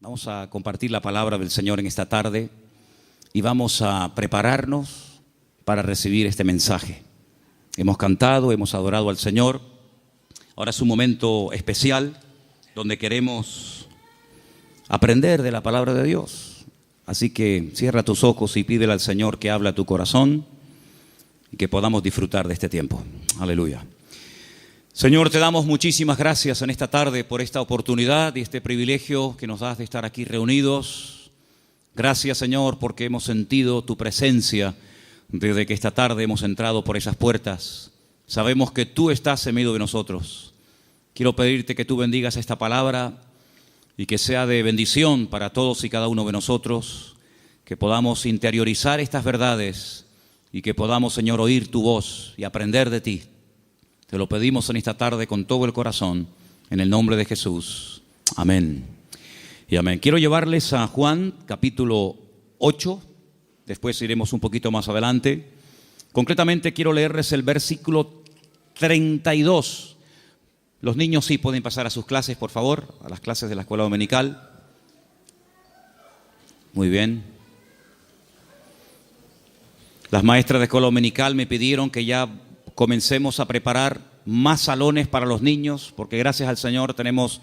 Vamos a compartir la palabra del Señor en esta tarde y vamos a prepararnos para recibir este mensaje. Hemos cantado, hemos adorado al Señor. Ahora es un momento especial donde queremos aprender de la palabra de Dios. Así que cierra tus ojos y pídele al Señor que hable a tu corazón y que podamos disfrutar de este tiempo. Aleluya. Señor, te damos muchísimas gracias en esta tarde por esta oportunidad y este privilegio que nos das de estar aquí reunidos. Gracias, Señor, porque hemos sentido tu presencia desde que esta tarde hemos entrado por esas puertas. Sabemos que tú estás en medio de nosotros. Quiero pedirte que tú bendigas esta palabra y que sea de bendición para todos y cada uno de nosotros, que podamos interiorizar estas verdades y que podamos, Señor, oír tu voz y aprender de ti. Te lo pedimos en esta tarde con todo el corazón, en el nombre de Jesús. Amén y amén. Quiero llevarles a Juan capítulo 8, después iremos un poquito más adelante. Concretamente quiero leerles el versículo 32. Los niños sí pueden pasar a sus clases, por favor, a las clases de la escuela dominical. Muy bien. Las maestras de escuela dominical me pidieron que ya comencemos a preparar más salones para los niños, porque gracias al Señor tenemos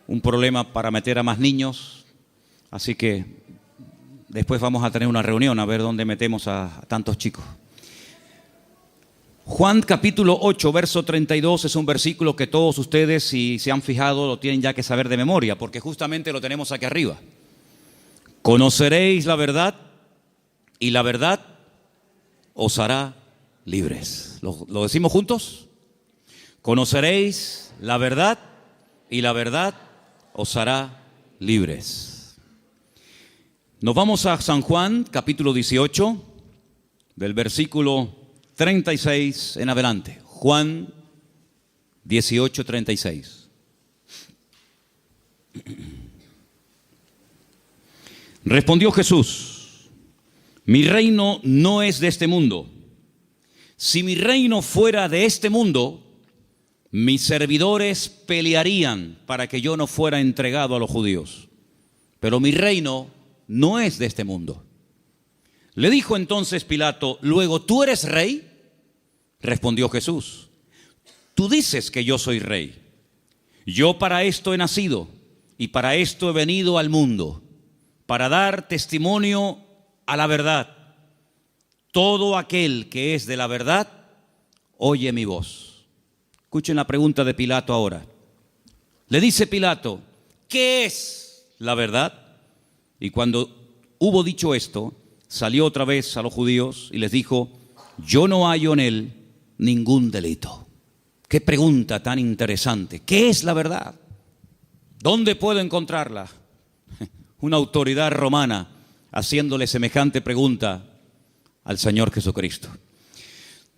un problema para meter a más niños. Así que después vamos a tener una reunión a ver dónde metemos a tantos chicos. Juan capítulo 8, verso 32 es un versículo que todos ustedes, si se han fijado, lo tienen ya que saber de memoria, porque justamente lo tenemos aquí arriba. Conoceréis la verdad y la verdad os hará libres. ¿Lo decimos juntos? Conoceréis la verdad y la verdad os hará libres. Nos vamos a San Juan, capítulo 18, del versículo 36 en adelante. Juan 18, 36. Respondió Jesús: mi reino no es de este mundo. Si mi reino fuera de este mundo, mis servidores pelearían para que yo no fuera entregado a los judíos. Pero mi reino no es de este mundo. Le dijo entonces Pilato: ¿luego tú eres rey? Respondió Jesús: tú dices que yo soy rey. Yo para esto he nacido y para esto he venido al mundo, para dar testimonio a la verdad. Todo aquel que es de la verdad, oye mi voz. Escuchen la pregunta de Pilato ahora. Le dice Pilato: ¿qué es la verdad? Y cuando hubo dicho esto, salió otra vez a los judíos y les dijo: yo no hallo en él ningún delito. Qué pregunta tan interesante. ¿Qué es la verdad? ¿Dónde puedo encontrarla? Una autoridad romana haciéndole semejante pregunta al Señor Jesucristo.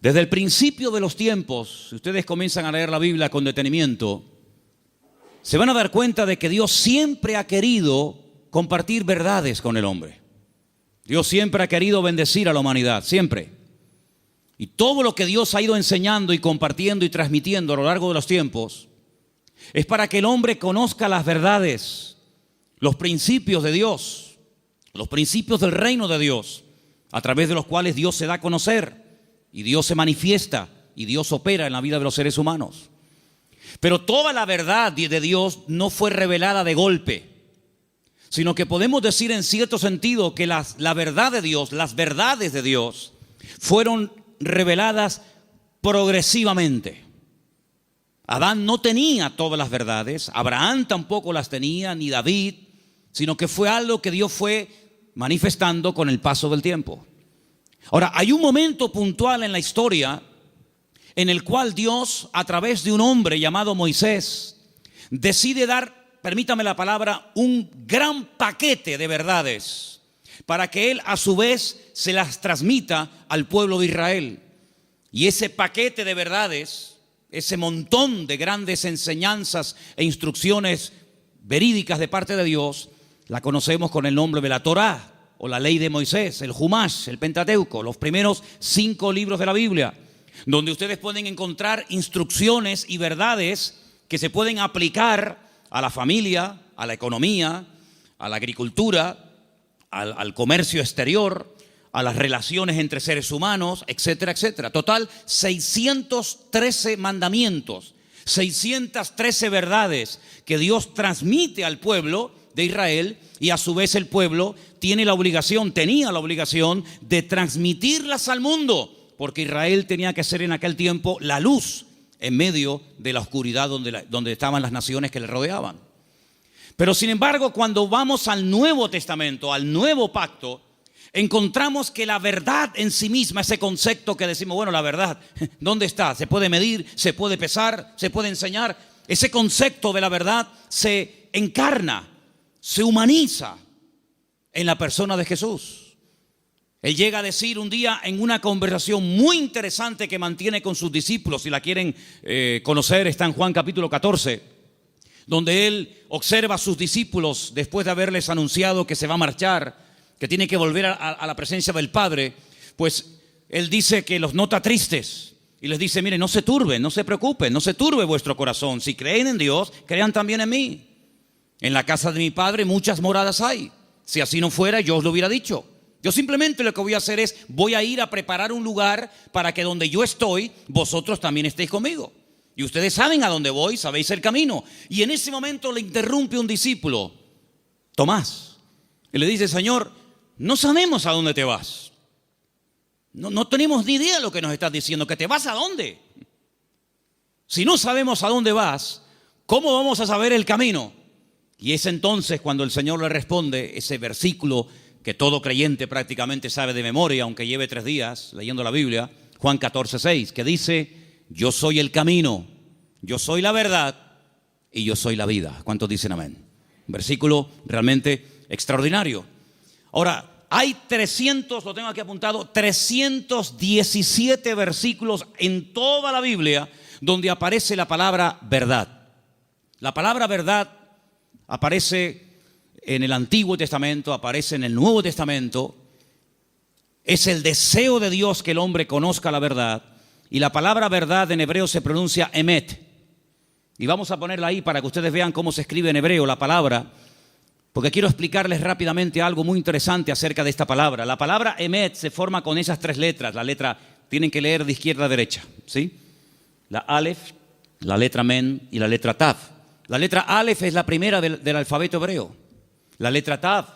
Desde el principio de los tiempos, si ustedes comienzan a leer la Biblia con detenimiento, se van a dar cuenta de que Dios siempre ha querido compartir verdades con el hombre. Dios siempre ha querido bendecir a la humanidad, siempre. Y todo lo que Dios ha ido enseñando y compartiendo y transmitiendo a lo largo de los tiempos es para que el hombre conozca las verdades, los principios de Dios, los principios del reino de Dios, a través de los cuales Dios se da a conocer y Dios se manifiesta y Dios opera en la vida de los seres humanos. Pero toda la verdad de Dios no fue revelada de golpe, sino que podemos decir en cierto sentido que la verdad de Dios, las verdades de Dios, fueron reveladas progresivamente. Adán no tenía todas las verdades, Abraham tampoco las tenía, ni David, sino que fue algo que Dios fue manifestando con el paso del tiempo. Ahora, hay un momento puntual en la historia en el cual Dios, a través de un hombre llamado Moisés, decide dar, permítame la palabra, un gran paquete de verdades para que él a su vez se las transmita al pueblo de Israel. Y ese paquete de verdades, ese montón de grandes enseñanzas e instrucciones verídicas de parte de Dios, la conocemos con el nombre de la Torá o la ley de Moisés, el Humash, el Pentateuco, los primeros 5 libros de la Biblia. donde ustedes pueden encontrar instrucciones y verdades que se pueden aplicar a la familia, a la economía, a la agricultura, al comercio exterior, a las relaciones entre seres humanos, etcétera, etcétera. Total, 613 mandamientos, 613 verdades que Dios transmite al pueblo de Israel, y a su vez el pueblo tenía la obligación de transmitirlas al mundo, porque Israel tenía que ser en aquel tiempo la luz en medio de la oscuridad donde estaban las naciones que le rodeaban. Pero sin embargo, cuando vamos al Nuevo Testamento, al Nuevo Pacto, encontramos que la verdad en sí misma, ese concepto que decimos, bueno, la verdad, ¿dónde está? ¿Se puede medir? ¿Se puede pesar? ¿Se puede enseñar? Ese concepto de la verdad se encarna, se humaniza en la persona de Jesús. Él llega a decir un día en una conversación muy interesante que mantiene con sus discípulos, si la quieren conocer, está en Juan capítulo 14, donde él observa a sus discípulos después de haberles anunciado que se va a marchar, que tiene que volver a la presencia del Padre. Pues él dice que los nota tristes y les dice, miren, no se turben, no se preocupen, no se turbe vuestro corazón. Si creen en Dios, crean también en mí. En la casa de mi Padre muchas moradas hay. Si así no fuera, yo os lo hubiera dicho. Yo simplemente lo que voy a hacer es, voy a ir a preparar un lugar para que donde yo estoy, vosotros también estéis conmigo. Y ustedes saben a dónde voy, sabéis el camino. Y en ese momento le interrumpe un discípulo, Tomás, y le dice, Señor, no sabemos a dónde te vas. No tenemos ni idea de lo que nos estás diciendo. ¿Que te vas a dónde? Si no sabemos a dónde vas, ¿cómo vamos a saber el camino? Y es entonces cuando el Señor le responde ese versículo que todo creyente prácticamente sabe de memoria, aunque lleve 3 días leyendo la Biblia, Juan 14:6, que dice, yo soy el camino, yo soy la verdad y yo soy la vida. ¿Cuántos dicen amén? Un versículo realmente extraordinario. Ahora, hay 300, lo tengo aquí apuntado, 317 versículos en toda la Biblia donde aparece la palabra verdad. La palabra verdad aparece en el Antiguo Testamento, aparece en el Nuevo Testamento. Es el deseo de Dios que el hombre conozca la verdad. Y la palabra verdad en hebreo se pronuncia emet. Y vamos a ponerla ahí para que ustedes vean cómo se escribe en hebreo la palabra, porque quiero explicarles rápidamente algo muy interesante acerca de esta palabra. La palabra emet se forma con esas 3 letras. La letra, tienen que leer de izquierda a derecha, ¿sí? La alef, la letra men y la letra tav. La letra alef es la primera del alfabeto hebreo. La letra tav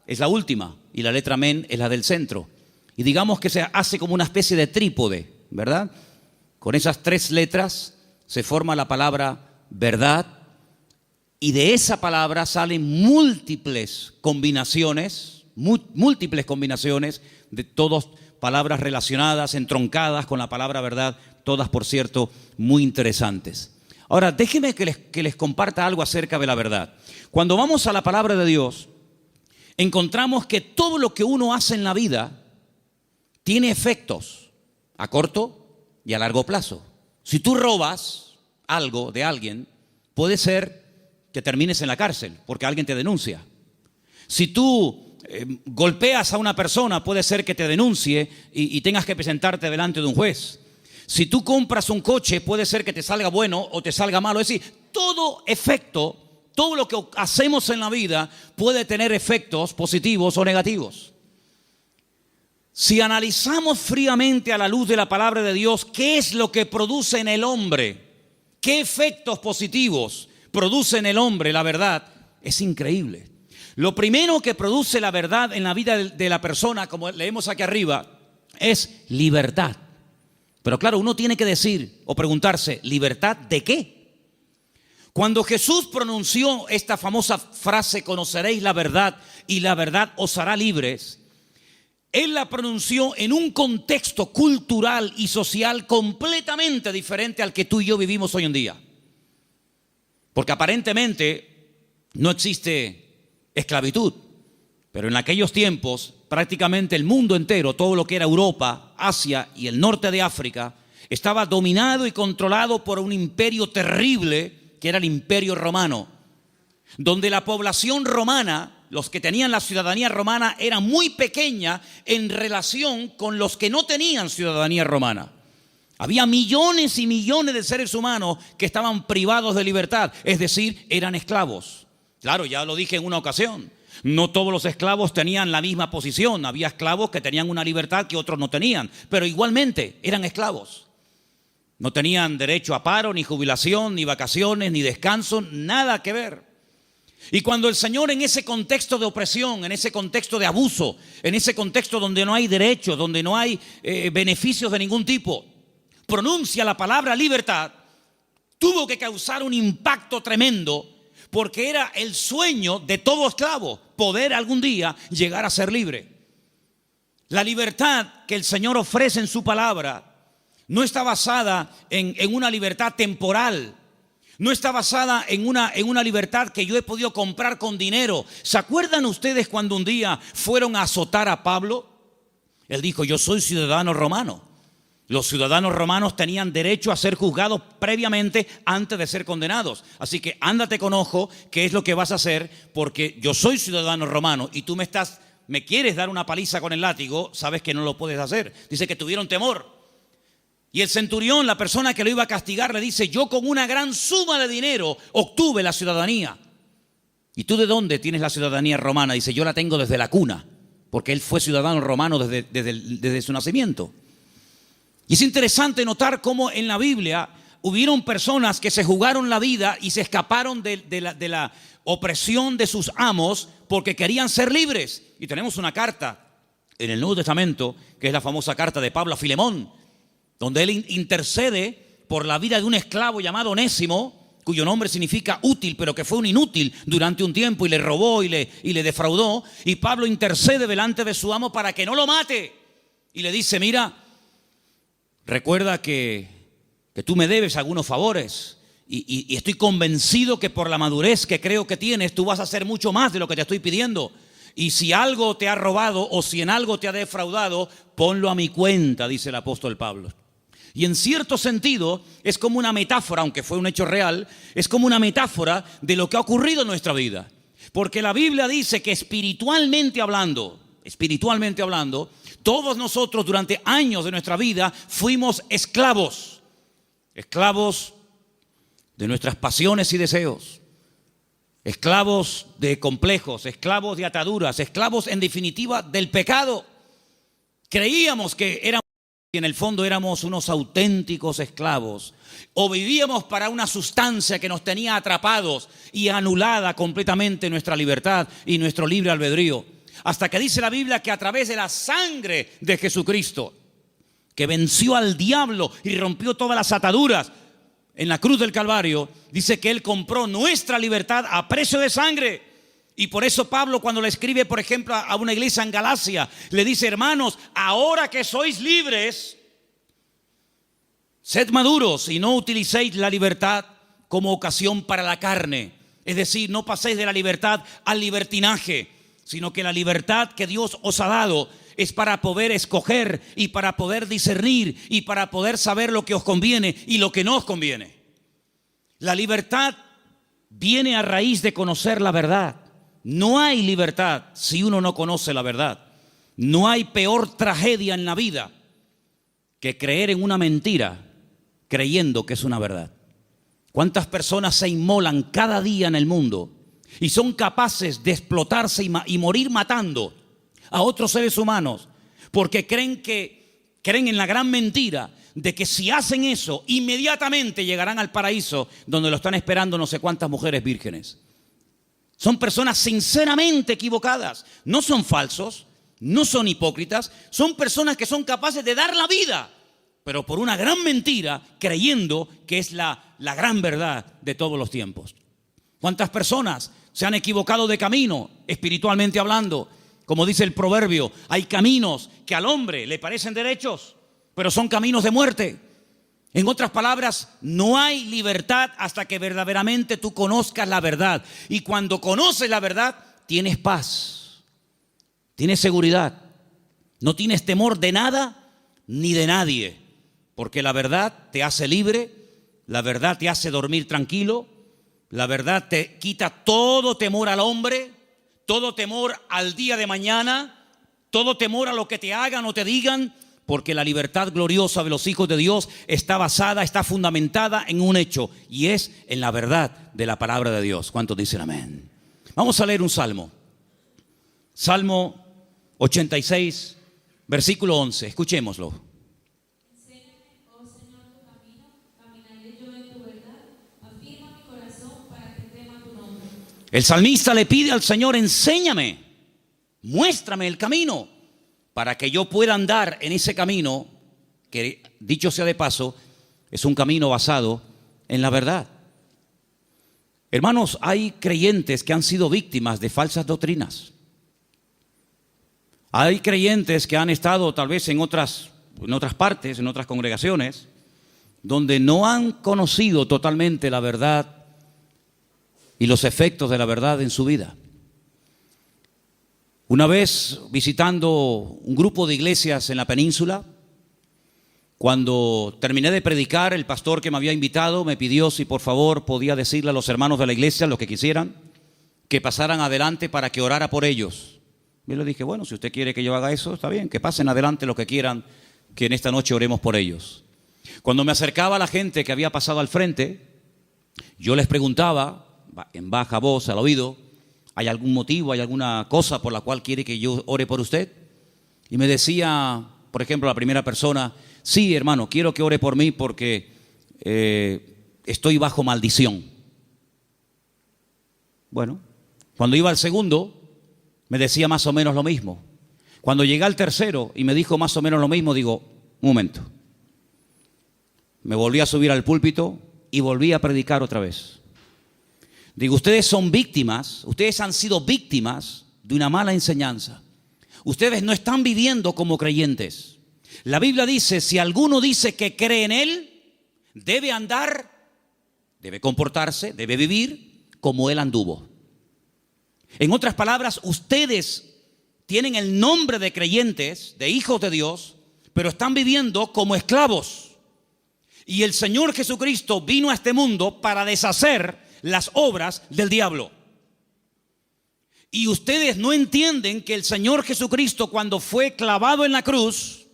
es la última y la letra men es la del centro. Y digamos que se hace como una especie de trípode, ¿verdad? Con esas 3 letras se forma la palabra verdad, y de esa palabra salen múltiples combinaciones de todas palabras relacionadas, entroncadas con la palabra verdad, todas, por cierto, muy interesantes. Ahora, déjenme que les comparta algo acerca de la verdad. Cuando vamos a la palabra de Dios, encontramos que todo lo que uno hace en la vida tiene efectos a corto y a largo plazo. Si tú robas algo de alguien, puede ser que termines en la cárcel porque alguien te denuncia. Si tú golpeas a una persona, puede ser que te denuncie y tengas que presentarte delante de un juez. Si tú compras un coche, puede ser que te salga bueno o te salga malo. Es decir, todo efecto, todo lo que hacemos en la vida puede tener efectos positivos o negativos. Si analizamos fríamente a la luz de la palabra de Dios, ¿qué es lo que produce en el hombre? ¿Qué efectos positivos produce en el hombre la verdad? Es increíble. Lo primero que produce la verdad en la vida de la persona, como leemos aquí arriba, es libertad. Pero claro, uno tiene que decir o preguntarse, ¿libertad de qué? Cuando Jesús pronunció esta famosa frase, conoceréis la verdad y la verdad os hará libres, Él la pronunció en un contexto cultural y social completamente diferente al que tú y yo vivimos hoy en día. Porque aparentemente no existe esclavitud, pero en aquellos tiempos prácticamente el mundo entero, todo lo que era Europa, Asia y el norte de África, estaba dominado y controlado por un imperio terrible que era el Imperio Romano, donde la población romana, los que tenían la ciudadanía romana, era muy pequeña en relación con los que no tenían ciudadanía romana. Había millones y millones de seres humanos que estaban privados de libertad, es decir, eran esclavos. Claro, ya lo dije en una ocasión, no todos los esclavos tenían la misma posición. Había esclavos que tenían una libertad que otros no tenían, pero igualmente eran esclavos. No tenían derecho a paro, ni jubilación, ni vacaciones, ni descanso, nada que ver. Y cuando el Señor, en ese contexto de opresión, en ese contexto de abuso, en ese contexto donde no hay derechos, donde no hay beneficios de ningún tipo, pronuncia la palabra libertad, tuvo que causar un impacto tremendo, porque era el sueño de todo esclavo, poder algún día llegar a ser libre. La libertad que el Señor ofrece en su palabra no está basada en una libertad temporal, no está basada en una libertad que yo he podido comprar con dinero. ¿Se acuerdan ustedes cuando un día fueron a azotar a Pablo? Él dijo: yo soy ciudadano romano. Los ciudadanos romanos tenían derecho a ser juzgados previamente antes de ser condenados. Así que ándate con ojo qué es lo que vas a hacer, porque yo soy ciudadano romano y tú me quieres dar una paliza con el látigo, sabes que no lo puedes hacer. Dice que tuvieron temor. Y el centurión, la persona que lo iba a castigar, le dice: yo con una gran suma de dinero obtuve la ciudadanía. ¿Y tú de dónde tienes la ciudadanía romana? Dice: yo la tengo desde la cuna, porque él fue ciudadano romano desde su nacimiento. Y es interesante notar cómo en la Biblia hubieron personas que se jugaron la vida y se escaparon de la opresión de sus amos porque querían ser libres. Y tenemos una carta en el Nuevo Testamento, que es la famosa carta de Pablo a Filemón, donde él intercede por la vida de un esclavo llamado Onésimo, cuyo nombre significa útil, pero que fue un inútil durante un tiempo y le robó y le defraudó. Y Pablo intercede delante de su amo para que no lo mate. Y le dice: mira, recuerda que tú me debes algunos favores y estoy convencido que por la madurez que creo que tienes, tú vas a hacer mucho más de lo que te estoy pidiendo. Y si algo te ha robado o si en algo te ha defraudado, ponlo a mi cuenta, dice el apóstol Pablo. Y en cierto sentido es como una metáfora, aunque fue un hecho real, es como una metáfora de lo que ha ocurrido en nuestra vida. Porque la Biblia dice que espiritualmente hablando, todos nosotros durante años de nuestra vida fuimos esclavos de nuestras pasiones y deseos, esclavos de complejos, esclavos de ataduras, esclavos en definitiva del pecado. Creíamos que éramos, y en el fondo éramos unos auténticos esclavos, o vivíamos para una sustancia que nos tenía atrapados y anulada completamente nuestra libertad y nuestro libre albedrío. Hasta que dice la Biblia que a través de la sangre de Jesucristo, que venció al diablo y rompió todas las ataduras en la cruz del Calvario, dice que Él compró nuestra libertad a precio de sangre. Y por eso Pablo, cuando le escribe, por ejemplo, a una iglesia en Galacia, le dice: hermanos, ahora que sois libres, sed maduros y no utilicéis la libertad como ocasión para la carne. Es decir, no paséis de la libertad al libertinaje, sino que la libertad que Dios os ha dado es para poder escoger y para poder discernir y para poder saber lo que os conviene y lo que no os conviene. La libertad viene a raíz de conocer la verdad. No hay libertad si uno no conoce la verdad. No hay peor tragedia en la vida que creer en una mentira creyendo que es una verdad. ¿Cuántas personas se inmolan cada día en el mundo y son capaces de explotarse y morir matando a otros seres humanos porque creen en la gran mentira de que si hacen eso inmediatamente llegarán al paraíso donde lo están esperando no sé cuántas mujeres vírgenes? Son personas sinceramente equivocadas. No son falsos, no son hipócritas, son personas que son capaces de dar la vida, pero por una gran mentira, creyendo que es la gran verdad de todos los tiempos. ¿Cuántas personas se han equivocado de camino, espiritualmente hablando? Como dice el proverbio, hay caminos que al hombre le parecen derechos, pero son caminos de muerte. En otras palabras, no hay libertad hasta que verdaderamente tú conozcas la verdad. Y cuando conoces la verdad, tienes paz, tienes seguridad, no tienes temor de nada ni de nadie, porque la verdad te hace libre, la verdad te hace dormir tranquilo, la verdad te quita todo temor al hombre, todo temor al día de mañana, todo temor a lo que te hagan o te digan, porque la libertad gloriosa de los hijos de Dios está basada, está fundamentada en un hecho, y es en la verdad de la palabra de Dios. ¿Cuántos dicen amén? Vamos a leer un salmo. Salmo 86, versículo 11. Escuchémoslo. Enséñame, oh Señor, tu camino, caminaré yo en tu verdad. Afirma mi corazón para que tema tu nombre. El salmista le pide al Señor: enséñame, muéstrame el camino, para que yo pueda andar en ese camino, que dicho sea de paso, es un camino basado en la verdad. Hermanos, hay creyentes que han sido víctimas de falsas doctrinas. Hay creyentes que han estado tal vez en otras partes, en otras congregaciones, donde no han conocido totalmente la verdad y los efectos de la verdad en su vida. Una vez visitando un grupo de iglesias en la península, cuando terminé de predicar, el pastor que me había invitado me pidió si por favor podía decirle a los hermanos de la iglesia, los que quisieran, que pasaran adelante para que orara por ellos. Yo le dije: bueno, si usted quiere que yo haga eso, está bien, que pasen adelante los que quieran, que en esta noche oremos por ellos. Cuando me acercaba a la gente que había pasado al frente, yo les preguntaba en baja voz al oído: ¿hay algún motivo, hay alguna cosa por la cual quiere que yo ore por usted? Y me decía, por ejemplo, la primera persona: sí, hermano, quiero que ore por mí porque estoy bajo maldición. Bueno, cuando iba al segundo, me decía más o menos lo mismo. Cuando llegué al tercero y me dijo más o menos lo mismo, digo: un momento. Me volví a subir al púlpito y volví a predicar otra vez. Digo: ustedes son víctimas, ustedes han sido víctimas de una mala enseñanza. Ustedes no están viviendo como creyentes. La Biblia dice: si alguno dice que cree en Él, debe andar, debe comportarse, debe vivir como Él anduvo. En otras palabras, ustedes tienen el nombre de creyentes, de hijos de Dios, pero están viviendo como esclavos. Y el Señor Jesucristo vino a este mundo para deshacer las obras del diablo. Y ustedes no entienden que el Señor Jesucristo, cuando fue clavado en la cruz,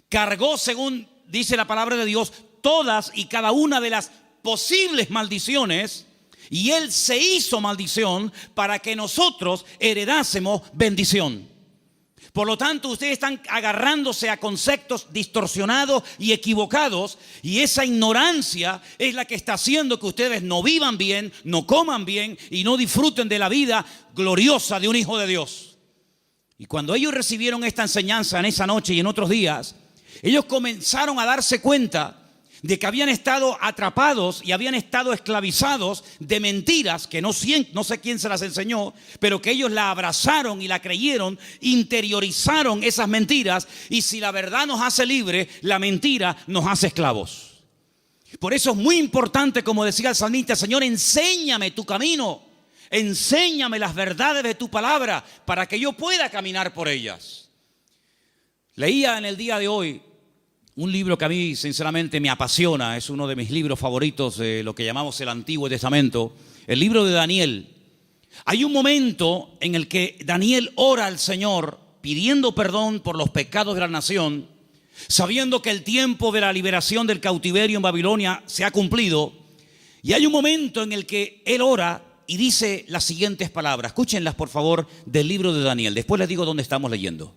cargó, según dice la palabra de Dios, todas y cada una de las posibles maldiciones, y Él se hizo maldición para que nosotros heredásemos bendición. Por lo tanto, ustedes están agarrándose a conceptos distorsionados y equivocados, y esa ignorancia es la que está haciendo que ustedes no vivan bien, no coman bien y no disfruten de la vida gloriosa de un hijo de Dios. Y cuando ellos recibieron esta enseñanza en esa noche y en otros días, ellos comenzaron a darse cuenta de que habían estado atrapados y habían estado esclavizados de mentiras que no sé quién se las enseñó, pero que ellos la abrazaron y la creyeron, interiorizaron esas mentiras, y si la verdad nos hace libre, la mentira nos hace esclavos. Por eso es muy importante, como decía el salmista: Señor, enséñame tu camino, enséñame las verdades de tu palabra para que yo pueda caminar por ellas. Leía en el día de hoy un libro que a mí sinceramente me apasiona, es uno de mis libros favoritos de lo que llamamos el Antiguo Testamento, el libro de Daniel. Hay un momento en el que Daniel ora al Señor pidiendo perdón por los pecados de la nación, sabiendo que el tiempo de la liberación del cautiverio en Babilonia se ha cumplido. Y hay un momento en el que él ora y dice las siguientes palabras. Escúchenlas por favor del libro de Daniel, después les digo dónde estamos leyendo.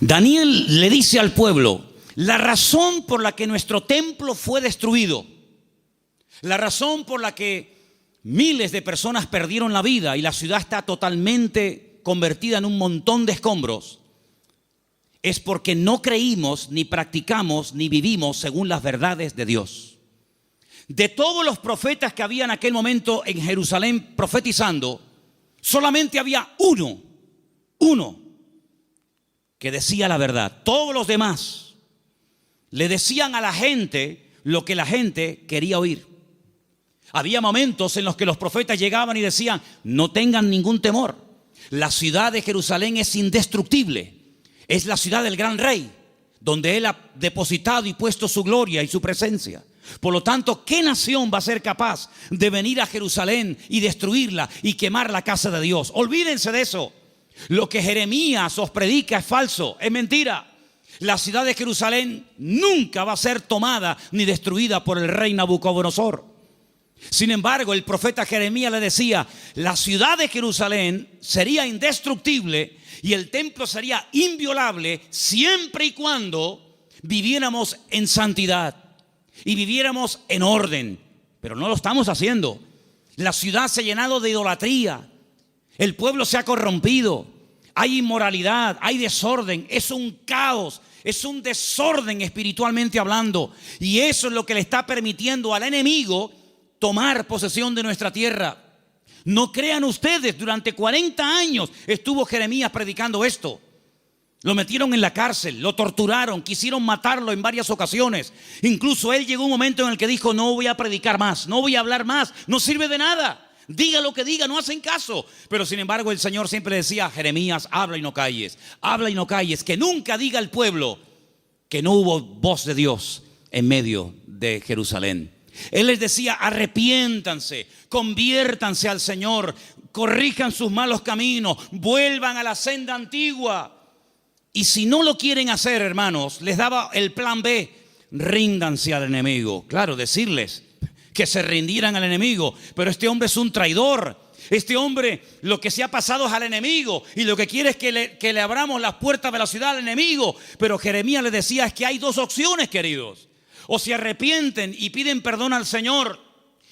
Daniel le dice al pueblo: la razón por la que nuestro templo fue destruido, la razón por la que miles de personas perdieron la vida y la ciudad está totalmente convertida en un montón de escombros, es porque no creímos, ni practicamos, ni vivimos según las verdades de Dios. De todos los profetas que había en aquel momento en Jerusalén profetizando, solamente había uno que decía la verdad. Todos los demás le decían a la gente lo que la gente quería oír. Había momentos en los que los profetas llegaban y decían: no tengan ningún temor, la ciudad de Jerusalén es indestructible, es la ciudad del gran rey, donde Él ha depositado y puesto su gloria y su presencia. Por lo tanto, ¿qué nación va a ser capaz de venir a Jerusalén y destruirla y quemar la casa de Dios? Olvídense de eso. Lo que Jeremías os predica es falso, es mentira. La ciudad de Jerusalén nunca va a ser tomada ni destruida por el rey Nabucodonosor. Sin embargo, el profeta Jeremías le decía, la ciudad de Jerusalén sería indestructible y el templo sería inviolable siempre y cuando viviéramos en santidad y viviéramos en orden. Pero no lo estamos haciendo. La ciudad se ha llenado de idolatría. El pueblo se ha corrompido. Hay inmoralidad, hay desorden. Es un caos, es un desorden espiritualmente hablando. Y eso es lo que le está permitiendo al enemigo tomar posesión de nuestra tierra. No crean ustedes, durante 40 años estuvo Jeremías predicando esto. Lo metieron en la cárcel, lo torturaron, quisieron matarlo en varias ocasiones. Incluso él llegó un momento en el que dijo, no voy a predicar más, no voy a hablar más, no sirve de nada. Diga lo que diga, no hacen caso. Pero sin embargo el Señor siempre decía, Jeremías, habla y no calles, habla y no calles. Que nunca diga el pueblo que no hubo voz de Dios en medio de Jerusalén. Él les decía, arrepiéntanse, conviértanse al Señor, corrijan sus malos caminos, vuelvan a la senda antigua. Y si no lo quieren hacer, hermanos, les daba el plan B, ríndanse al enemigo. Claro, decirles que se rindieran al enemigo, pero este hombre es un traidor. Este hombre lo que se ha pasado es al enemigo y lo que quiere es que le abramos las puertas de la ciudad al enemigo. Pero Jeremías le decía, es que hay dos opciones, queridos. O se arrepienten y piden perdón al Señor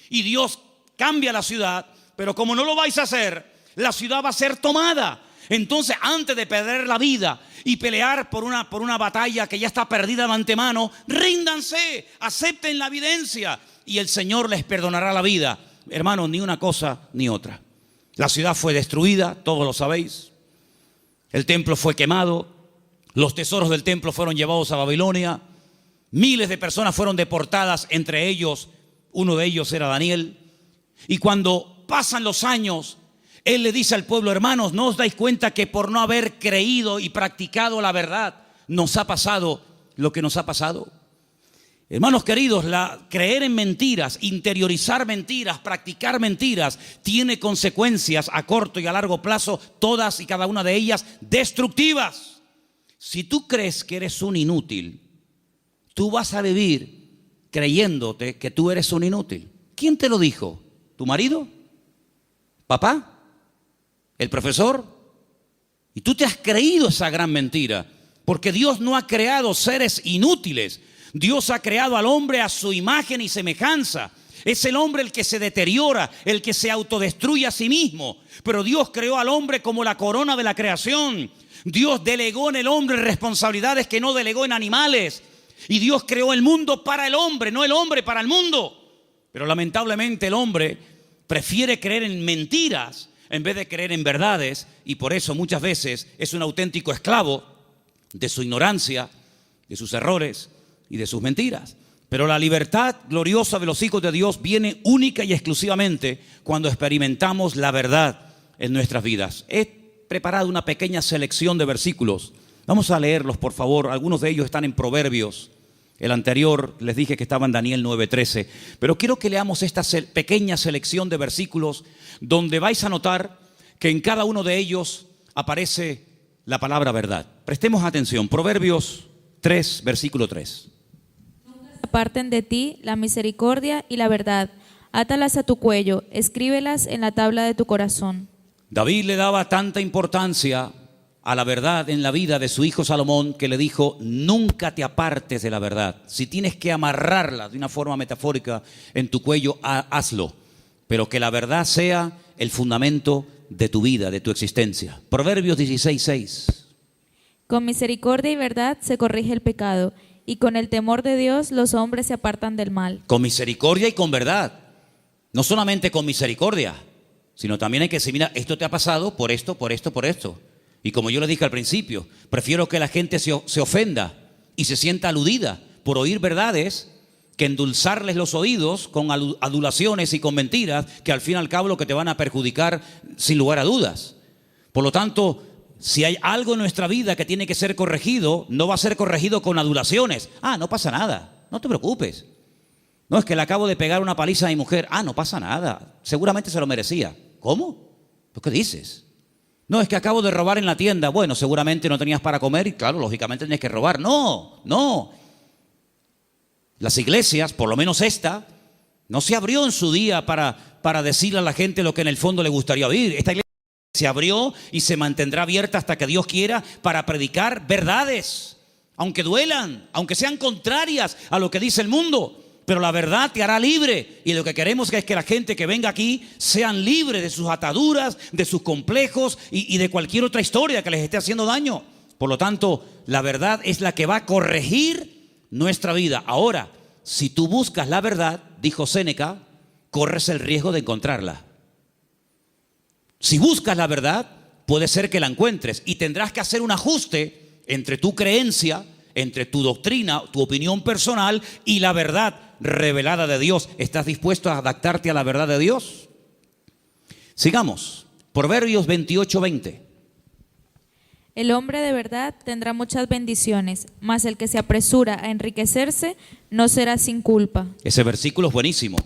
y Dios cambia la ciudad, pero como no lo vais a hacer, la ciudad va a ser tomada. Entonces, antes de perder la vida y pelear por una batalla que ya está perdida de antemano, ríndanse, acepten la evidencia y el Señor les perdonará la vida. Hermanos, ni una cosa ni otra. La ciudad fue destruida, todos lo sabéis. El templo fue quemado, los tesoros del templo fueron llevados a Babilonia. Miles de personas fueron deportadas, entre ellos, uno de ellos era Daniel. Y cuando pasan los años, él le dice al pueblo, hermanos, ¿no os dais cuenta que por no haber creído y practicado la verdad, nos ha pasado lo que nos ha pasado? Hermanos queridos, creer en mentiras, interiorizar mentiras, practicar mentiras, tiene consecuencias a corto y a largo plazo, todas y cada una de ellas destructivas. Si tú crees que eres un inútil, tú vas a vivir creyéndote que tú eres un inútil. ¿Quién te lo dijo? ¿Tu marido? ¿Papá? ¿El profesor? Y tú te has creído esa gran mentira, porque Dios no ha creado seres inútiles. Dios ha creado al hombre a su imagen y semejanza. Es el hombre el que se deteriora, el que se autodestruye a sí mismo. Pero Dios creó al hombre como la corona de la creación. Dios delegó en el hombre responsabilidades que no delegó en animales. Y Dios creó el mundo para el hombre, no el hombre para el mundo. Pero lamentablemente el hombre prefiere creer en mentiras en vez de creer en verdades. Y por eso muchas veces es un auténtico esclavo de su ignorancia, de sus errores y de sus mentiras. Pero la libertad gloriosa de los hijos de Dios viene única y exclusivamente cuando experimentamos la verdad en nuestras vidas. He preparado una pequeña selección de versículos. Vamos a leerlos, por favor. Algunos de ellos están en Proverbios. El anterior les dije que estaba en Daniel 9:13. Pero quiero que leamos esta pequeña selección de versículos donde vais a notar que en cada uno de ellos aparece la palabra verdad. Prestemos atención. Proverbios 3, versículo 3. Aparten de ti la misericordia y la verdad. Átalas a tu cuello, escríbelas en la tabla de tu corazón. David le daba tanta importancia a la verdad en la vida de su hijo Salomón que le dijo, nunca te apartes de la verdad. Si tienes que amarrarla de una forma metafórica en tu cuello, hazlo. Pero que la verdad sea el fundamento de tu vida, de tu existencia. Proverbios 16:6. Con misericordia y verdad se corrige el pecado, y con el temor de Dios los hombres se apartan del mal. Con misericordia y con verdad. No solamente con misericordia, sino también hay que decir, mira, esto te ha pasado por esto, por esto, por esto. Y como yo les dije al principio, prefiero que la gente se ofenda y se sienta aludida por oír verdades que endulzarles los oídos con adulaciones y con mentiras que al fin y al cabo lo que te van a perjudicar sin lugar a dudas. Por lo tanto, Si hay algo en nuestra vida que tiene que ser corregido, no va a ser corregido con adulaciones. No pasa nada, no te preocupes. No, es que le acabo de pegar una paliza a mi mujer. No pasa nada, seguramente se lo merecía. ¿Cómo? ¿Qué dices? No, es que acabo de robar en la tienda. Bueno, seguramente no tenías para comer y claro, lógicamente tenías que robar. No. Las iglesias, por lo menos esta, no se abrió en su día para decirle a la gente lo que en el fondo le gustaría oír. Esta iglesia se abrió y se mantendrá abierta hasta que Dios quiera para predicar verdades, aunque duelan, aunque sean contrarias a lo que dice el mundo. Pero la verdad te hará libre, y lo que queremos es que la gente que venga aquí sean libres de sus ataduras, de sus complejos y de cualquier otra historia que les esté haciendo daño. Por lo tanto, la verdad es la que va a corregir nuestra vida. Ahora, si tú buscas la verdad, dijo Séneca, corres el riesgo de encontrarla. Si buscas la verdad, puede ser que la encuentres y tendrás que hacer un ajuste entre tu creencia, entre tu doctrina, tu opinión personal y la verdad revelada de Dios. ¿Estás dispuesto a adaptarte a la verdad de Dios? Sigamos. Proverbios 28:20. El hombre de verdad tendrá muchas bendiciones, mas el que se apresura a enriquecerse no será sin culpa. Ese versículo es buenísimo.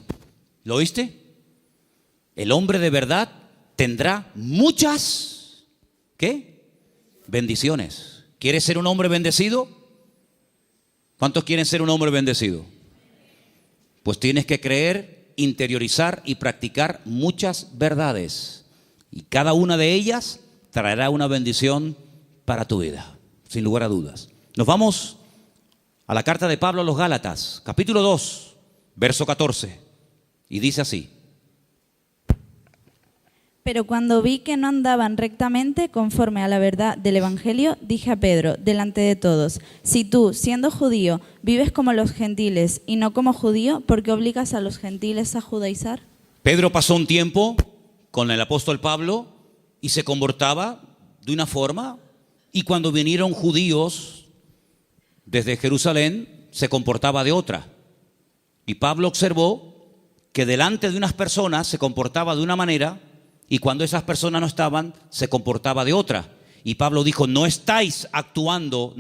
¿Lo oíste? El hombre de verdad tendrá muchas, ¿qué? Bendiciones. ¿Quieres ser un hombre bendecido? ¿Cuántos quieren ser un hombre bendecido? Pues tienes que creer, interiorizar y practicar muchas verdades. Y cada una de ellas traerá una bendición para tu vida, sin lugar a dudas. Nos vamos a la carta de Pablo a los Gálatas, capítulo 2, verso 14. Y dice así: Pero cuando vi que no andaban rectamente conforme a la verdad del Evangelio, dije a Pedro, delante de todos: si tú, siendo judío, vives como los gentiles y no como judío, ¿por qué obligas a los gentiles a judaizar? Pedro pasó un tiempo con el apóstol Pablo y se comportaba de una forma, y cuando vinieron judíos desde Jerusalén se comportaba de otra. Y Pablo observó que delante de unas personas se comportaba de una manera, y cuando esas personas no estaban, se comportaba de otra. Y Pablo dijo: no estás actuando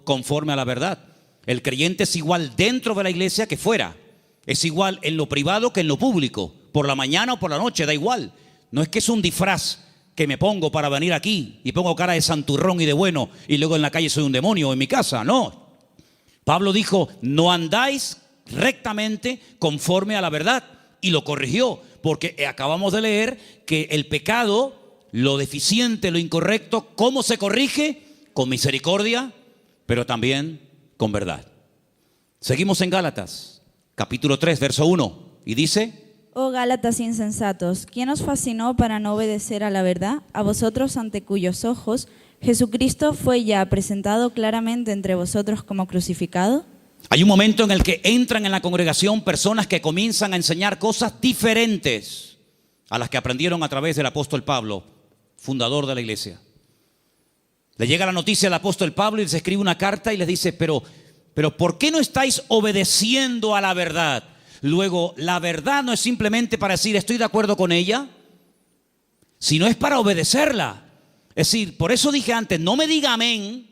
conforme a la verdad. El creyente es igual dentro de la iglesia que fuera. Es igual en lo privado que en lo público. Por la mañana o por la noche, da igual. No es que es un disfraz que me pongo para venir aquí y pongo cara de santurrón y de bueno y luego en la calle soy un demonio, en mi casa. No. Pablo dijo: no andáis rectamente conforme a la verdad. Y lo corrigió, porque acabamos de leer que el pecado, lo deficiente, lo incorrecto, ¿cómo se corrige? Con misericordia, pero también con verdad. Seguimos en Gálatas, capítulo 3, verso 1, y dice: Oh Gálatas insensatos, ¿quién os fascinó para no obedecer a la verdad? A vosotros ante cuyos ojos Jesucristo fue ya presentado claramente entre vosotros como crucificado. Hay un momento en el que entran en la congregación personas que comienzan a enseñar cosas diferentes a las que aprendieron a través del apóstol Pablo, fundador de la iglesia. Le llega la noticia al apóstol Pablo y les escribe una carta y les dice: pero ¿por qué no estáis obedeciendo a la verdad? Luego, la verdad no es simplemente para decir estoy de acuerdo con ella, sino es para obedecerla. Es decir, por eso dije antes, no me diga amén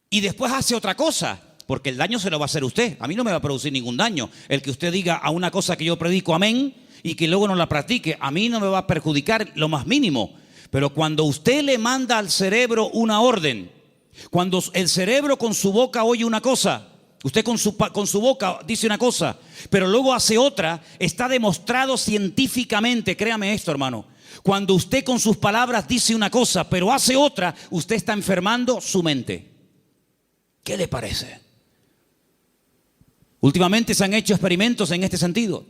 y después hace otra cosa, porque el daño se lo va a hacer usted. A mí no me va a producir ningún daño el que usted diga a una cosa que yo predico amén y que luego no la practique. A mí no me va a perjudicar lo más mínimo. Pero cuando usted le manda al cerebro una orden, cuando el cerebro con su boca oye una cosa, usted con su boca dice una cosa, pero luego hace otra, está demostrado científicamente, créame esto, hermano. Cuando usted con sus palabras dice una cosa, pero hace otra, usted está enfermando su mente. ¿Qué le parece? Últimamente se han hecho experimentos en este sentido.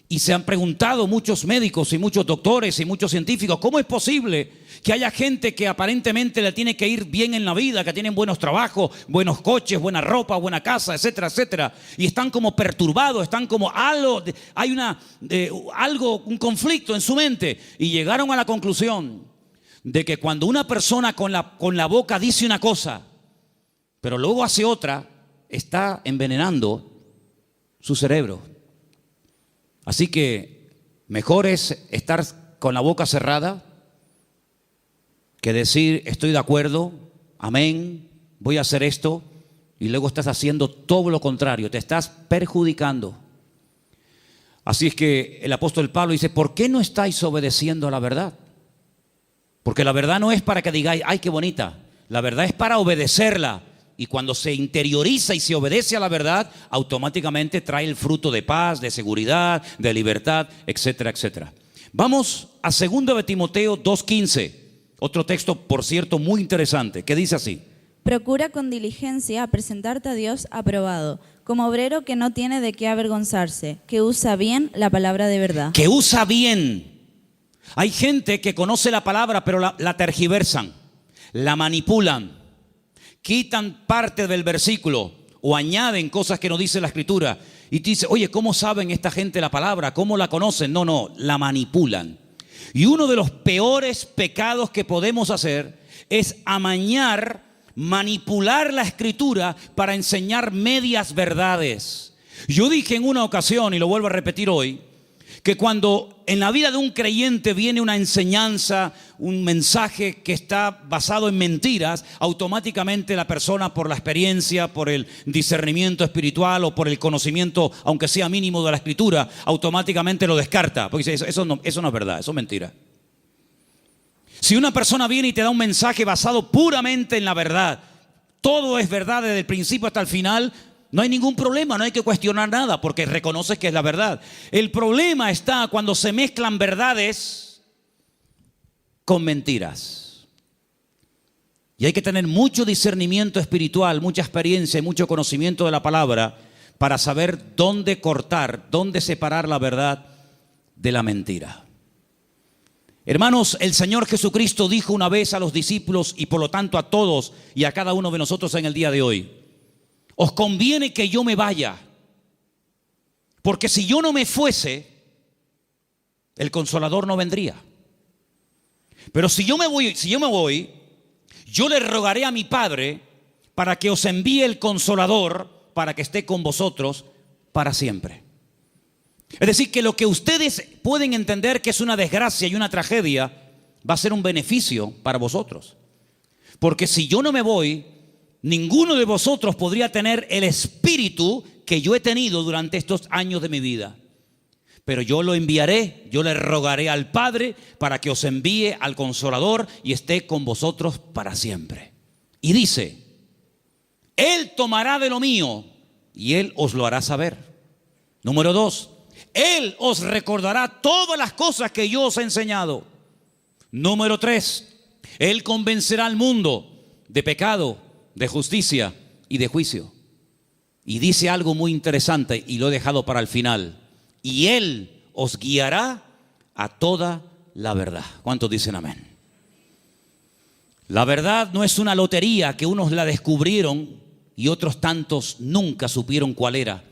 Y se han preguntado muchos médicos y muchos doctores y muchos científicos: ¿cómo es posible que haya gente que aparentemente le tiene que ir bien en la vida, que tienen buenos trabajos, buenos coches, buena ropa, buena casa, etcétera, etcétera, y están como perturbados, están como hay un conflicto en su mente? Y llegaron a la conclusión de que cuando una persona con la boca dice una cosa, pero luego hace otra, está envenenando su cerebro. Así que mejor es estar con la boca cerrada que decir estoy de acuerdo, amén, voy a hacer esto, y luego estás haciendo todo lo contrario, te estás perjudicando. Así es que el apóstol Pablo dice, ¿por qué no estáis obedeciendo a la verdad? Porque la verdad no es para que digáis, ay, qué bonita. La verdad es para obedecerla. Y cuando se interioriza y se obedece a la verdad, automáticamente trae el fruto de paz, de seguridad, de libertad, etcétera, etcétera. Vamos a 2 de Timoteo 2:15. Otro texto, por cierto, muy interesante, que dice así. Procura con diligencia presentarte a Dios aprobado, como obrero que no tiene de qué avergonzarse, que usa bien la palabra de verdad. Que usa bien. Hay gente que conoce la palabra, pero la tergiversan, la manipulan, quitan parte del versículo o añaden cosas que no dice la Escritura. Y tú dices, oye, ¿cómo saben esta gente la palabra? ¿Cómo la conocen? No, la manipulan. Y uno de los peores pecados que podemos hacer es amañar, manipular la Escritura para enseñar medias verdades. Yo dije en una ocasión, y lo vuelvo a repetir hoy, que cuando en la vida de un creyente viene una enseñanza, un mensaje que está basado en mentiras, automáticamente la persona, por la experiencia, por el discernimiento espiritual o por el conocimiento, aunque sea mínimo, de la Escritura, automáticamente lo descarta, porque dice, eso no es verdad, eso es mentira. Si una persona viene y te da un mensaje basado puramente en la verdad, todo es verdad desde el principio hasta el final, no hay ningún problema, no hay que cuestionar nada porque reconoces que es la verdad. El problema está cuando se mezclan verdades con mentiras. Y hay que tener mucho discernimiento espiritual, mucha experiencia y mucho conocimiento de la palabra para saber dónde cortar, dónde separar la verdad de la mentira. Hermanos, el Señor Jesucristo dijo una vez a los discípulos y por lo tanto a todos y a cada uno de nosotros en el día de hoy: os conviene que yo me vaya, porque si yo no me fuese, el Consolador no vendría. Pero si yo me voy, yo le rogaré a mi Padre para que os envíe el Consolador para que esté con vosotros para siempre. Es decir, que lo que ustedes pueden entender que es una desgracia y una tragedia, va a ser un beneficio para vosotros. Porque si yo no me voy, ninguno de vosotros podría tener el espíritu que yo he tenido durante estos años de mi vida. Pero yo lo enviaré, yo le rogaré al Padre para que os envíe al Consolador y esté con vosotros para siempre. Y dice, Él tomará de lo mío y Él os lo hará saber. Número 2, Él os recordará todas las cosas que yo os he enseñado. Número 3, Él convencerá al mundo de pecado, de justicia y de juicio. Y dice algo muy interesante y lo he dejado para el final. Y Él os guiará a toda la verdad. ¿Cuántos dicen amén? La verdad no es una lotería que unos la descubrieron y otros tantos nunca supieron cuál era.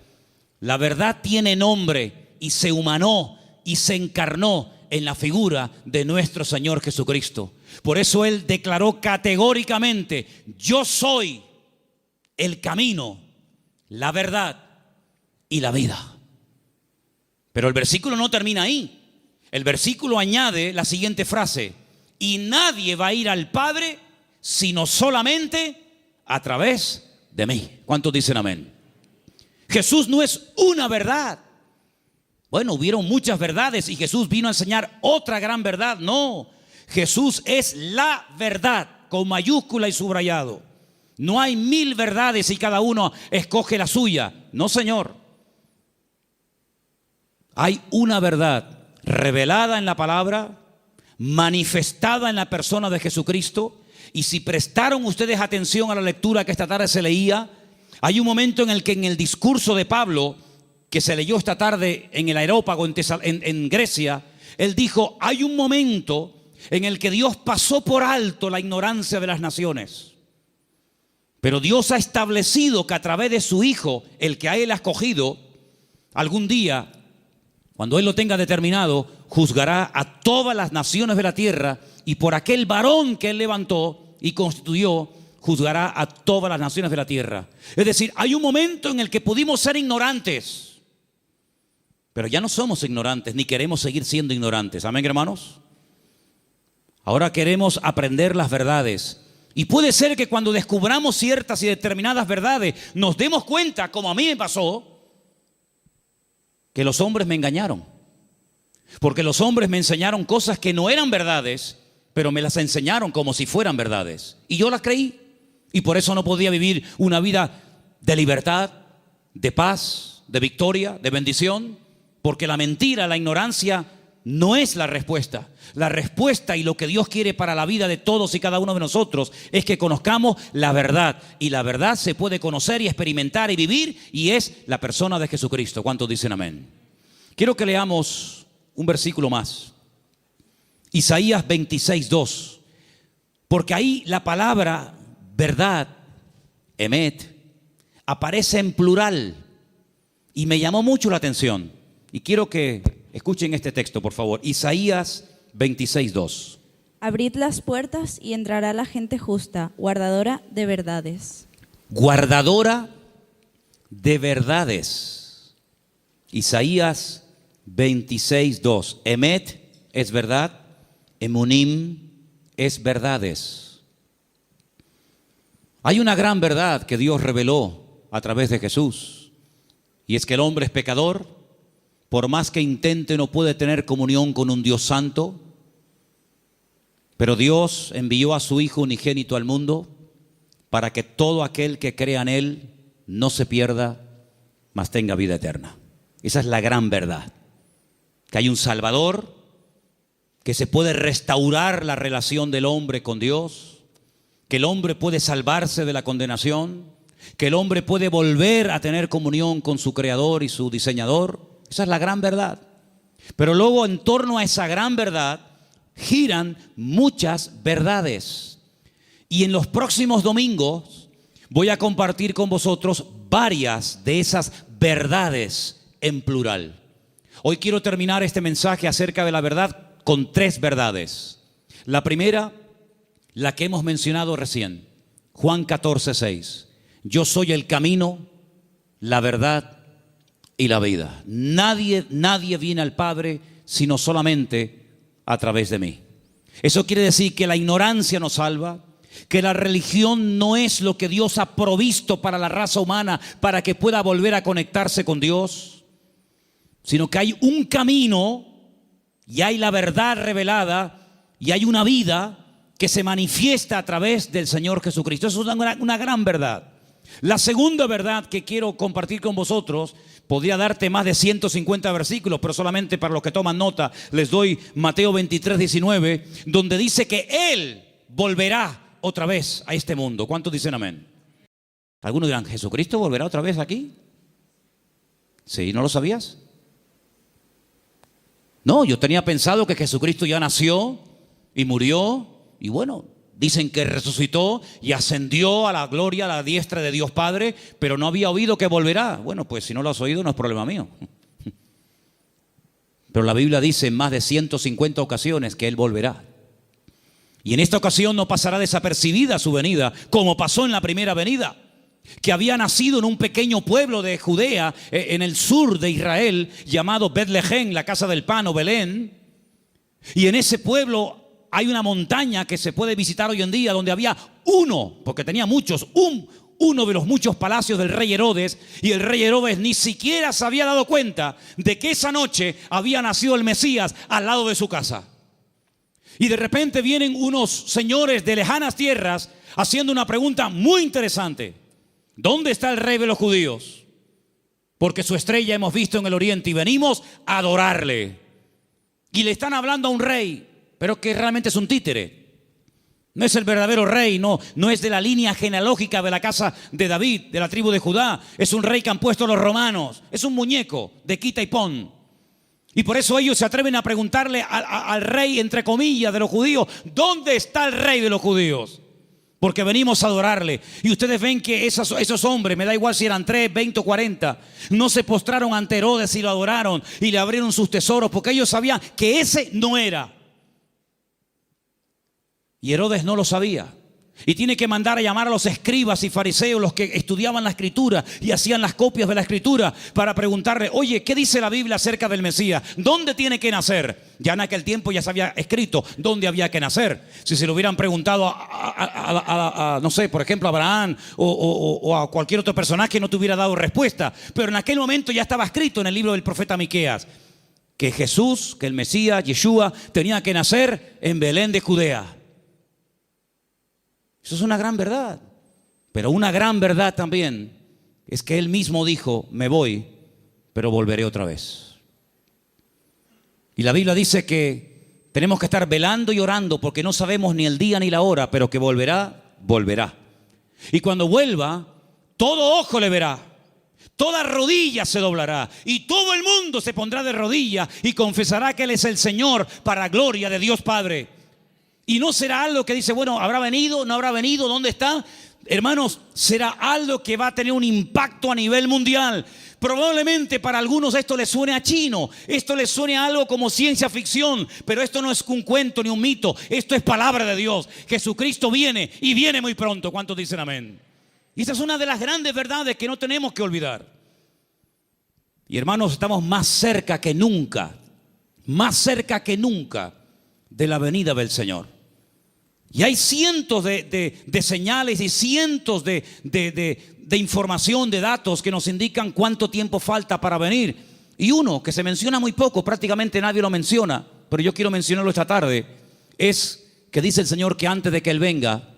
La verdad tiene nombre y se humanó y se encarnó en la figura de nuestro Señor Jesucristo. Por eso Él declaró categóricamente: yo soy el camino, la verdad y la vida. Pero el versículo no termina ahí. El versículo añade la siguiente frase: y nadie va a ir al Padre sino solamente a través de mí. ¿Cuántos dicen amén? Jesús no es una verdad. Bueno, hubieron muchas verdades y Jesús vino a enseñar otra gran verdad. No, Jesús es la verdad, con mayúscula y subrayado. No hay 1000 verdades y cada uno escoge la suya. No, Señor. Hay una verdad revelada en la palabra, manifestada en la persona de Jesucristo. Y si prestaron ustedes atención a la lectura que esta tarde se leía, hay un momento en el que en el discurso de Pablo, que se leyó esta tarde en el Areópago en Grecia, él dijo, hay un momento en el que Dios pasó por alto la ignorancia de las naciones. Pero Dios ha establecido que a través de su Hijo, el que a Él ha escogido, algún día, cuando Él lo tenga determinado, juzgará a todas las naciones de la tierra, y por aquel varón que Él levantó y constituyó, juzgará a todas las naciones de la tierra. Es decir, hay un momento en el que pudimos ser ignorantes, pero ya no somos ignorantes, ni queremos seguir siendo ignorantes. Amén, hermanos. Ahora queremos aprender las verdades. Y puede ser que cuando descubramos ciertas y determinadas verdades, nos demos cuenta, como a mí me pasó, que los hombres me engañaron. Porque los hombres me enseñaron cosas que no eran verdades, pero me las enseñaron como si fueran verdades. Y yo las creí. Y por eso no podía vivir una vida de libertad, de paz, de victoria, de bendición. Porque la mentira, la ignorancia no es la respuesta. La respuesta y lo que Dios quiere para la vida de todos y cada uno de nosotros es que conozcamos la verdad. Y la verdad se puede conocer y experimentar y vivir, y es la persona de Jesucristo. ¿Cuántos dicen amén? Quiero que leamos un versículo más. Isaías 26:2. Porque ahí la palabra verdad, emet, aparece en plural y me llamó mucho la atención. Y quiero que escuchen este texto, por favor. Isaías 26:2. Abrid las puertas y entrará la gente justa, guardadora de verdades. Guardadora de verdades. Isaías 26:2. Emet es verdad, emunim es verdades. Hay una gran verdad que Dios reveló a través de Jesús, y es que el hombre es pecador. Por más que intente, no puede tener comunión con un Dios santo. Pero Dios envió a su Hijo unigénito al mundo para que todo aquel que crea en Él no se pierda, mas tenga vida eterna. Esa es la gran verdad. Que hay un Salvador, que se puede restaurar la relación del hombre con Dios, que el hombre puede salvarse de la condenación, que el hombre puede volver a tener comunión con su Creador y su Diseñador. Esa es la gran verdad. Pero luego, en torno a esa gran verdad giran muchas verdades. Y en los próximos domingos voy a compartir con vosotros varias de esas verdades en plural. Hoy quiero terminar este mensaje acerca de la verdad con 3 verdades. La primera, la que hemos mencionado recién, Juan 14:6. Yo soy el camino, la verdad y la vida. Nadie viene al Padre sino solamente a través de mí. Eso quiere decir que la ignorancia nos salva, que la religión no es lo que Dios ha provisto para la raza humana para que pueda volver a conectarse con Dios, sino que hay un camino y hay la verdad revelada y hay una vida que se manifiesta a través del Señor Jesucristo. Eso es una gran verdad. La segunda verdad que quiero compartir con vosotros, podría darte más de 150 versículos, pero solamente para los que toman nota les doy Mateo 23:19, donde dice que Él volverá otra vez a este mundo. ¿Cuántos dicen amén? Algunos dirán, ¿Jesucristo volverá otra vez aquí? ¿Sí? ¿No lo sabías? No, yo tenía pensado que Jesucristo ya nació y murió y bueno, dicen que resucitó y ascendió a la gloria, a la diestra de Dios Padre, pero no había oído que volverá. Bueno, pues si no lo has oído no es problema mío. Pero la Biblia dice en más de 150 ocasiones que Él volverá. Y en esta ocasión no pasará desapercibida su venida, como pasó en la primera venida, que había nacido en un pequeño pueblo de Judea, en el sur de Israel, llamado Betlehem, la casa del pan o Belén. Y en ese pueblo hay una montaña que se puede visitar hoy en día, donde había uno, porque tenía muchos, uno de los muchos palacios del rey Herodes, y el rey Herodes ni siquiera se había dado cuenta de que esa noche había nacido el Mesías al lado de su casa. Y de repente vienen unos señores de lejanas tierras haciendo una pregunta muy interesante. ¿Dónde está el rey de los judíos? Porque su estrella hemos visto en el oriente y venimos a adorarle. Y le están hablando a un rey, pero que realmente es un títere. No es el verdadero rey, no es de la línea genealógica de la casa de David, de la tribu de Judá. Es un rey que han puesto los romanos. Es un muñeco de quita y pon. Y por eso ellos se atreven a preguntarle al rey, entre comillas, de los judíos, ¿dónde está el rey de los judíos? Porque venimos a adorarle. Y ustedes ven que esos hombres, me da igual si eran 3, 20 o 40, no se postraron ante Herodes y lo adoraron y le abrieron sus tesoros, porque ellos sabían que ese no era. Y Herodes no lo sabía. Y tiene que mandar a llamar a los escribas y fariseos, los que estudiaban la Escritura y hacían las copias de la Escritura, para preguntarle, oye, ¿qué dice la Biblia acerca del Mesías? ¿Dónde tiene que nacer? Ya en aquel tiempo ya se había escrito dónde había que nacer. Si se lo hubieran preguntado no sé, por ejemplo, a Abraham o a cualquier otro personaje, no te hubiera dado respuesta. Pero en aquel momento ya estaba escrito en el libro del profeta Miqueas que Jesús, que el Mesías, Yeshua, tenía que nacer en Belén de Judea. Eso es una gran verdad. Pero una gran verdad también es que Él mismo dijo, me voy, pero volveré otra vez. Y la Biblia dice que tenemos que estar velando y orando porque no sabemos ni el día ni la hora, pero que volverá, volverá. Y cuando vuelva, todo ojo le verá, toda rodilla se doblará y todo el mundo se pondrá de rodillas y confesará que Él es el Señor para gloria de Dios Padre. Y no será algo que dice, bueno, ¿habrá venido? ¿No habrá venido? ¿Dónde está? Hermanos, será algo que va a tener un impacto a nivel mundial. Probablemente para algunos esto les suene a chino, esto les suene a algo como ciencia ficción, pero esto no es un cuento ni un mito, esto es palabra de Dios. Jesucristo viene y viene muy pronto. ¿Cuántos dicen amén? Y esa es una de las grandes verdades que no tenemos que olvidar. Y hermanos, estamos más cerca que nunca de la venida del Señor. Y hay cientos de señales y cientos de información, de datos que nos indican cuánto tiempo falta para venir. Y uno que se menciona muy poco, prácticamente nadie lo menciona, pero yo quiero mencionarlo esta tarde, es que dice el Señor que antes de que Él venga,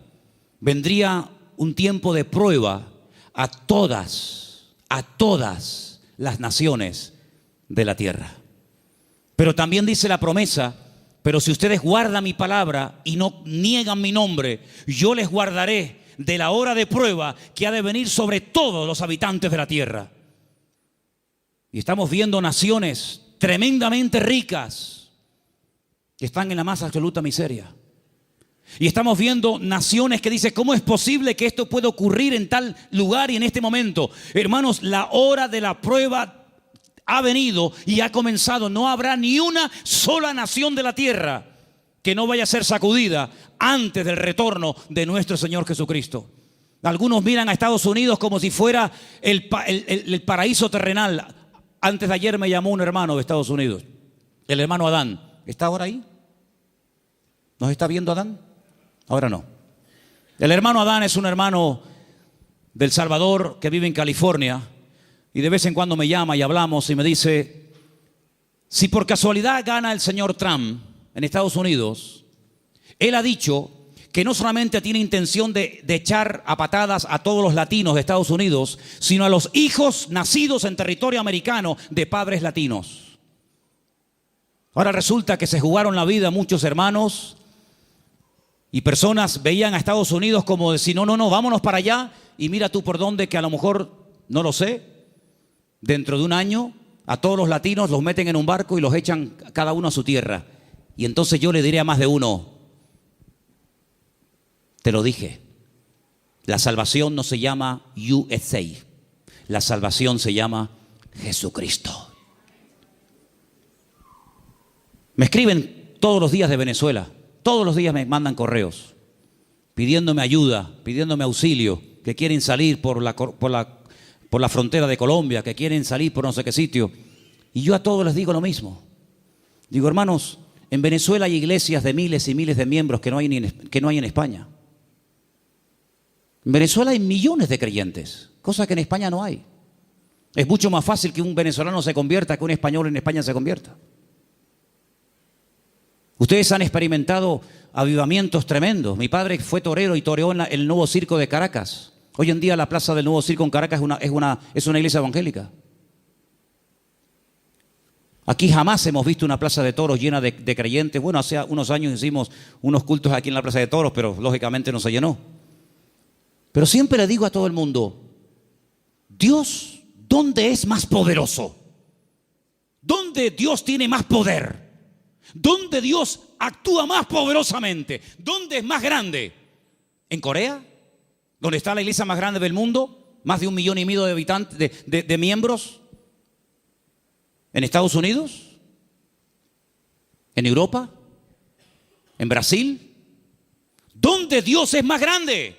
vendría un tiempo de prueba a todas las naciones de la tierra. Pero también dice la promesa, pero si ustedes guardan mi palabra y no niegan mi nombre, yo les guardaré de la hora de prueba que ha de venir sobre todos los habitantes de la tierra. Y estamos viendo naciones tremendamente ricas que están en la más absoluta miseria. Y estamos viendo naciones que dicen, ¿cómo es posible que esto pueda ocurrir en tal lugar y en este momento? Hermanos, la hora de la prueba ha venido y ha comenzado. No habrá ni una sola nación de la tierra que no vaya a ser sacudida antes del retorno de nuestro Señor Jesucristo. Algunos miran a Estados Unidos como si fuera el paraíso terrenal. Antes de ayer me llamó un hermano de Estados Unidos, el hermano Adán. ¿Está ahora ahí? ¿Nos está viendo Adán? Ahora no. El hermano Adán es un hermano del Salvador que vive en California. Y de vez en cuando me llama y hablamos y me dice, si por casualidad gana el señor Trump en Estados Unidos, él ha dicho que no solamente tiene intención de echar a patadas a todos los latinos de Estados Unidos, sino a los hijos nacidos en territorio americano de padres latinos. Ahora resulta que se jugaron la vida muchos hermanos y personas veían a Estados Unidos como decir, no, vámonos para allá y mira tú por dónde, que a lo mejor, no lo sé, dentro de un año a todos los latinos los meten en un barco y los echan cada uno a su tierra. Y entonces yo le diré a más de uno, te lo dije, la salvación no se llama USA, la salvación se llama Jesucristo. Me escriben todos los días de Venezuela, todos los días me mandan correos pidiéndome ayuda, pidiéndome auxilio, que quieren salir por la frontera de Colombia, que quieren salir por no sé qué sitio. Y yo a todos les digo lo mismo. Digo, hermanos, en Venezuela hay iglesias de miles y miles de miembros que no hay en España. En Venezuela hay millones de creyentes, cosa que en España no hay. Es mucho más fácil que un venezolano se convierta que un español en España se convierta. Ustedes han experimentado avivamientos tremendos. Mi padre fue torero y toreó en el nuevo circo de Caracas. Hoy en día la plaza del nuevo circo en Caracas es una iglesia evangélica. Aquí jamás hemos visto una plaza de toros llena de creyentes. Bueno, hace unos años hicimos unos cultos aquí en la plaza de toros, pero lógicamente no se llenó. Pero siempre le digo a todo el mundo, Dios, ¿dónde es más poderoso? ¿Dónde Dios tiene más poder? ¿Dónde Dios actúa más poderosamente? ¿Dónde es más grande? ¿En Corea? ¿Donde está la iglesia más grande del mundo? Más de 1,5 millones de habitantes, de miembros. ¿En Estados Unidos? ¿En Europa? ¿En Brasil? ¿Dónde ¿Dónde Dios es más grande?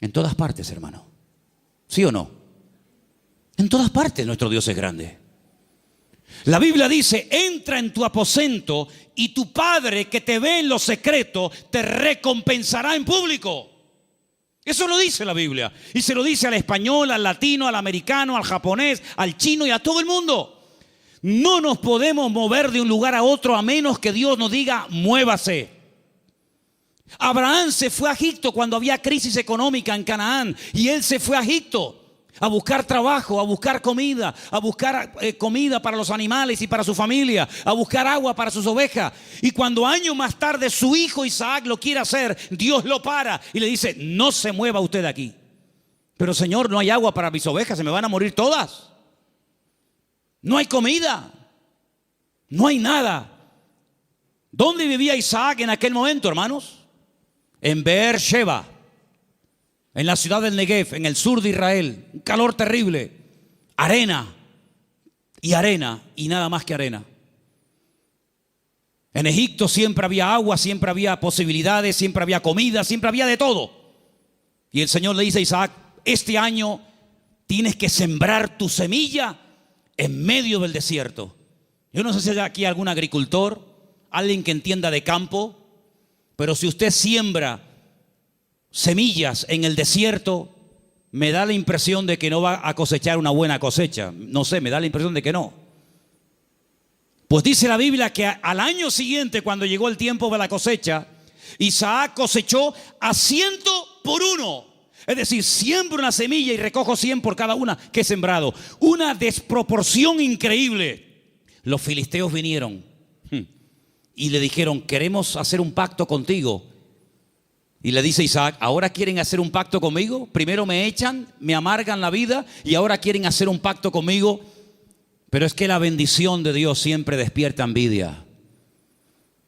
En todas partes, hermano. ¿Sí o no? En todas partes nuestro Dios es grande. La Biblia dice, entra en tu aposento y tu Padre que te ve en lo secreto te recompensará en público. Eso lo dice la Biblia. Y se lo dice al español, al latino, al americano, al japonés, al chino y a todo el mundo. No nos podemos mover de un lugar a otro a menos que Dios nos diga, muévase. Abraham se fue a Egipto cuando había crisis económica en Canaán. Y él se fue a Egipto a buscar trabajo, a buscar comida, comida para los animales y para su familia, a buscar agua para sus ovejas. Y cuando años más tarde su hijo Isaac lo quiere hacer, Dios lo para y le dice, no se mueva usted de aquí. Pero Señor, no hay agua para mis ovejas, se me van a morir todas. No hay comida, no hay nada. ¿Dónde vivía Isaac en aquel momento, hermanos? En Beer-sheba, en la ciudad del Negev, en el sur de Israel. Un calor terrible, arena y nada más que arena. En Egipto siempre había agua, siempre había posibilidades, siempre había comida, siempre había de todo. Y el Señor le dice a Isaac, este año tienes que sembrar tu semilla en medio del desierto. Yo no sé si hay aquí algún agricultor, alguien que entienda de campo, pero si usted siembra semillas en el desierto, me da la impresión de que no va a cosechar una buena cosecha. No sé, me da la impresión de que no. Pues dice la Biblia que al año siguiente, cuando llegó el tiempo de la cosecha, Isaac cosechó a 100 por 1. Es decir, siembro una semilla y recojo 100 por cada una que he sembrado. Una desproporción increíble. Los filisteos vinieron y le dijeron, queremos hacer un pacto contigo. Y le dice Isaac, ¿ahora quieren hacer un pacto conmigo? Primero me echan, me amargan la vida y ahora quieren hacer un pacto conmigo. Pero es que la bendición de Dios siempre despierta envidia.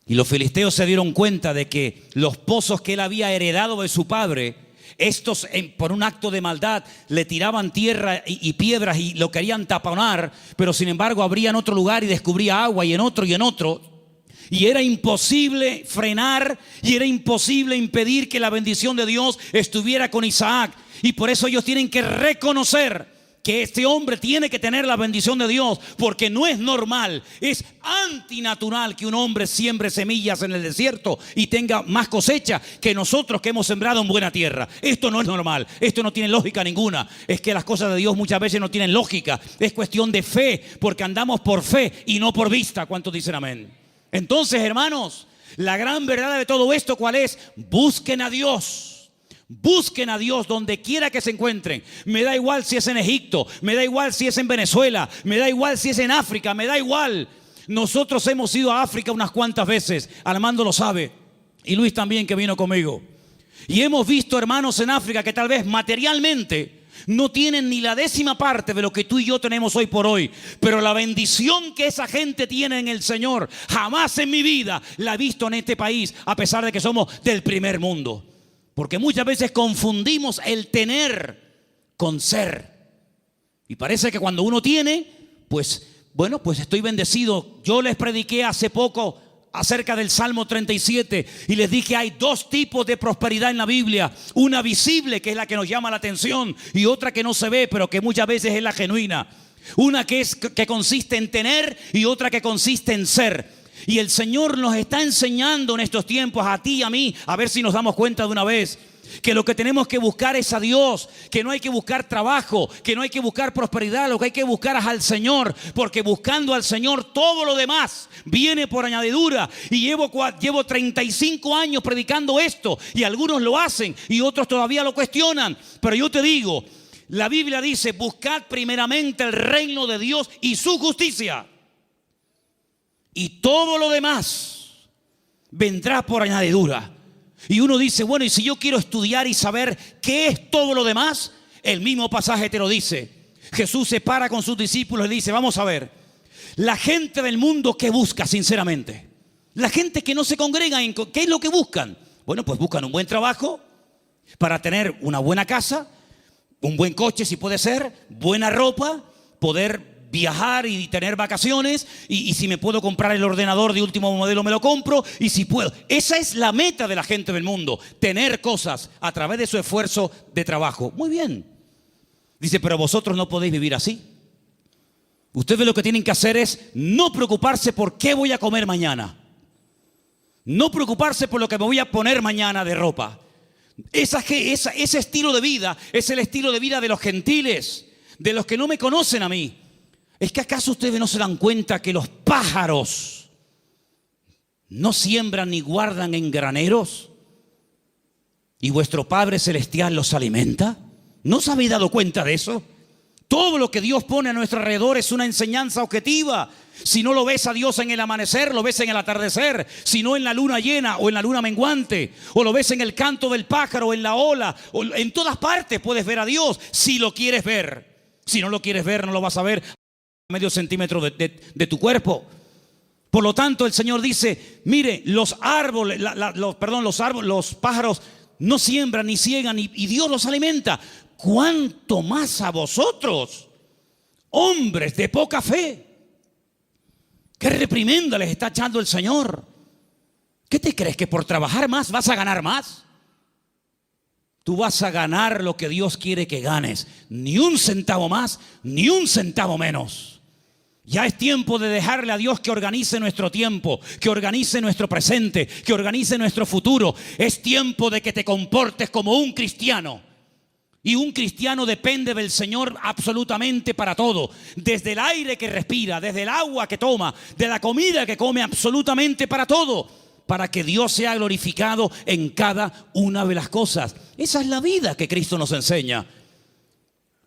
Y los filisteos se dieron cuenta de que los pozos que él había heredado de su padre, estos por un acto de maldad le tiraban tierra y piedras y lo querían taponar, pero sin embargo abrían otro lugar y descubría agua y en otro y en otro. Y era imposible frenar y era imposible impedir que la bendición de Dios estuviera con Isaac. Y por eso ellos tienen que reconocer que este hombre tiene que tener la bendición de Dios, porque no es normal, es antinatural que un hombre siembre semillas en el desierto y tenga más cosecha que nosotros que hemos sembrado en buena tierra. Esto no es normal, esto no tiene lógica ninguna. Es que las cosas de Dios muchas veces no tienen lógica, es cuestión de fe, porque andamos por fe y no por vista. ¿Cuántos dicen amén? Entonces, hermanos, la gran verdad de todo esto, ¿cuál es? Busquen a Dios. Busquen a Dios donde quiera que se encuentren. Me da igual si es en Egipto, me da igual si es en Venezuela, me da igual si es en África, me da igual. Nosotros hemos ido a África unas cuantas veces, Armando lo sabe, y Luis también, que vino conmigo. Y hemos visto hermanos en África que tal vez materialmente no tienen ni la 10ª parte de lo que tú y yo tenemos hoy por hoy, pero la bendición que esa gente tiene en el Señor, jamás en mi vida la he visto en este país, a pesar de que somos del primer mundo. Porque muchas veces confundimos el tener con ser. Y parece que cuando uno tiene, pues bueno, pues estoy bendecido. Yo les prediqué hace poco acerca del Salmo 37 y les dije, hay 2 tipos de prosperidad en la Biblia. Una visible, que es la que nos llama la atención, y otra que no se ve, pero que muchas veces es la genuina. Una que consiste en tener y otra que consiste en ser. Y el Señor nos está enseñando en estos tiempos, a ti y a mí, a ver si nos damos cuenta de una vez, que lo que tenemos que buscar es a Dios, que no hay que buscar trabajo, que no hay que buscar prosperidad, lo que hay que buscar es al Señor, porque buscando al Señor todo lo demás viene por añadidura. Y llevo 35 años predicando esto, y algunos lo hacen y otros todavía lo cuestionan, pero yo te digo, la Biblia dice, buscad primeramente el reino de Dios y su justicia, y todo lo demás vendrá por añadidura. Y uno dice, bueno, y si yo quiero estudiar y saber qué es todo lo demás, el mismo pasaje te lo dice. Jesús se para con sus discípulos y dice, vamos a ver, la gente del mundo, ¿qué busca sinceramente? La gente que no se congrega, ¿qué es lo que buscan? Bueno, pues buscan un buen trabajo para tener una buena casa, un buen coche si puede ser, buena ropa, poder viajar y tener vacaciones, y si me puedo comprar el ordenador de último modelo me lo compro, y si puedo. Esa es la meta de la gente del mundo, tener cosas a través de su esfuerzo de trabajo. Muy bien. Dice, pero vosotros no podéis vivir así. Ustedes lo que tienen que hacer es no preocuparse por qué voy a comer mañana. No preocuparse por lo que me voy a poner mañana de ropa. Ese estilo de vida es el estilo de vida de los gentiles, de los que no me conocen a mí. ¿Es que acaso ustedes no se dan cuenta que los pájaros no siembran ni guardan en graneros? ¿Y vuestro Padre Celestial los alimenta? ¿No os habéis dado cuenta de eso? Todo lo que Dios pone a nuestro alrededor es una enseñanza objetiva. Si no lo ves a Dios en el amanecer, lo ves en el atardecer. Si no en la luna llena o en la luna menguante. O lo ves en el canto del pájaro, en la ola. O en todas partes puedes ver a Dios si lo quieres ver. Si no lo quieres ver, no lo vas a ver a medio centímetro de tu cuerpo. Por lo tanto, el Señor dice, mire, los árboles, los pájaros no siembran ni ciegan y Dios los alimenta. ¿Cuánto más a vosotros, hombres de poca fe? ¿Qué reprimenda les está echando el Señor? ¿Qué te crees? ¿Que por trabajar más vas a ganar más? Tú vas a ganar lo que Dios quiere que ganes. Ni un centavo más, ni un centavo menos. Ya es tiempo de dejarle a Dios que organice nuestro tiempo, que organice nuestro presente, que organice nuestro futuro. Es tiempo de que te comportes como un cristiano. Y un cristiano depende del Señor absolutamente para todo. Desde el aire que respira, desde el agua que toma, de la comida que come, absolutamente para todo. Para que Dios sea glorificado en cada una de las cosas. Esa es la vida que Cristo nos enseña.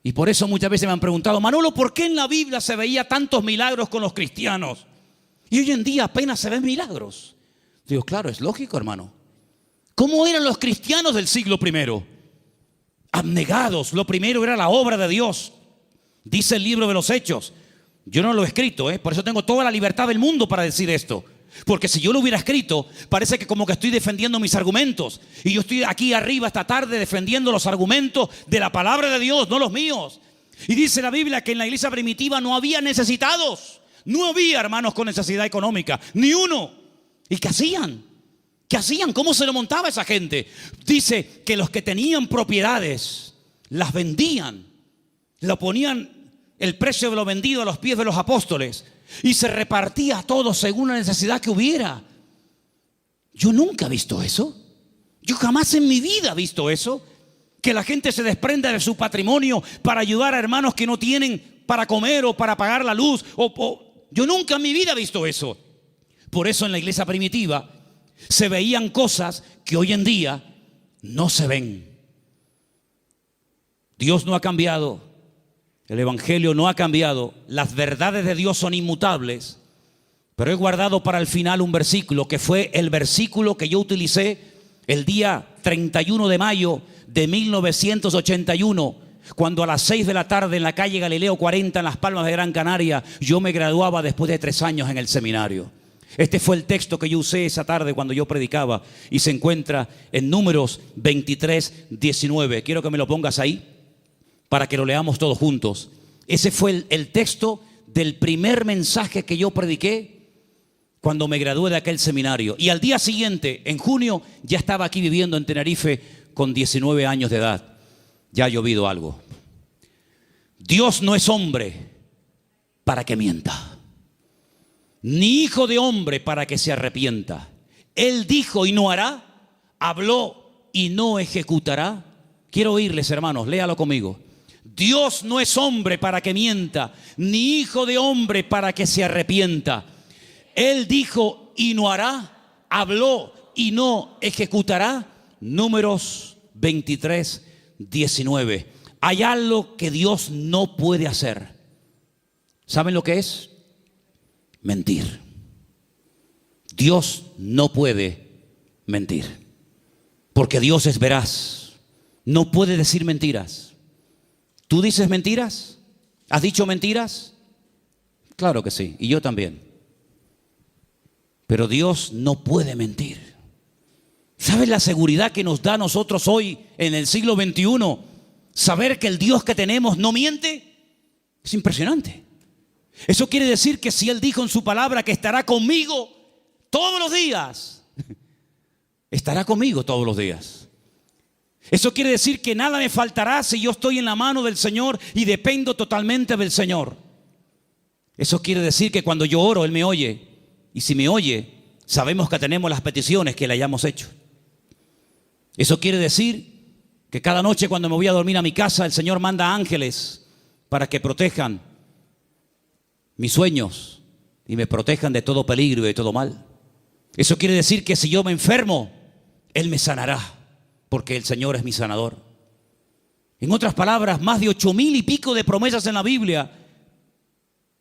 Y por eso muchas veces me han preguntado, Manolo, ¿por qué en la Biblia se veía tantos milagros con los cristianos? Y hoy en día apenas se ven milagros. Digo, claro, es lógico, hermano. ¿Cómo eran los cristianos del siglo I? Abnegados. Lo primero era la obra de Dios. Dice el libro de los Hechos. Yo no lo he escrito, por eso tengo toda la libertad del mundo para decir esto. Porque si yo lo hubiera escrito, parece que como que estoy defendiendo mis argumentos. Y yo estoy aquí arriba esta tarde defendiendo los argumentos de la palabra de Dios, no los míos. Y dice la Biblia que en la iglesia primitiva no había necesitados. No había hermanos con necesidad económica, ni uno. ¿Y qué hacían? ¿Qué hacían? ¿Cómo se lo montaba esa gente? Dice que los que tenían propiedades las vendían. Lo ponían el precio de lo vendido a los pies de los apóstoles. Y se repartía a todos según la necesidad que hubiera. Yo nunca he visto eso. Yo jamás en mi vida he visto eso. Que la gente se desprenda de su patrimonio para ayudar a hermanos que no tienen para comer o para pagar la luz. Yo nunca en mi vida he visto eso. Por eso en la iglesia primitiva se veían cosas que hoy en día no se ven. Dios no ha cambiado. El Evangelio no ha cambiado. Las verdades de Dios son inmutables. Pero he guardado para el final un versículo que fue el versículo que yo utilicé el día 31 de mayo de 1981, cuando a las 6 de la tarde en la calle Galileo 40 en Las Palmas de Gran Canaria yo me graduaba después de 3 años en el seminario. Este fue el texto que yo usé esa tarde cuando yo predicaba y se encuentra en Números 23, 19. Quiero que me lo pongas ahí para que lo leamos todos juntos. Ese fue el texto del primer mensaje que yo prediqué cuando me gradué de aquel seminario. Y al día siguiente, en junio, ya estaba aquí viviendo en Tenerife con 19 años de edad. Ya ha llovido algo. Dios no es hombre para que mienta, ni hijo de hombre para que se arrepienta. Él dijo y no hará, habló y no ejecutará. Quiero oírles, hermanos, léalo conmigo. Dios no es hombre para que mienta, ni hijo de hombre para que se arrepienta. Él dijo y no hará, habló y no ejecutará. Números 23, 19. Hay algo que Dios no puede hacer. ¿Saben lo que es? Mentir. Dios no puede mentir, porque Dios es veraz. No puede decir mentiras. ¿Tú dices mentiras? ¿Has dicho mentiras? Claro que sí, y yo también. Pero Dios no puede mentir. ¿Sabes la seguridad que nos da a nosotros hoy en el siglo XXI? Saber que el Dios que tenemos no miente. Es impresionante. Eso quiere decir que si Él dijo en su palabra que estará conmigo todos los días, estará conmigo todos los días. Eso quiere decir que nada me faltará si yo estoy en la mano del Señor y dependo totalmente del Señor. Eso quiere decir que cuando yo oro, Él me oye. Y si me oye, sabemos que tenemos las peticiones que le hayamos hecho. Eso quiere decir que cada noche cuando me voy a dormir a mi casa, el Señor manda ángeles para que protejan mis sueños y me protejan de todo peligro y de todo mal. Eso quiere decir que si yo me enfermo, Él me sanará, porque el Señor es mi sanador. En otras palabras, más de 8,000 y pico de promesas en la Biblia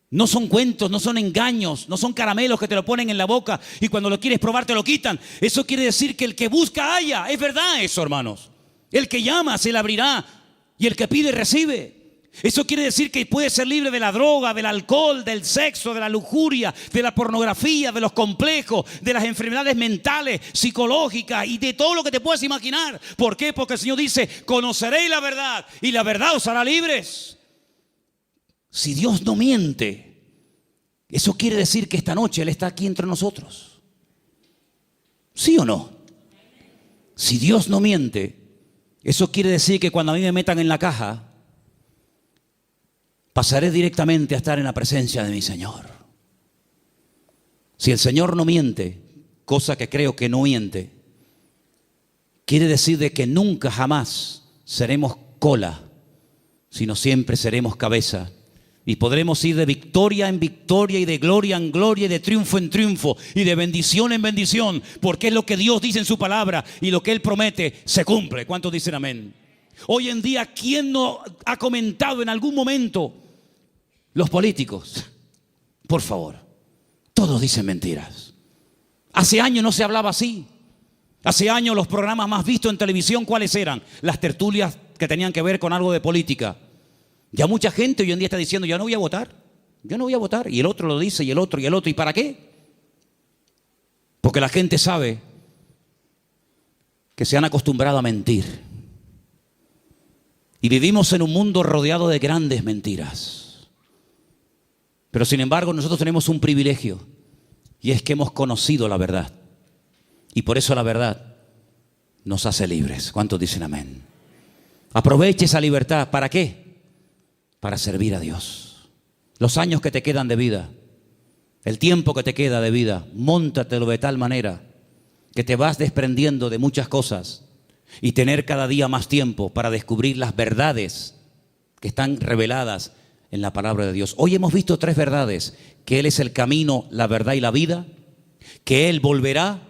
no son cuentos, no son engaños, no son caramelos que te lo ponen en la boca y cuando lo quieres probar te lo quitan. Eso quiere decir que el que busca halla. Es verdad eso, hermanos. El que llama se le abrirá y el que pide recibe. Eso quiere decir que puedes ser libre de la droga, del alcohol, del sexo, de la lujuria, de la pornografía, de los complejos, de las enfermedades mentales, psicológicas y de todo lo que te puedas imaginar. ¿Por qué? Porque el Señor dice, conoceréis la verdad y la verdad os hará libres. Si Dios no miente, eso quiere decir que esta noche Él está aquí entre nosotros. ¿Sí o no? Si Dios no miente, eso quiere decir que cuando a mí me metan en la caja, pasaré directamente a estar en la presencia de mi Señor. Si el Señor no miente, cosa que creo que no miente, quiere decir de que nunca jamás seremos cola, sino siempre seremos cabeza. Y podremos ir de victoria en victoria y de gloria en gloria y de triunfo en triunfo y de bendición en bendición, porque es lo que Dios dice en su palabra y lo que Él promete se cumple. ¿Cuántos dicen amén? Hoy en día, ¿quién no ha comentado en algún momento? Los políticos, por favor, todos dicen mentiras. Hace años no se hablaba así. Hace años los programas más vistos en televisión, ¿cuáles eran? Las tertulias que tenían que ver con algo de política. Ya mucha gente hoy en día está diciendo, yo no voy a votar. Yo no voy a votar. Y el otro lo dice, y el otro, y el otro. ¿Y para qué? Porque la gente sabe que se han acostumbrado a mentir. Y vivimos en un mundo rodeado de grandes mentiras. Pero sin embargo nosotros tenemos un privilegio y es que hemos conocido la verdad y por eso la verdad nos hace libres. ¿Cuántos dicen amén? Aproveche esa libertad. ¿Para qué? Para servir a Dios. Los años que te quedan de vida, el tiempo que te queda de vida, móntatelo de tal manera que te vas desprendiendo de muchas cosas y tener cada día más tiempo para descubrir las verdades que están reveladas en la palabra de Dios. Hoy hemos visto 3 verdades: que Él es el camino, la verdad y la vida, que Él volverá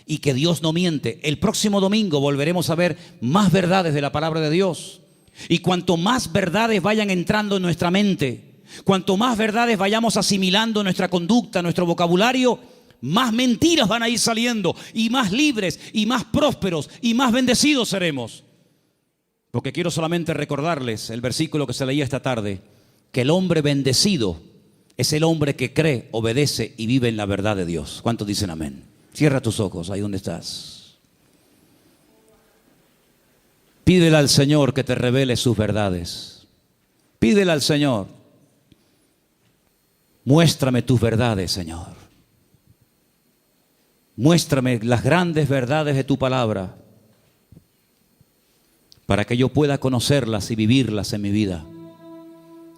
y que Dios no miente. El próximo domingo volveremos a ver más verdades de la palabra de Dios. Y cuanto más verdades vayan entrando en nuestra mente, cuanto más verdades vayamos asimilando en nuestra conducta, nuestro vocabulario, más mentiras van a ir saliendo y más libres y más prósperos y más bendecidos seremos. Porque quiero solamente recordarles el versículo que se leía esta tarde, que el hombre bendecido es el hombre que cree, obedece y vive en la verdad de Dios. ¿Cuántos dicen amén? Cierra tus ojos ahí donde estás. Pídele al Señor que te revele sus verdades. Pídele al Señor. Muéstrame tus verdades, Señor. Muéstrame las grandes verdades de tu palabra para que yo pueda conocerlas y vivirlas en mi vida.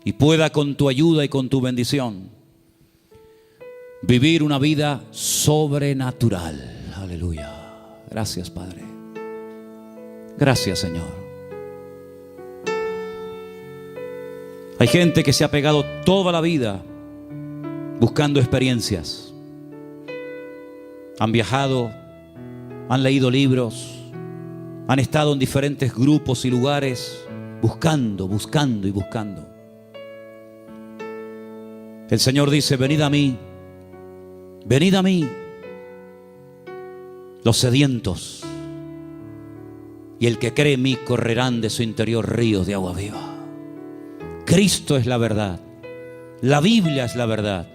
Y pueda con tu ayuda y con tu bendición vivir una vida sobrenatural. Aleluya. Gracias, Padre. Gracias, Señor. Hay gente que se ha pegado toda la vida buscando experiencias. Han viajado, han leído libros, han estado en diferentes grupos y lugares buscando y buscando. El Señor dice: venid a mí, los sedientos, y el que cree en mí correrán de su interior ríos de agua viva. Cristo es la verdad, la Biblia es la verdad,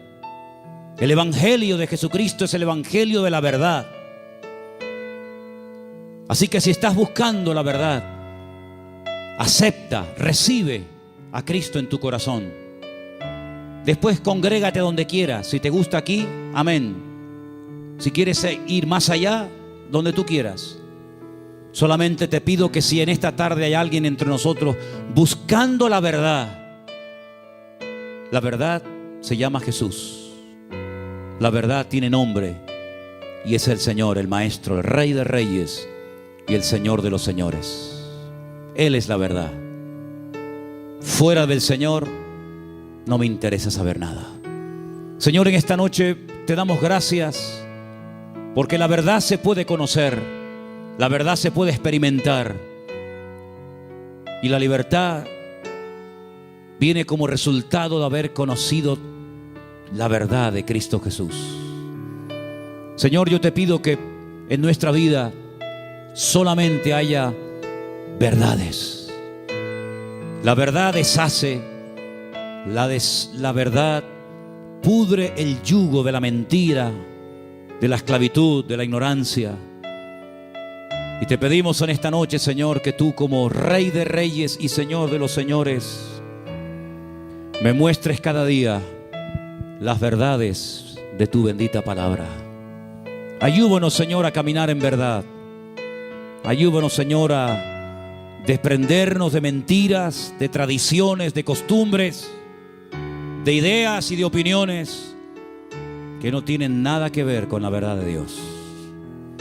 el Evangelio de Jesucristo es el Evangelio de la verdad. Así que si estás buscando la verdad, acepta, recibe a Cristo en tu corazón Después congrégate donde quieras. Si te gusta aquí, amén. Si quieres ir más allá, donde tú quieras. Solamente te pido que si en esta tarde hay alguien entre nosotros buscando la verdad se llama Jesús. La verdad tiene nombre y es el Señor, el Maestro, el Rey de Reyes y el Señor de los Señores. Él es la verdad. Fuera del Señor no me interesa saber nada. Señor, en esta noche te damos gracias porque la verdad se puede conocer, la verdad se puede experimentar y la libertad viene como resultado de haber conocido la verdad de Cristo Jesús. Señor, yo te pido que en nuestra vida solamente haya verdades. La verdad deshace, la verdad pudre el yugo de la mentira, de la esclavitud, de la ignorancia. Y te pedimos en esta noche, Señor, que tú como Rey de Reyes y Señor de los Señores me muestres cada día las verdades de tu bendita palabra. Ayúdanos, Señor, a caminar en verdad. Ayúdanos, Señor, a desprendernos de mentiras, de tradiciones, de costumbres, de ideas y de opiniones que no tienen nada que ver con la verdad de Dios.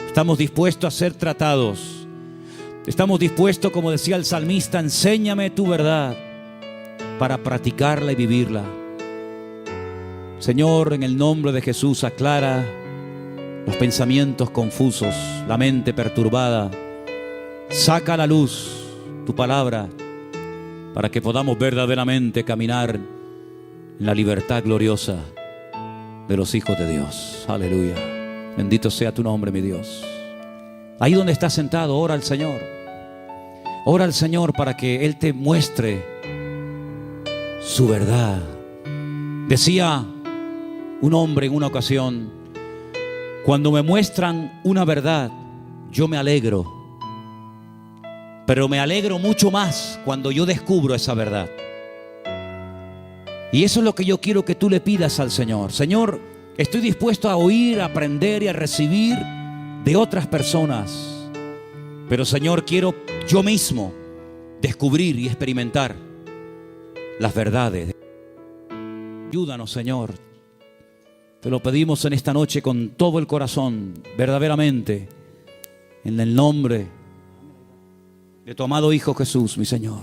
Estamos dispuestos a ser tratados. Estamos dispuestos, como decía el salmista, enséñame tu verdad para practicarla y vivirla. Señor, en el nombre de Jesús, aclara los pensamientos confusos, la mente perturbada. Saca a la luz tu palabra para que podamos verdaderamente caminar en la libertad gloriosa de los hijos de Dios. Aleluya. Bendito sea tu nombre, mi Dios. Ahí donde estás sentado, ora al Señor. Ora al Señor para que Él te muestre su verdad. Decía un hombre en una ocasión: cuando me muestran una verdad, yo me alegro, pero me alegro mucho más cuando yo descubro esa verdad. Y eso es lo que yo quiero que tú le pidas al Señor. Señor, estoy dispuesto a oír, a aprender y a recibir de otras personas, pero Señor, quiero yo mismo descubrir y experimentar las verdades. Ayúdanos, Señor. Te lo pedimos en esta noche con todo el corazón, verdaderamente, en el nombre de tu amado Hijo Jesús, mi Señor.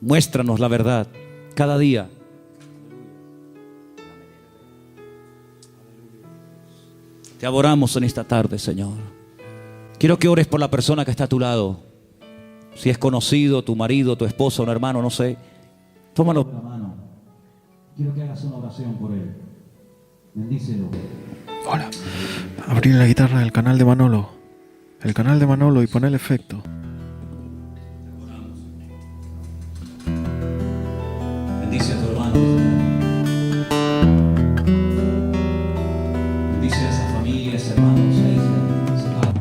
Muéstranos la verdad cada día. Te adoramos en esta tarde, Señor. Quiero que ores por la persona que está a tu lado. Si es conocido, tu marido, tu esposa, un hermano, no sé. Tómalo por la mano. Quiero que hagas una oración por él. Bendícelo. Hola. Abrí la guitarra del canal de Manolo. El canal de Manolo y pon el efecto. Bendice a tu hermano. Bendice a esa familia, a ese hermano, a esa hija, a ese padre.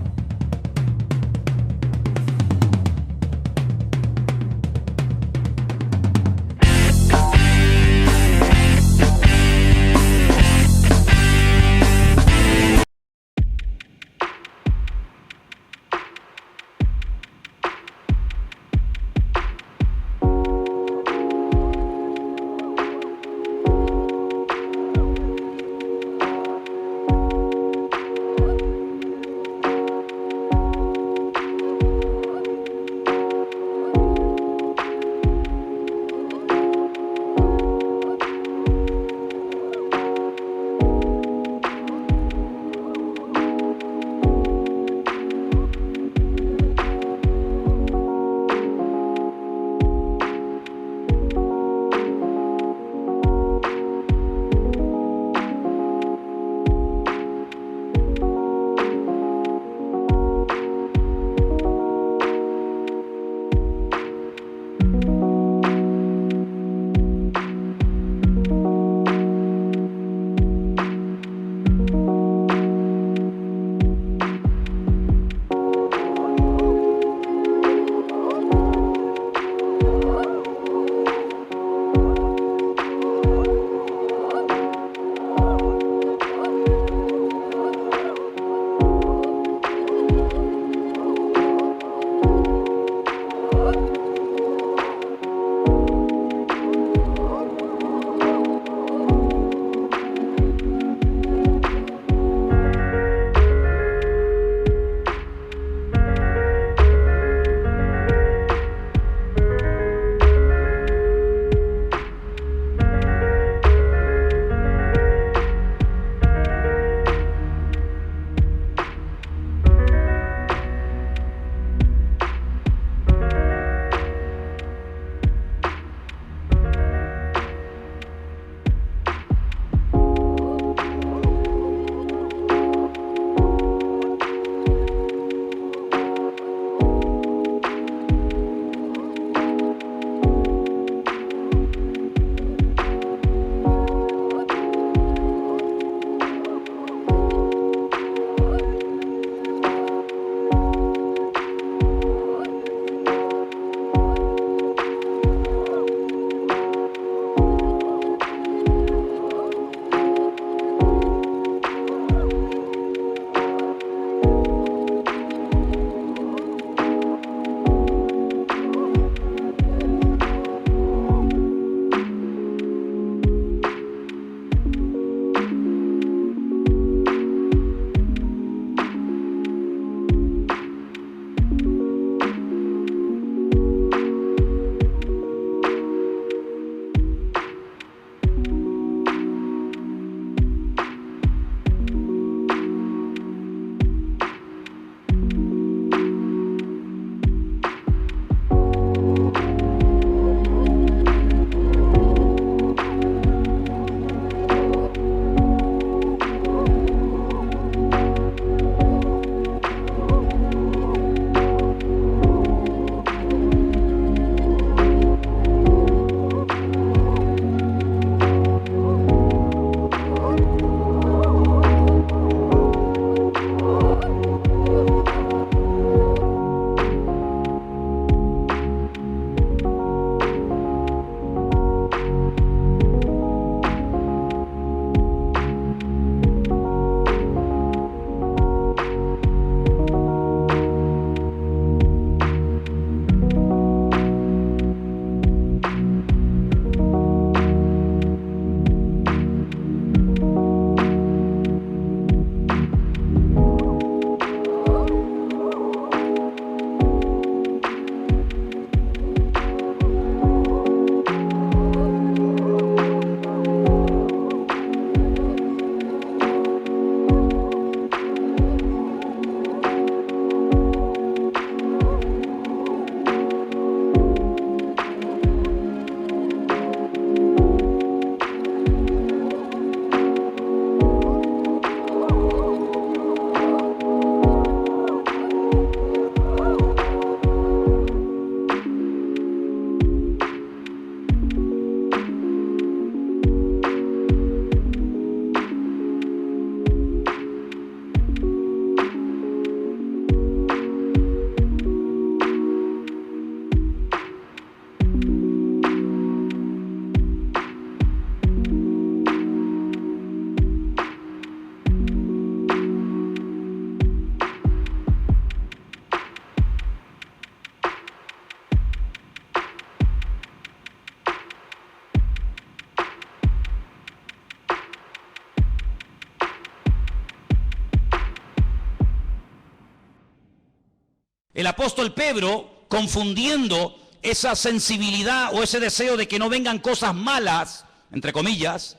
el apóstol Pedro, confundiendo esa sensibilidad o ese deseo de que no vengan cosas malas, entre comillas,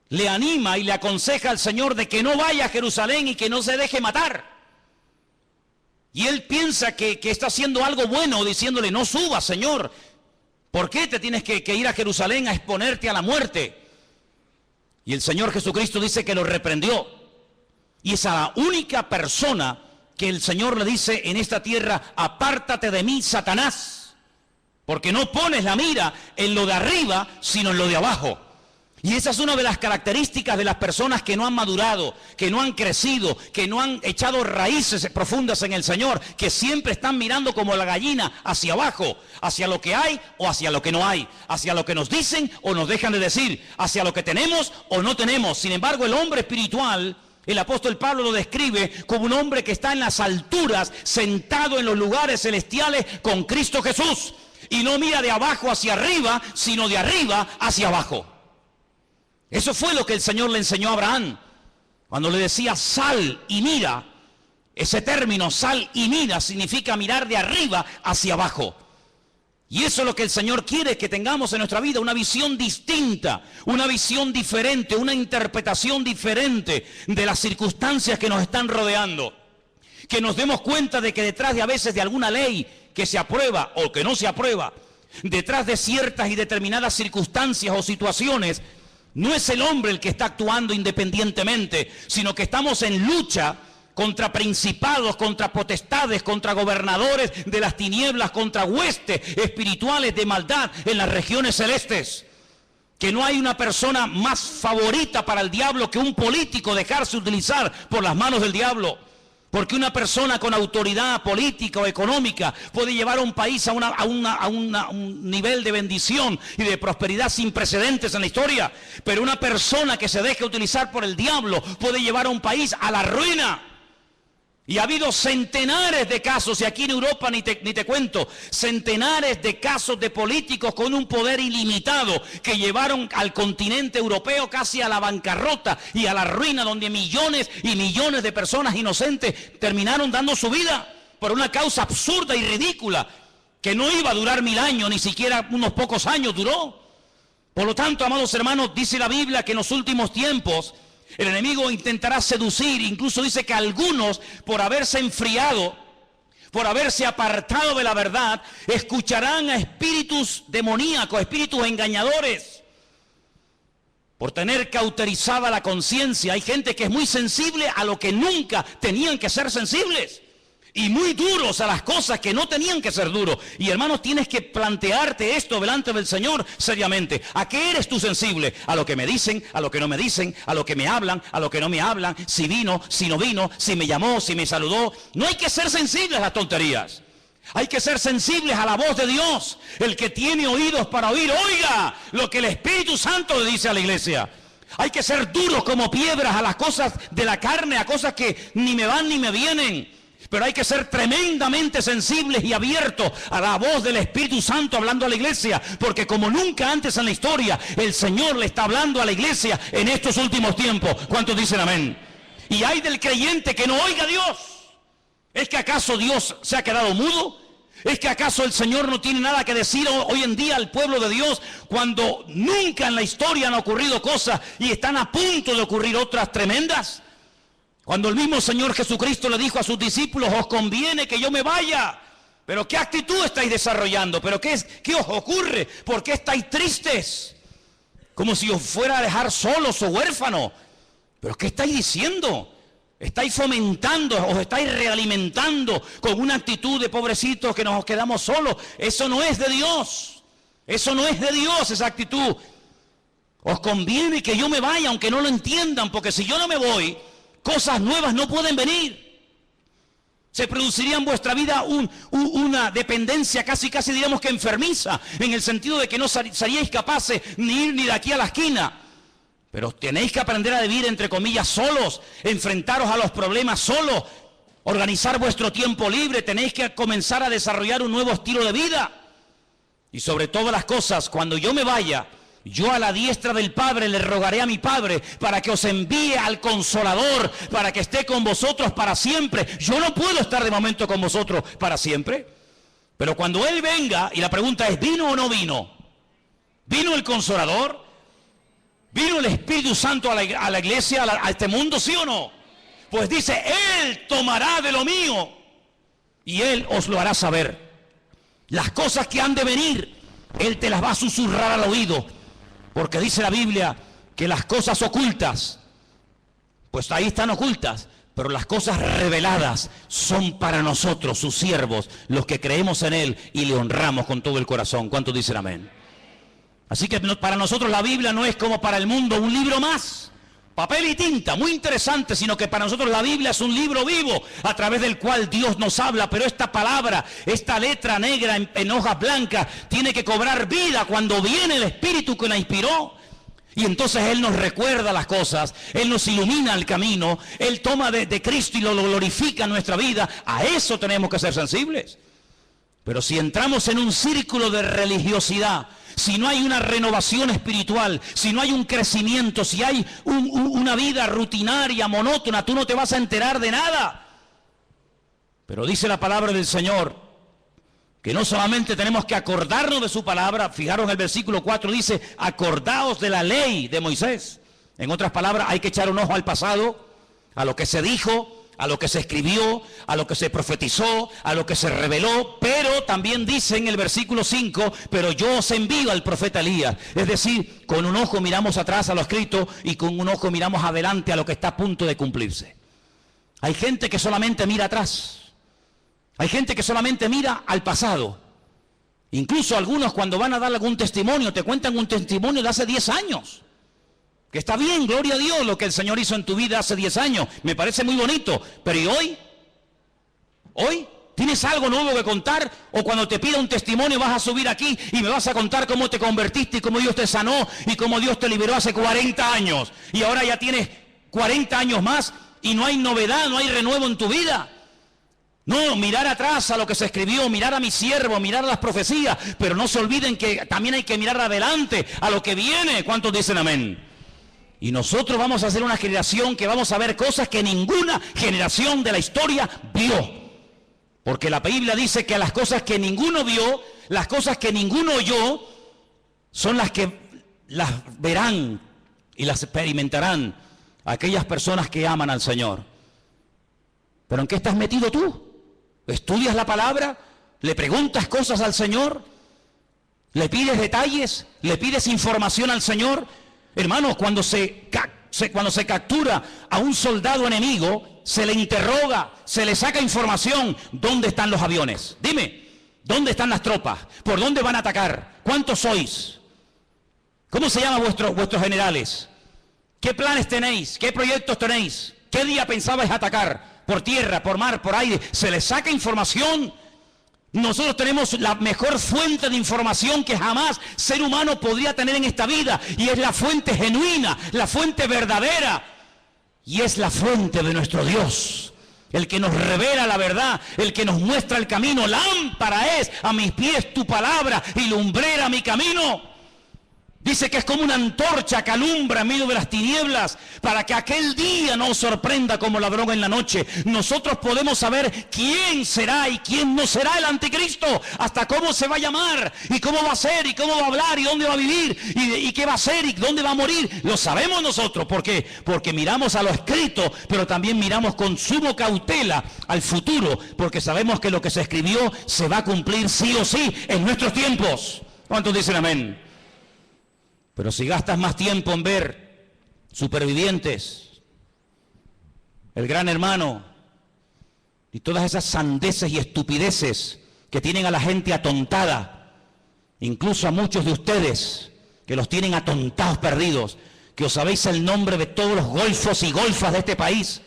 le anima y le aconseja al Señor de que no vaya a Jerusalén y que no se deje matar. Y él piensa que está haciendo algo bueno, diciéndole, no subas, Señor. ¿Por qué te tienes que ir a Jerusalén a exponerte a la muerte? Y el Señor Jesucristo dice que lo reprendió. Y es a la única persona que el Señor le dice en esta tierra, apártate de mí, Satanás, porque no pones la mira en lo de arriba, sino en lo de abajo. Y esa es una de las características de las personas que no han madurado, que no han crecido, que no han echado raíces profundas en el Señor, que siempre están mirando como la gallina hacia abajo, hacia lo que hay o hacia lo que no hay, hacia lo que nos dicen o nos dejan de decir, hacia lo que tenemos o no tenemos. Sin embargo, el hombre espiritual, el apóstol Pablo lo describe como un hombre que está en las alturas, sentado en los lugares celestiales con Cristo Jesús. Y no mira de abajo hacia arriba, sino de arriba hacia abajo. Eso fue lo que el Señor le enseñó a Abraham. Cuando le decía sal y mira, ese término sal y mira significa mirar de arriba hacia abajo. Y eso es lo que el Señor quiere que tengamos en nuestra vida, una visión distinta, una visión diferente, una interpretación diferente de las circunstancias que nos están rodeando. Que nos demos cuenta de que detrás de a veces de alguna ley que se aprueba o que no se aprueba, detrás de ciertas y determinadas circunstancias o situaciones, no es el hombre el que está actuando independientemente, sino que estamos en lucha contra principados, contra potestades, contra gobernadores de las tinieblas, contra huestes espirituales de maldad en las regiones celestes. Que no hay una persona más favorita para el diablo que un político dejarse utilizar por las manos del diablo. Porque una persona con autoridad política o económica puede llevar a un país a un nivel de bendición y de prosperidad sin precedentes en la historia. Pero una persona que se deje utilizar por el diablo puede llevar a un país a la ruina. Y ha habido centenares de casos, y aquí en Europa ni te cuento, centenares de casos de políticos con un poder ilimitado que llevaron al continente europeo casi a la bancarrota y a la ruina, donde millones y millones de personas inocentes terminaron dando su vida por una causa absurda y ridícula que no iba a durar 1000 años, ni siquiera unos pocos años duró. Por lo tanto, amados hermanos, dice la Biblia que en los últimos tiempos el enemigo intentará seducir, incluso dice que algunos, por haberse enfriado, por haberse apartado de la verdad, escucharán a espíritus demoníacos, espíritus engañadores, por tener cauterizada la conciencia. Hay gente que es muy sensible a lo que nunca tenían que ser sensibles, y muy duros a las cosas que no tenían que ser duros. Y hermanos, tienes que plantearte esto delante del Señor seriamente. ¿A qué eres tú sensible? ¿A lo que me dicen? ¿A lo que no me dicen? ¿A lo que me hablan? ¿A lo que no me hablan? ¿Si vino? ¿Si no vino? ¿Si me llamó? ¿Si me saludó? No hay que ser sensibles a las tonterías. Hay que ser sensibles a la voz de Dios. El que tiene oídos para oír, oiga lo que el Espíritu Santo le dice a la iglesia. Hay que ser duros como piedras a las cosas de la carne, a cosas que ni me van ni me vienen. Pero hay que ser tremendamente sensibles y abiertos a la voz del Espíritu Santo hablando a la iglesia, porque como nunca antes en la historia, el Señor le está hablando a la iglesia en estos últimos tiempos. ¿Cuántos dicen amén? Y hay del creyente que no oiga a Dios. ¿Es que acaso Dios se ha quedado mudo? ¿Es que acaso el Señor no tiene nada que decir hoy en día al pueblo de Dios, cuando nunca en la historia han ocurrido cosas y están a punto de ocurrir otras tremendas? Cuando el mismo Señor Jesucristo le dijo a sus discípulos, os conviene que yo me vaya. Pero ¿qué actitud estáis desarrollando? ¿Pero qué os ocurre? ¿Por qué estáis tristes? Como si os fuera a dejar solos o huérfanos. ¿Pero qué estáis diciendo? Estáis fomentando, os estáis realimentando con una actitud de pobrecitos que nos quedamos solos. Eso no es de Dios. Eso no es de Dios, esa actitud. Os conviene que yo me vaya, aunque no lo entiendan, porque si yo no me voy, cosas nuevas no pueden venir. Se produciría en vuestra vida una dependencia casi diríamos que enfermiza, en el sentido de que no seríais capaces ni ir ni de aquí a la esquina. Pero tenéis que aprender a vivir, entre comillas, solos, enfrentaros a los problemas solos, organizar vuestro tiempo libre, tenéis que comenzar a desarrollar un nuevo estilo de vida. Y sobre todas las cosas, cuando yo me vaya, yo a la diestra del Padre le rogaré a mi Padre para que os envíe al Consolador, para que esté con vosotros para siempre. Yo no puedo estar de momento con vosotros para siempre, pero cuando Él venga, y la pregunta es, ¿vino o no vino? ¿Vino el Consolador? ¿Vino el Espíritu Santo a la iglesia, a este mundo, sí o no? Pues dice, Él tomará de lo mío y Él os lo hará saber. Las cosas que han de venir, Él te las va a susurrar al oído. Porque dice la Biblia que las cosas ocultas, pues ahí están ocultas, pero las cosas reveladas son para nosotros, sus siervos, los que creemos en Él y le honramos con todo el corazón. ¿Cuántos dicen amén? Así que para nosotros la Biblia no es como para el mundo un libro más, papel y tinta, muy interesante, sino que para nosotros la Biblia es un libro vivo a través del cual Dios nos habla, pero esta palabra, esta letra negra en hojas blancas, tiene que cobrar vida cuando viene el Espíritu que la inspiró. Y entonces Él nos recuerda las cosas, Él nos ilumina el camino, Él toma de Cristo y lo glorifica en nuestra vida. A eso tenemos que ser sensibles. Pero si entramos en un círculo de religiosidad, si no hay una renovación espiritual, si no hay un crecimiento, si hay una vida rutinaria, monótona, tú no te vas a enterar de nada. Pero dice la palabra del Señor que no solamente tenemos que acordarnos de su palabra, fijaros en el versículo 4, dice, acordaos de la ley de Moisés. En otras palabras, hay que echar un ojo al pasado, a lo que se dijo, a lo que se escribió, a lo que se profetizó, a lo que se reveló, pero también dice en el versículo 5, pero yo os envío al profeta Elías. Es decir, con un ojo miramos atrás a lo escrito y con un ojo miramos adelante a lo que está a punto de cumplirse. Hay gente que solamente mira atrás, hay gente que solamente mira al pasado. Incluso algunos cuando van a dar algún testimonio, te cuentan un testimonio de hace 10 años. Que está bien, gloria a Dios, lo que el Señor hizo en tu vida hace 10 años. Me parece muy bonito. Pero ¿y hoy? ¿Hoy? ¿Tienes algo nuevo que contar? O cuando te pida un testimonio vas a subir aquí y me vas a contar cómo te convertiste y cómo Dios te sanó y cómo Dios te liberó hace 40 años. Y ahora ya tienes 40 años más y no hay novedad, no hay renuevo en tu vida. No, mirar atrás a lo que se escribió, mirar a mi siervo, mirar a las profecías. Pero no se olviden que también hay que mirar adelante, a lo que viene. ¿Cuántos dicen amén? Y nosotros vamos a ser una generación que vamos a ver cosas que ninguna generación de la historia vio. Porque la Biblia dice que las cosas que ninguno vio, las cosas que ninguno oyó, son las que las verán y las experimentarán aquellas personas que aman al Señor. ¿Pero en qué estás metido tú? ¿Estudias la palabra? ¿Le preguntas cosas al Señor? ¿Le pides detalles? ¿Le pides información al Señor? Hermanos, cuando se captura a un soldado enemigo, se le interroga, se le saca información. ¿Dónde están los aviones? Dime, ¿dónde están las tropas? ¿Por dónde van a atacar? ¿Cuántos sois? ¿Cómo se llaman vuestros generales? ¿Qué planes tenéis? ¿Qué proyectos tenéis? ¿Qué día pensabais atacar? ¿Por tierra, por mar, por aire? Se le saca información. Nosotros tenemos la mejor fuente de información que jamás ser humano podría tener en esta vida, y es la fuente genuina, la fuente verdadera, y es la fuente de nuestro Dios, el que nos revela la verdad, el que nos muestra el camino. Lámpara es a mis pies tu palabra y lumbrera mi camino. Dice que es como una antorcha que alumbra en medio de las tinieblas, para que aquel día no os sorprenda como ladrón en la noche. Nosotros podemos saber quién será y quién no será el anticristo, hasta cómo se va a llamar, y cómo va a ser, y cómo va a hablar, y dónde va a vivir, y qué va a hacer, y dónde va a morir. Lo sabemos nosotros. ¿Por qué? Porque miramos a lo escrito, pero también miramos con suma cautela al futuro, porque sabemos que lo que se escribió se va a cumplir sí o sí en nuestros tiempos. ¿Cuántos dicen amén? Pero si gastas más tiempo en ver Supervivientes, El Gran Hermano y todas esas sandeces y estupideces que tienen a la gente atontada, incluso a muchos de ustedes que los tienen atontados, perdidos, que os sabéis el nombre de todos los golfos y golfas de este país,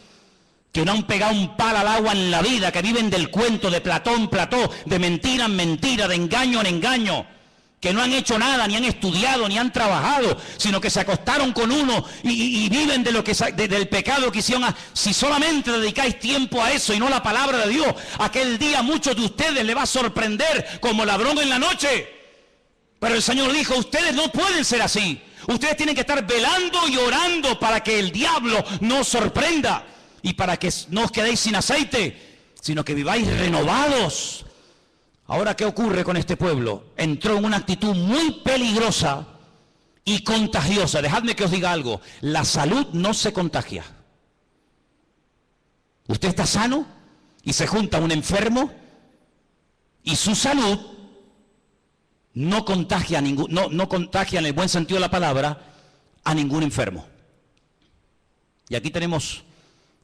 que no han pegado un palo al agua en la vida, que viven del cuento, de plató en plató, de mentira en mentira, de engaño en engaño, que no han hecho nada, ni han estudiado, ni han trabajado, sino que se acostaron con uno y viven de lo que del pecado que hicieron. Si solamente dedicáis tiempo a eso y no a la palabra de Dios, aquel día a muchos de ustedes les va a sorprender como ladrón en la noche. Pero el Señor dijo, ustedes no pueden ser así. Ustedes tienen que estar velando y orando para que el diablo no os sorprenda y para que no os quedéis sin aceite, sino que viváis renovados. Ahora, ¿qué ocurre con este pueblo? Entró en una actitud muy peligrosa y contagiosa. Dejadme que os diga algo. La salud no se contagia. Usted está sano y se junta un enfermo y su salud no contagia no contagia en el buen sentido de la palabra a ningún enfermo. Y aquí tenemos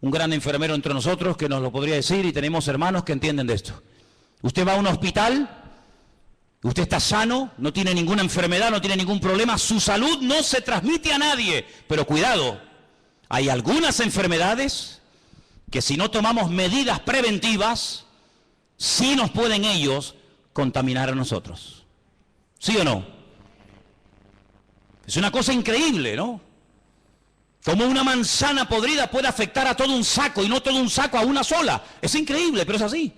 un gran enfermero entre nosotros que nos lo podría decir, y tenemos hermanos que entienden de esto. Usted va a un hospital, usted está sano, no tiene ninguna enfermedad, no tiene ningún problema, su salud no se transmite a nadie. Pero cuidado, hay algunas enfermedades que si no tomamos medidas preventivas, sí nos pueden ellos contaminar a nosotros. ¿Sí o no? Es una cosa increíble, ¿no? Como una manzana podrida puede afectar a todo un saco y no todo un saco a una sola. Es increíble, pero es así.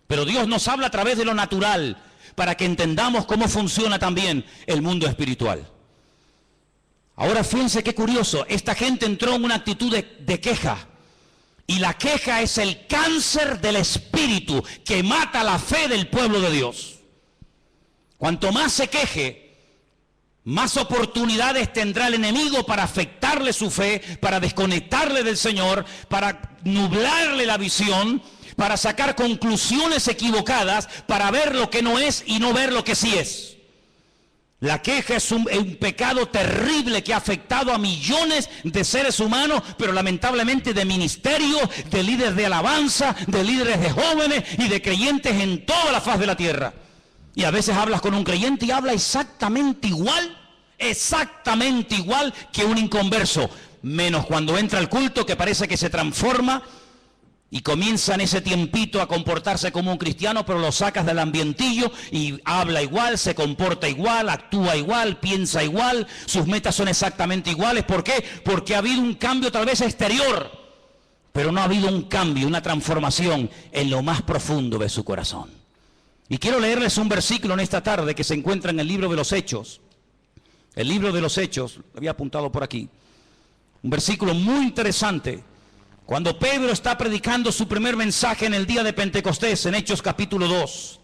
Pero Dios nos habla a través de lo natural para que entendamos cómo funciona también el mundo espiritual. Ahora fíjense qué curioso, esta gente entró en una actitud de queja. Y la queja es el cáncer del espíritu que mata la fe del pueblo de Dios. Cuanto más se queje, más oportunidades tendrá el enemigo para afectarle su fe, para desconectarle del Señor, para nublarle la visión, para sacar conclusiones equivocadas, para ver lo que no es y no ver lo que sí es. La queja es un pecado terrible que ha afectado a millones de seres humanos, pero lamentablemente de ministerios, de líderes de alabanza, de líderes de jóvenes y de creyentes en toda la faz de la tierra. Y a veces hablas con un creyente y habla exactamente igual que un inconverso, menos cuando entra al culto, que parece que se transforma y comienza en ese tiempito a comportarse como un cristiano, pero lo sacas del ambientillo y habla igual, se comporta igual, actúa igual, piensa igual, sus metas son exactamente iguales. ¿Por qué? Porque ha habido un cambio tal vez exterior, pero no ha habido un cambio, una transformación en lo más profundo de su corazón. Y quiero leerles un versículo en esta tarde que se encuentra en el libro de los Hechos. El libro de los Hechos, lo había apuntado por aquí. Un versículo muy interesante. Cuando Pedro está predicando su primer mensaje en el día de Pentecostés, en Hechos capítulo 2.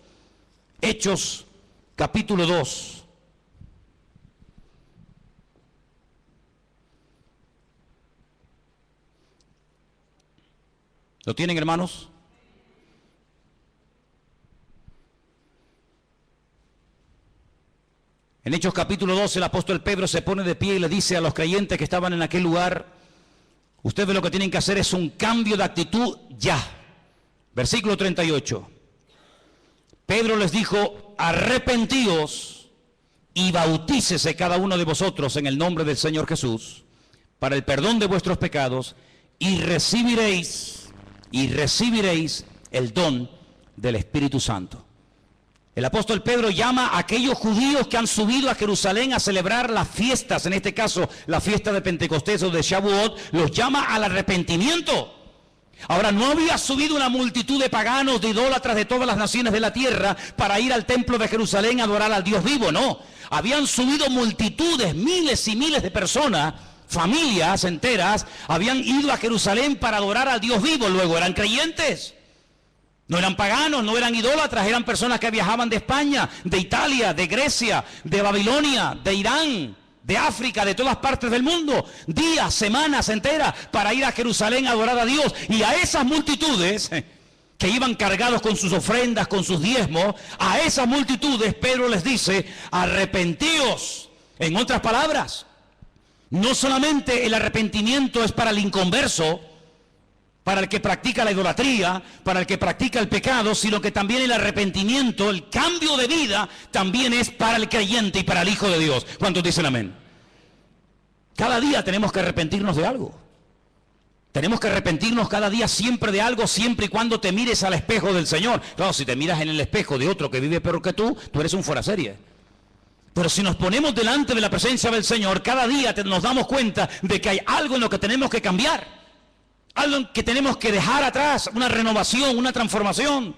Hechos capítulo 2. ¿Lo tienen, hermanos? En Hechos capítulo 2 el apóstol Pedro se pone de pie y le dice a los creyentes que estaban en aquel lugar: ustedes lo que tienen que hacer es un cambio de actitud ya. Versículo 38. Pedro les dijo: arrepentíos y bautícese cada uno de vosotros en el nombre del Señor Jesús para el perdón de vuestros pecados y recibiréis el don del Espíritu Santo. El apóstol Pedro llama a aquellos judíos que han subido a Jerusalén a celebrar las fiestas, en este caso la fiesta de Pentecostés o de Shavuot, los llama al arrepentimiento. Ahora, no había subido una multitud de paganos, de idólatras de todas las naciones de la tierra para ir al templo de Jerusalén a adorar al Dios vivo, no. Habían subido multitudes, miles y miles de personas, familias enteras, habían ido a Jerusalén para adorar al Dios vivo, luego eran creyentes. No eran paganos, no eran idólatras, eran personas que viajaban de España, de Italia, de Grecia, de Babilonia, de Irán, de África, de todas partes del mundo, días, semanas enteras para ir a Jerusalén a adorar a Dios. Y a esas multitudes que iban cargados con sus ofrendas, con sus diezmos, a esas multitudes Pedro les dice: arrepentíos. En otras palabras, no solamente el arrepentimiento es para el inconverso, para el que practica la idolatría, para el que practica el pecado, sino que también el arrepentimiento, el cambio de vida, también es para el creyente y para el Hijo de Dios. ¿Cuántos dicen amén? Cada día tenemos que arrepentirnos de algo. Tenemos que arrepentirnos cada día siempre de algo, siempre y cuando te mires al espejo del Señor. Claro, si te miras en el espejo de otro que vive peor que tú eres un fuera serie. Pero si nos ponemos delante de la presencia del Señor, cada día nos damos cuenta de que hay algo en lo que tenemos que cambiar. Algo que tenemos que dejar atrás, una renovación, una transformación.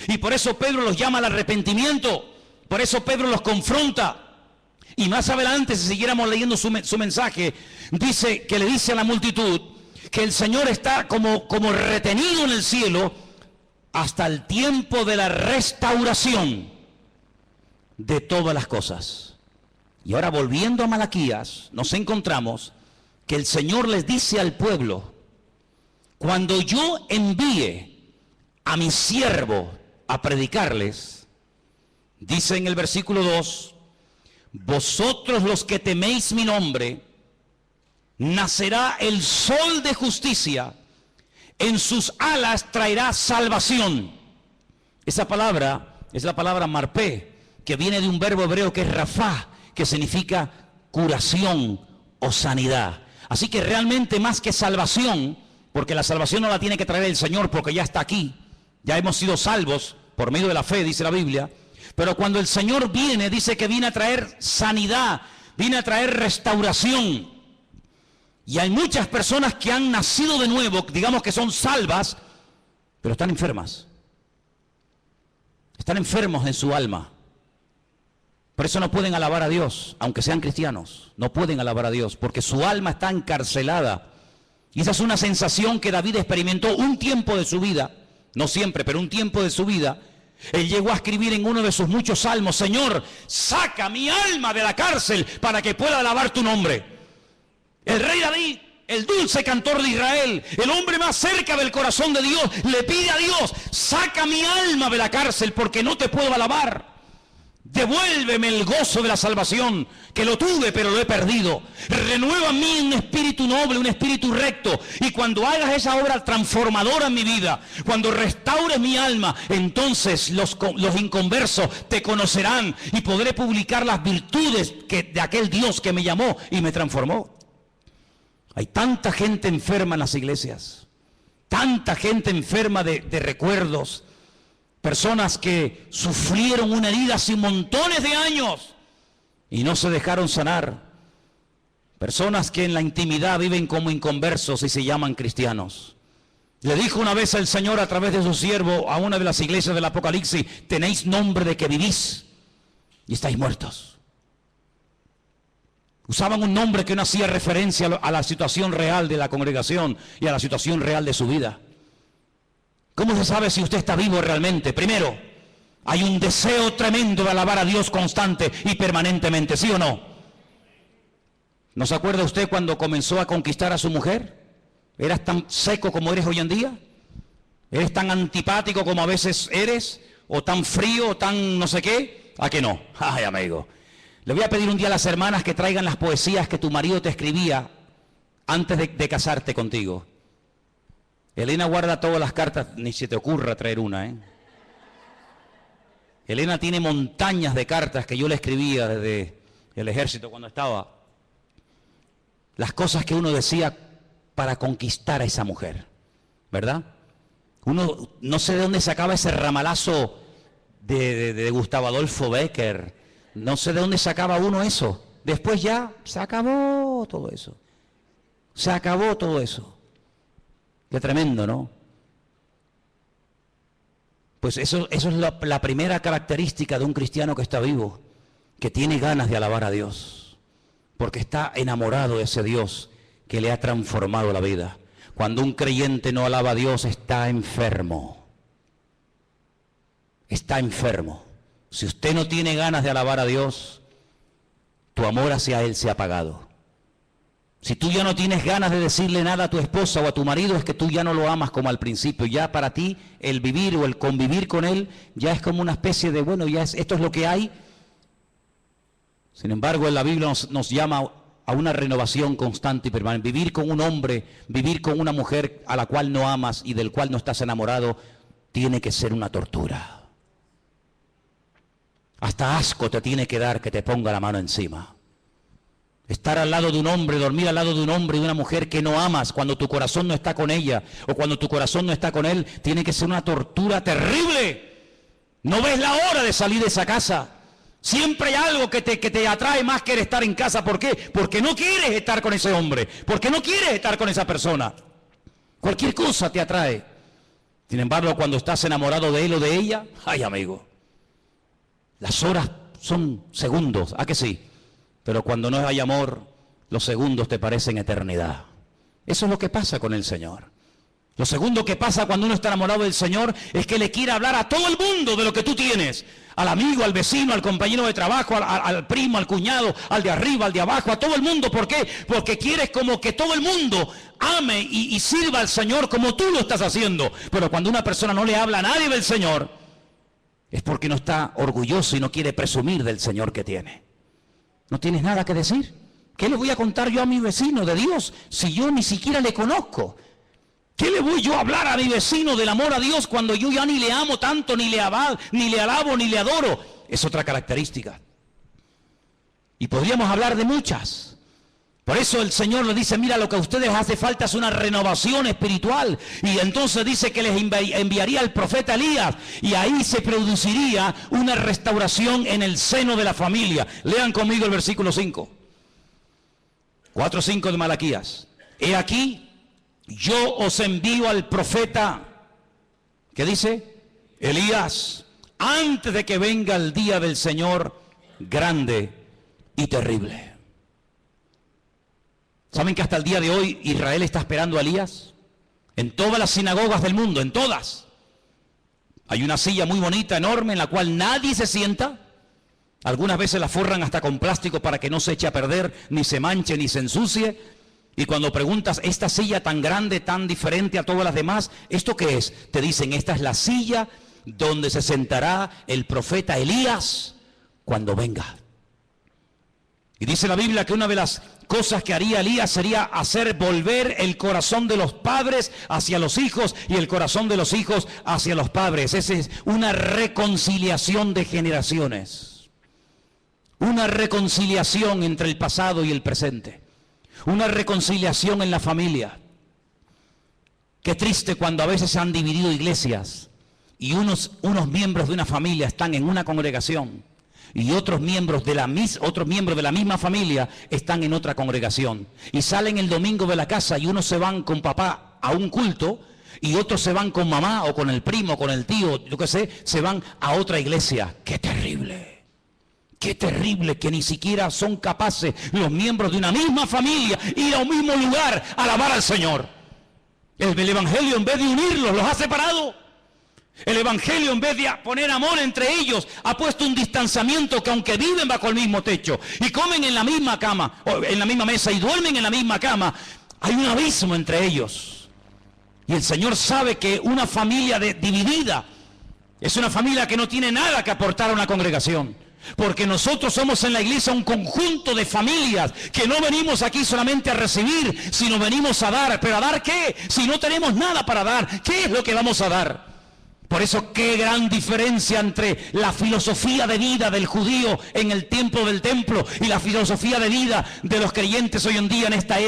Y por eso Pedro los llama al arrepentimiento. Por eso Pedro los confronta. Y más adelante, si siguiéramos leyendo su mensaje, dice que le dice a la multitud que el Señor está como retenido en el cielo hasta el tiempo de la restauración de todas las cosas. Y ahora, volviendo a Malaquías, nos encontramos que el Señor les dice al pueblo: cuando yo envíe a mi siervo a predicarles, dice en el versículo 2, vosotros los que teméis mi nombre, nacerá el sol de justicia, en sus alas traerá salvación. Esa palabra es la palabra marpé, que viene de un verbo hebreo que es rafá, que significa curación o sanidad. Así que realmente, más que salvación, porque la salvación no la tiene que traer el Señor, porque ya está aquí, ya hemos sido salvos por medio de la fe, dice la Biblia. Pero cuando el Señor viene, dice que viene a traer sanidad, viene a traer restauración. Y hay muchas personas que han nacido de nuevo, digamos que son salvas, pero están enfermas. Están enfermos en su alma. Por eso no pueden alabar a Dios, aunque sean cristianos. No pueden alabar a Dios, porque su alma está encarcelada. Y esa es una sensación que David experimentó un tiempo de su vida, no siempre, pero un tiempo de su vida. Él llegó a escribir en uno de sus muchos salmos: Señor, saca mi alma de la cárcel para que pueda alabar tu nombre. El rey David, el dulce cantor de Israel, el hombre más cerca del corazón de Dios, le pide a Dios: saca mi alma de la cárcel porque no te puedo alabar. Devuélveme el gozo de la salvación, que lo tuve pero lo he perdido. Renueva en mí un espíritu noble, un espíritu recto. Y cuando hagas esa obra transformadora en mi vida, cuando restaures mi alma, entonces los inconversos te conocerán y podré publicar las virtudes de aquel Dios que me llamó y me transformó. Hay tanta gente enferma en las iglesias, tanta gente enferma de recuerdos. Personas que sufrieron una herida hace montones de años y no se dejaron sanar. Personas que en la intimidad viven como inconversos y se llaman cristianos. Le dijo una vez el Señor a través de su siervo a una de las iglesias del Apocalipsis: tenéis nombre de que vivís y estáis muertos. Usaban un nombre que no hacía referencia a la situación real de la congregación y a la situación real de su vida. ¿Cómo se sabe si usted está vivo realmente? Primero, hay un deseo tremendo de alabar a Dios constante y permanentemente, ¿sí o no? ¿No se acuerda usted cuando comenzó a conquistar a su mujer? ¿Eras tan seco como eres hoy en día? ¿Eres tan antipático como a veces eres? ¿O tan frío, o tan no sé qué? ¿A que no? Ay, amigo. Le voy a pedir un día a las hermanas que traigan las poesías que tu marido te escribía antes de casarte contigo. Elena guarda todas las cartas, ni se te ocurra traer una, ¿eh? Elena tiene montañas de cartas que yo le escribía desde el ejército cuando estaba. Las cosas que uno decía para conquistar a esa mujer, ¿verdad? Uno no sé de dónde sacaba ese ramalazo de Gustavo Adolfo Bécquer. No sé de dónde sacaba uno eso. Después ya se acabó todo eso. Se acabó todo eso. Qué tremendo, ¿no? Pues eso es la primera característica de un cristiano que está vivo, que tiene ganas de alabar a Dios, porque está enamorado de ese Dios que le ha transformado la vida. Cuando un creyente no alaba a Dios, está enfermo. Está enfermo. Si usted no tiene ganas de alabar a Dios, tu amor hacia Él se ha apagado. Si tú ya no tienes ganas de decirle nada a tu esposa o a tu marido, es que tú ya no lo amas como al principio. Ya para ti el vivir o el convivir con él ya es como una especie de, bueno, esto es lo que hay. Sin embargo, en la Biblia nos llama a una renovación constante y permanente. Vivir con un hombre, vivir con una mujer a la cual no amas y del cual no estás enamorado, tiene que ser una tortura. Hasta asco te tiene que dar que te ponga la mano encima. Estar al lado de un hombre, dormir al lado de un hombre y de una mujer que no amas cuando tu corazón no está con ella o cuando tu corazón no está con él, tiene que ser una tortura terrible. No ves la hora de salir de esa casa. Siempre hay algo que te atrae más que estar en casa. ¿Por qué? Porque no quieres estar con ese hombre, porque no quieres estar con esa persona. Cualquier cosa te atrae. Sin embargo, cuando estás enamorado de él o de ella, ay amigo, Las horas son segundos, ¿a que sí? Pero cuando no hay amor, los segundos te parecen eternidad. Eso es lo que pasa con el Señor. Lo segundo que pasa cuando uno está enamorado del Señor es que le quiere hablar a todo el mundo de lo que tú tienes. Al amigo, al vecino, al compañero de trabajo, al primo, al cuñado, al de arriba, al de abajo, a todo el mundo. ¿Por qué? Porque quieres como que todo el mundo ame y sirva al Señor como tú lo estás haciendo. Pero cuando una persona no le habla a nadie del Señor, es porque no está orgulloso y no quiere presumir del Señor que tiene. ¿No tienes nada que decir? ¿Qué le voy a contar yo a mi vecino de Dios si yo ni siquiera le conozco? ¿Qué le voy yo a hablar a mi vecino del amor a Dios cuando yo ya ni le amo tanto, ni le alabo, ni le adoro? Es otra característica. Y podríamos hablar de muchas. Por eso el Señor le dice, mira, lo que a ustedes hace falta es una renovación espiritual. Y entonces dice que les enviaría al profeta Elías. Y ahí se produciría una restauración en el seno de la familia. Lean conmigo el versículo 5. 4:5 de Malaquías. He aquí, yo os envío al profeta, ¿qué dice? Elías, antes de que venga el día del Señor grande y terrible. ¿Saben que hasta el día de hoy Israel está esperando a Elías? En todas las sinagogas del mundo, en todas. Hay una silla muy bonita, enorme, en la cual nadie se sienta. Algunas veces la forran hasta con plástico para que no se eche a perder, ni se manche, ni se ensucie. Y cuando preguntas, esta silla tan grande, tan diferente a todas las demás, ¿esto qué es? Te dicen, esta es la silla donde se sentará el profeta Elías cuando venga. Y dice la Biblia que una de las cosas que haría Elías sería hacer volver el corazón de los padres hacia los hijos y el corazón de los hijos hacia los padres. Esa es una reconciliación de generaciones. Una reconciliación entre el pasado y el presente. Una reconciliación en la familia. Qué triste cuando a veces se han dividido iglesias y unos miembros de una familia están en una congregación y otros miembros de la misma familia están en otra congregación. Y salen el domingo de la casa y unos se van con papá a un culto y otros se van con mamá o con el primo, con el tío, yo qué sé, se van a otra iglesia. ¡Qué terrible! Qué terrible que ni siquiera son capaces los miembros de una misma familia ir a un mismo lugar a alabar al Señor. El Evangelio, en vez de unirlos, los ha separado. El Evangelio, en vez de poner amor entre ellos, ha puesto un distanciamiento que aunque viven bajo el mismo techo y comen en la misma cama, o en la misma mesa y duermen en la misma cama, hay un abismo entre ellos. Y el Señor sabe que una familia dividida es una familia que no tiene nada que aportar a una congregación. Porque nosotros somos en la iglesia un conjunto de familias que no venimos aquí solamente a recibir, sino venimos a dar. ¿Pero a dar qué? Si no tenemos nada para dar, ¿qué es lo que vamos a dar? Por eso qué gran diferencia entre la filosofía de vida del judío en el tiempo del templo y la filosofía de vida de los creyentes hoy en día en esta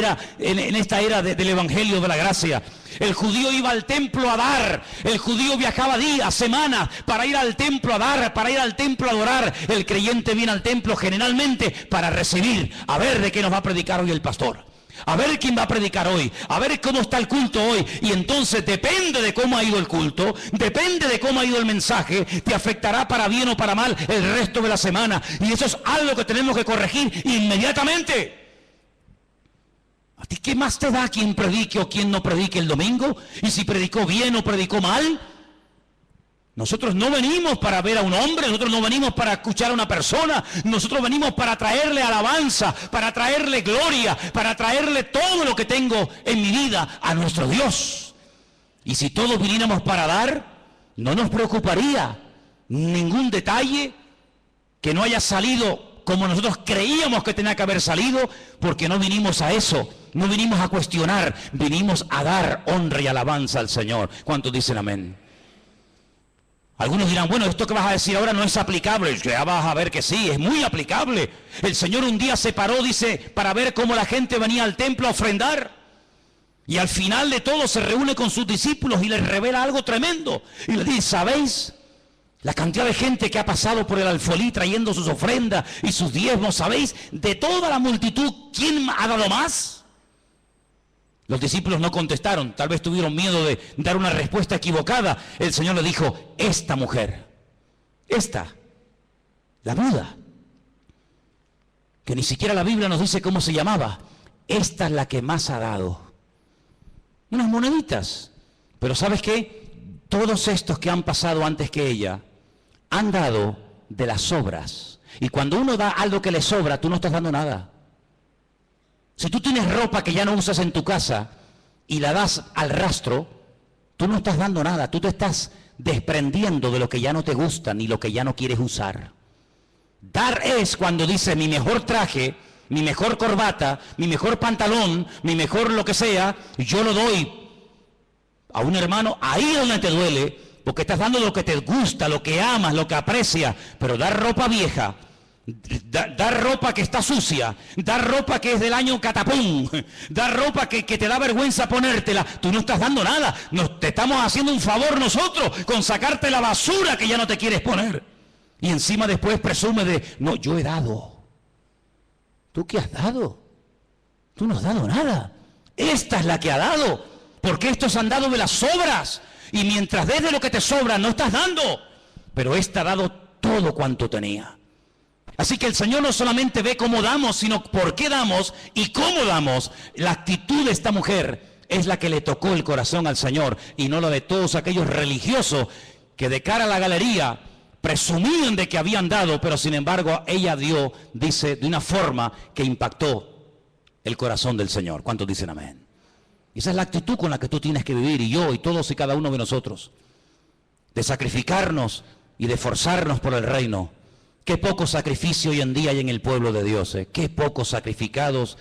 era del Evangelio de la Gracia. El judío iba al templo a dar, el judío viajaba días, semanas para ir al templo a dar, para ir al templo a adorar. El creyente viene al templo generalmente para recibir, a ver de qué nos va a predicar hoy el pastor. A ver quién va a predicar hoy, a ver cómo está el culto hoy. Y entonces depende de cómo ha ido el culto, depende de cómo ha ido el mensaje, te afectará para bien o para mal el resto de la semana. Y eso es algo que tenemos que corregir inmediatamente. ¿A ti qué más te da quién predique o quién no predique el domingo? Y si predicó bien o predicó mal. Nosotros no venimos para ver a un hombre, nosotros no venimos para escuchar a una persona, nosotros venimos para traerle alabanza, para traerle gloria, para traerle todo lo que tengo en mi vida a nuestro Dios. Y si todos viniéramos para dar, no nos preocuparía ningún detalle que no haya salido como nosotros creíamos que tenía que haber salido, porque no vinimos a eso, no vinimos a cuestionar, vinimos a dar honra y alabanza al Señor. ¿Cuántos dicen amén? Algunos dirán, bueno, esto que vas a decir ahora no es aplicable. Ya vas a ver que sí, es muy aplicable. El Señor un día se paró, dice, para ver cómo la gente venía al templo a ofrendar. Y al final de todo se reúne con sus discípulos y les revela algo tremendo. Y les dice, ¿sabéis? La cantidad de gente que ha pasado por el alfolí trayendo sus ofrendas y sus diezmos, ¿sabéis? De toda la multitud, ¿quién ha dado más? Los discípulos no contestaron, tal vez tuvieron miedo de dar una respuesta equivocada. El Señor le dijo, esta mujer, esta La viuda, que ni siquiera la Biblia nos dice cómo se llamaba. Esta es la que más ha dado. Unas moneditas. Pero ¿sabes qué? Todos estos que han pasado antes que ella han dado de las sobras. Y cuando uno da algo que le sobra, tú no estás dando nada. Si tú tienes ropa que ya no usas en tu casa y la das al rastro, tú no estás dando nada. Tú te estás desprendiendo de lo que ya no te gusta ni lo que ya no quieres usar. Dar es cuando dice mi mejor traje, mi mejor corbata, mi mejor pantalón, mi mejor lo que sea, yo lo doy a un hermano ahí donde te duele, porque estás dando lo que te gusta, lo que amas, lo que aprecias. Pero dar ropa vieja, dar ropa que está sucia, dar ropa que es del año catapum, dar ropa que te da vergüenza ponértela, tú no estás dando nada. Te estamos haciendo un favor nosotros con sacarte la basura que ya no te quieres poner. Y encima después presume de, no, yo he dado. ¿Tú qué has dado? Tú no has dado nada. Esta es la que ha dado, porque estos han dado de las sobras. Y mientras des de lo que te sobra, no estás dando. Pero esta ha dado todo cuanto tenía. Así que el Señor no solamente ve cómo damos, sino por qué damos y cómo damos. La actitud de esta mujer es la que le tocó el corazón al Señor, y no la de todos aquellos religiosos que de cara a la galería presumían de que habían dado, pero sin embargo ella dio, dice, de una forma que impactó el corazón del Señor. ¿Cuántos dicen amén? Esa es la actitud con la que tú tienes que vivir, y yo y todos y cada uno de nosotros, de sacrificarnos y de esforzarnos por el reino. Qué poco sacrificio hoy en día hay en el pueblo de Dios, qué pocos sacrificados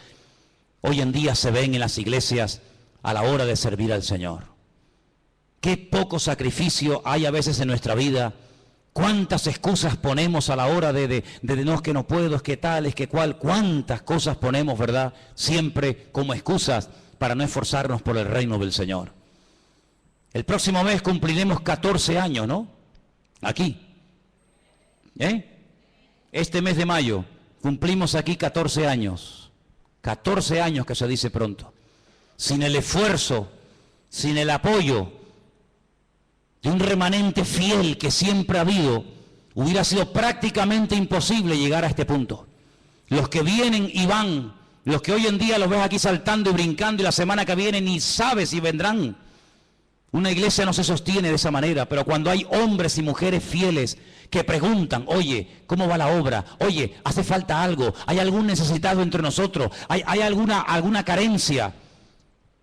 hoy en día se ven en las iglesias a la hora de servir al Señor. Qué poco sacrificio hay a veces en nuestra vida. Cuántas excusas ponemos a la hora de no, es que no puedo, es que tal, es que cual. Cuántas cosas ponemos, ¿verdad? Siempre como excusas para no esforzarnos por el reino del Señor. El próximo mes cumpliremos 14 años, ¿no? Aquí. Este mes de mayo cumplimos aquí 14 años. 14 años que se dice pronto. Sin el esfuerzo, sin el apoyo de un remanente fiel que siempre ha habido, hubiera sido prácticamente imposible llegar a este punto. Los que vienen y van, los que hoy en día los ves aquí saltando y brincando, y la semana que viene ni sabes si vendrán. Una iglesia no se sostiene de esa manera, pero cuando hay hombres y mujeres fieles que preguntan, oye, ¿cómo va la obra? Oye, ¿hace falta algo? ¿Hay algún necesitado entre nosotros? ¿Hay alguna carencia?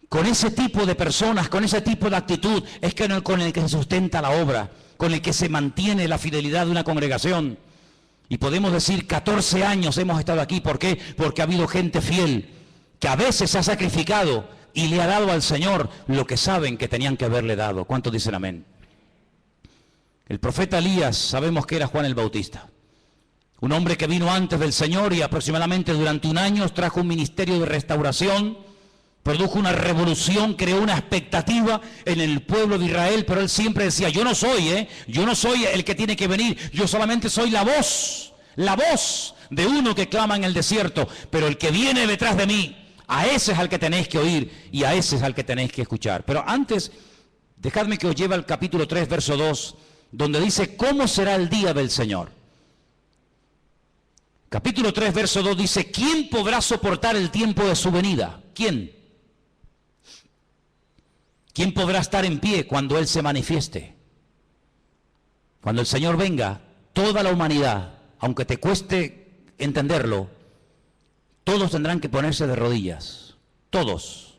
Con ese tipo de personas, con ese tipo de actitud, es que con el que se sustenta la obra, con el que se mantiene la fidelidad de una congregación. Y podemos decir, 14 años hemos estado aquí. ¿Por qué? Porque ha habido gente fiel, que a veces se ha sacrificado y le ha dado al Señor lo que saben que tenían que haberle dado. ¿Cuántos dicen amén? El profeta Elías, sabemos que era Juan el Bautista. Un hombre que vino antes del Señor y aproximadamente durante un año trajo un ministerio de restauración. Produjo una revolución, creó una expectativa en el pueblo de Israel, pero él siempre decía, yo no soy el que tiene que venir, yo solamente soy la voz de uno que clama en el desierto, pero el que viene detrás de mí, a ese es al que tenéis que oír y a ese es al que tenéis que escuchar. Pero antes, dejadme que os lleve al capítulo 3, verso 2, donde dice, ¿cómo será el día del Señor? Capítulo 3, verso 2 dice, ¿quién podrá soportar el tiempo de su venida? ¿Quién? ¿Quién podrá estar en pie cuando Él se manifieste? Cuando el Señor venga, toda la humanidad, aunque te cueste entenderlo, todos tendrán que ponerse de rodillas. Todos.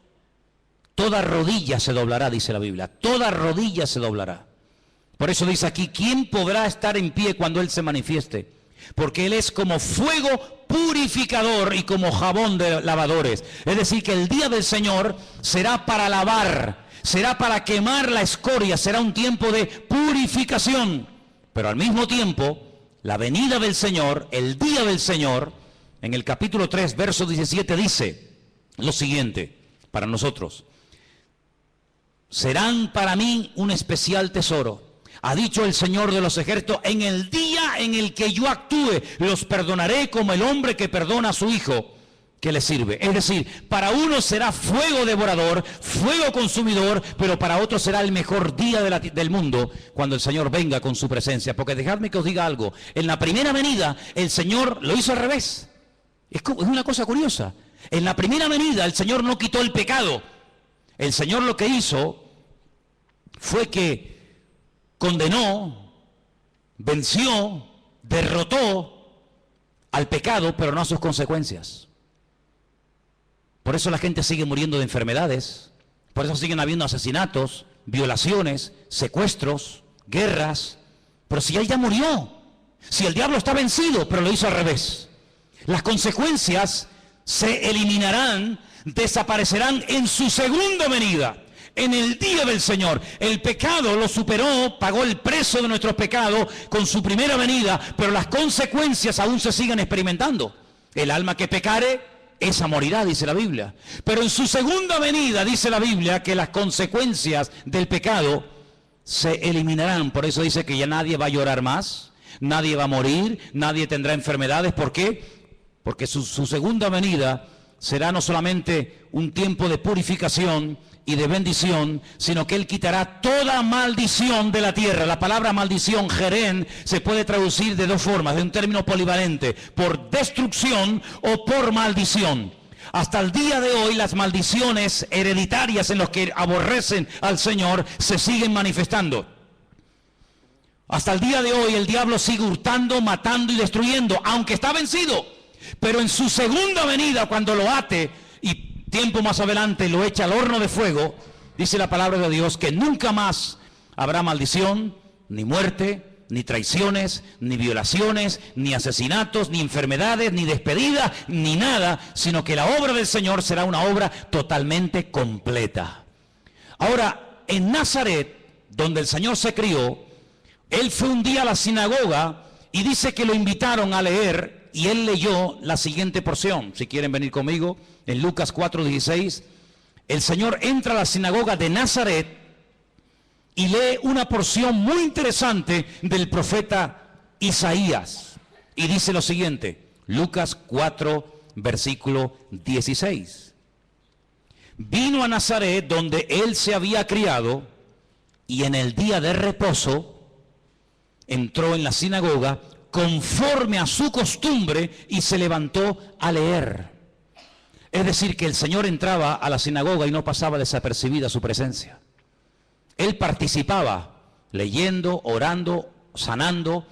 Toda rodilla se doblará, dice la Biblia. Toda rodilla se doblará. Por eso dice aquí, ¿quién podrá estar en pie cuando Él se manifieste? Porque Él es como fuego purificador y como jabón de lavadores. Es decir, que el día del Señor será para lavar, será para quemar la escoria, será un tiempo de purificación. Pero al mismo tiempo, la venida del Señor, el día del Señor, en el capítulo 3, verso 17 dice lo siguiente para nosotros. Serán para mí un especial tesoro. Ha dicho el Señor de los ejércitos, en el día en el que yo actúe, los perdonaré como el hombre que perdona a su hijo, que le sirve. Es decir, para uno será fuego devorador, fuego consumidor, pero para otros será el mejor día del mundo cuando el Señor venga con su presencia. Porque dejadme que os diga algo, en la primera venida el Señor lo hizo al revés. Es una cosa curiosa. En la primera venida el Señor no quitó el pecado. El Señor lo que hizo fue que condenó, venció, derrotó al pecado, pero no a sus consecuencias. Por eso la gente sigue muriendo de enfermedades, por eso siguen habiendo asesinatos, violaciones, secuestros, guerras. Pero si Él ya murió, si el diablo está vencido, pero lo hizo al revés. Las consecuencias se eliminarán, desaparecerán en su segunda venida, en el día del Señor. El pecado lo superó, pagó el precio de nuestros pecados con su primera venida, pero las consecuencias aún se siguen experimentando. El alma que pecare, esa morirá, dice la Biblia. Pero en su segunda venida dice la Biblia que las consecuencias del pecado se eliminarán. Por eso dice que ya nadie va a llorar más, nadie va a morir, nadie tendrá enfermedades. ¿Por qué? Porque su segunda venida será no solamente un tiempo de purificación y de bendición, sino que Él quitará toda maldición de la tierra. La palabra maldición, jerén, se puede traducir de dos formas, de un término polivalente, por destrucción o por maldición. Hasta el día de hoy las maldiciones hereditarias en los que aborrecen al Señor se siguen manifestando. Hasta el día de hoy el diablo sigue hurtando, matando y destruyendo, aunque está vencido. Pero en su segunda venida, cuando lo ate y tiempo más adelante lo echa al horno de fuego, dice la palabra de Dios que nunca más habrá maldición, ni muerte, ni traiciones, ni violaciones, ni asesinatos, ni enfermedades, ni despedidas, ni nada, sino que la obra del Señor será una obra totalmente completa. Ahora, en Nazaret, donde el Señor se crió, Él fue un día a la sinagoga y dice que lo invitaron a leer. Y él leyó la siguiente porción, si quieren venir conmigo, en Lucas 4:16. El Señor entra a la sinagoga de Nazaret y lee una porción muy interesante del profeta Isaías. Y dice lo siguiente, Lucas 4, versículo 16. Vino a Nazaret donde él se había criado y en el día de reposo entró en la sinagoga conforme a su costumbre y se levantó a leer. Es decir, que el Señor entraba a la sinagoga y no pasaba desapercibida su presencia. Él participaba, leyendo, orando, sanando.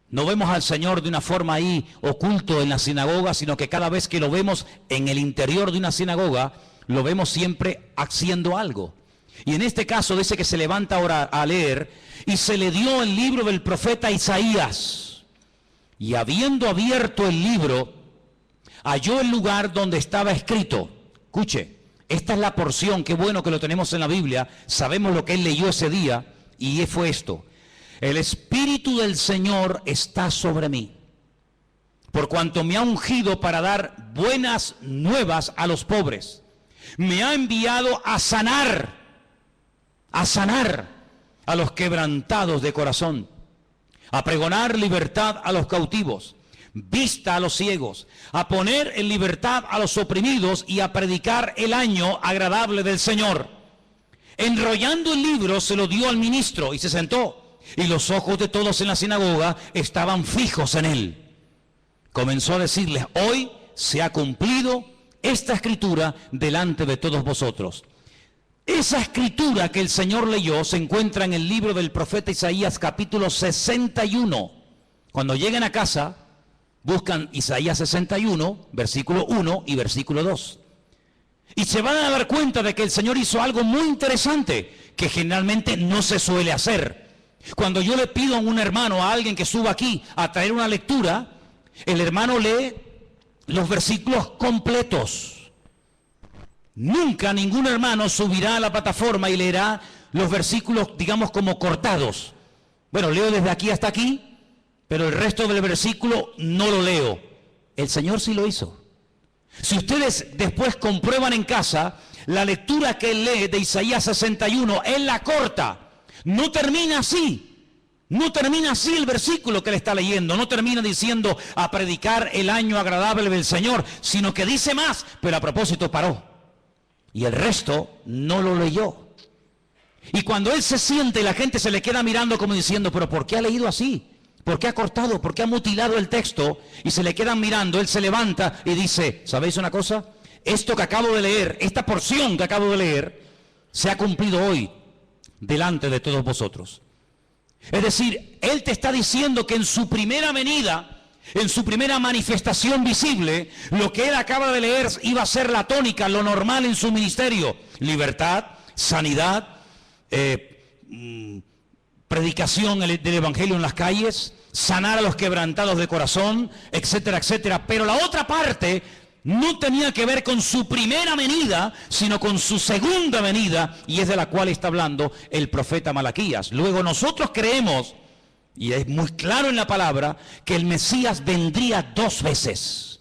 No vemos al Señor de una forma ahí oculto en la sinagoga, sino que cada vez que lo vemos en el interior de una sinagoga, lo vemos siempre haciendo algo. Y en este caso dice que se levanta ahora a leer y se le dio el libro del profeta Isaías. Y habiendo abierto el libro, halló el lugar donde estaba escrito. Escuche, esta es la porción, qué bueno que lo tenemos en la Biblia, sabemos lo que él leyó ese día, y fue esto. El Espíritu del Señor está sobre mí, por cuanto me ha ungido para dar buenas nuevas a los pobres. Me ha enviado a sanar a los quebrantados de corazón, a pregonar libertad a los cautivos, vista a los ciegos, a poner en libertad a los oprimidos y a predicar el año agradable del Señor. Enrollando el libro se lo dio al ministro y se sentó, y los ojos de todos en la sinagoga estaban fijos en él. Comenzó a decirles, hoy se ha cumplido esta escritura delante de todos vosotros. Esa escritura que el Señor leyó se encuentra en el libro del profeta Isaías capítulo 61. Cuando lleguen a casa, buscan Isaías 61, versículo 1 y versículo 2. Y se van a dar cuenta de que el Señor hizo algo muy interesante, que generalmente no se suele hacer. Cuando yo le pido a un hermano, a alguien que suba aquí a traer una lectura, el hermano lee los versículos completos. Nunca ningún hermano subirá a la plataforma y leerá los versículos, digamos, como cortados. Bueno, leo desde aquí hasta aquí, pero el resto del versículo no lo leo. El Señor sí lo hizo. Si ustedes después comprueban en casa, la lectura que él lee de Isaías 61, él la corta. No termina así. No termina así el versículo que él está leyendo, no termina diciendo a predicar el año agradable del Señor, sino que dice más, pero a propósito paró. Y el resto no lo leyó. Y cuando él se siente, la gente se le queda mirando como diciendo, pero ¿por qué ha leído así? ¿Por qué ha cortado? ¿Por qué ha mutilado el texto? Y se le quedan mirando, él se levanta y dice, ¿sabéis una cosa? Esto que acabo de leer, esta porción que acabo de leer, se ha cumplido hoy delante de todos vosotros. Es decir, él te está diciendo que en su primera venida, en su primera manifestación visible, lo que él acaba de leer iba a ser la tónica, lo normal en su ministerio. Libertad, sanidad, predicación del evangelio en las calles, sanar a los quebrantados de corazón, etcétera, etcétera. Pero la otra parte no tenía que ver con su primera venida, sino con su segunda venida, y es de la cual está hablando el profeta Malaquías. Luego nosotros creemos, y es muy claro en la palabra, que el Mesías vendría 2 veces.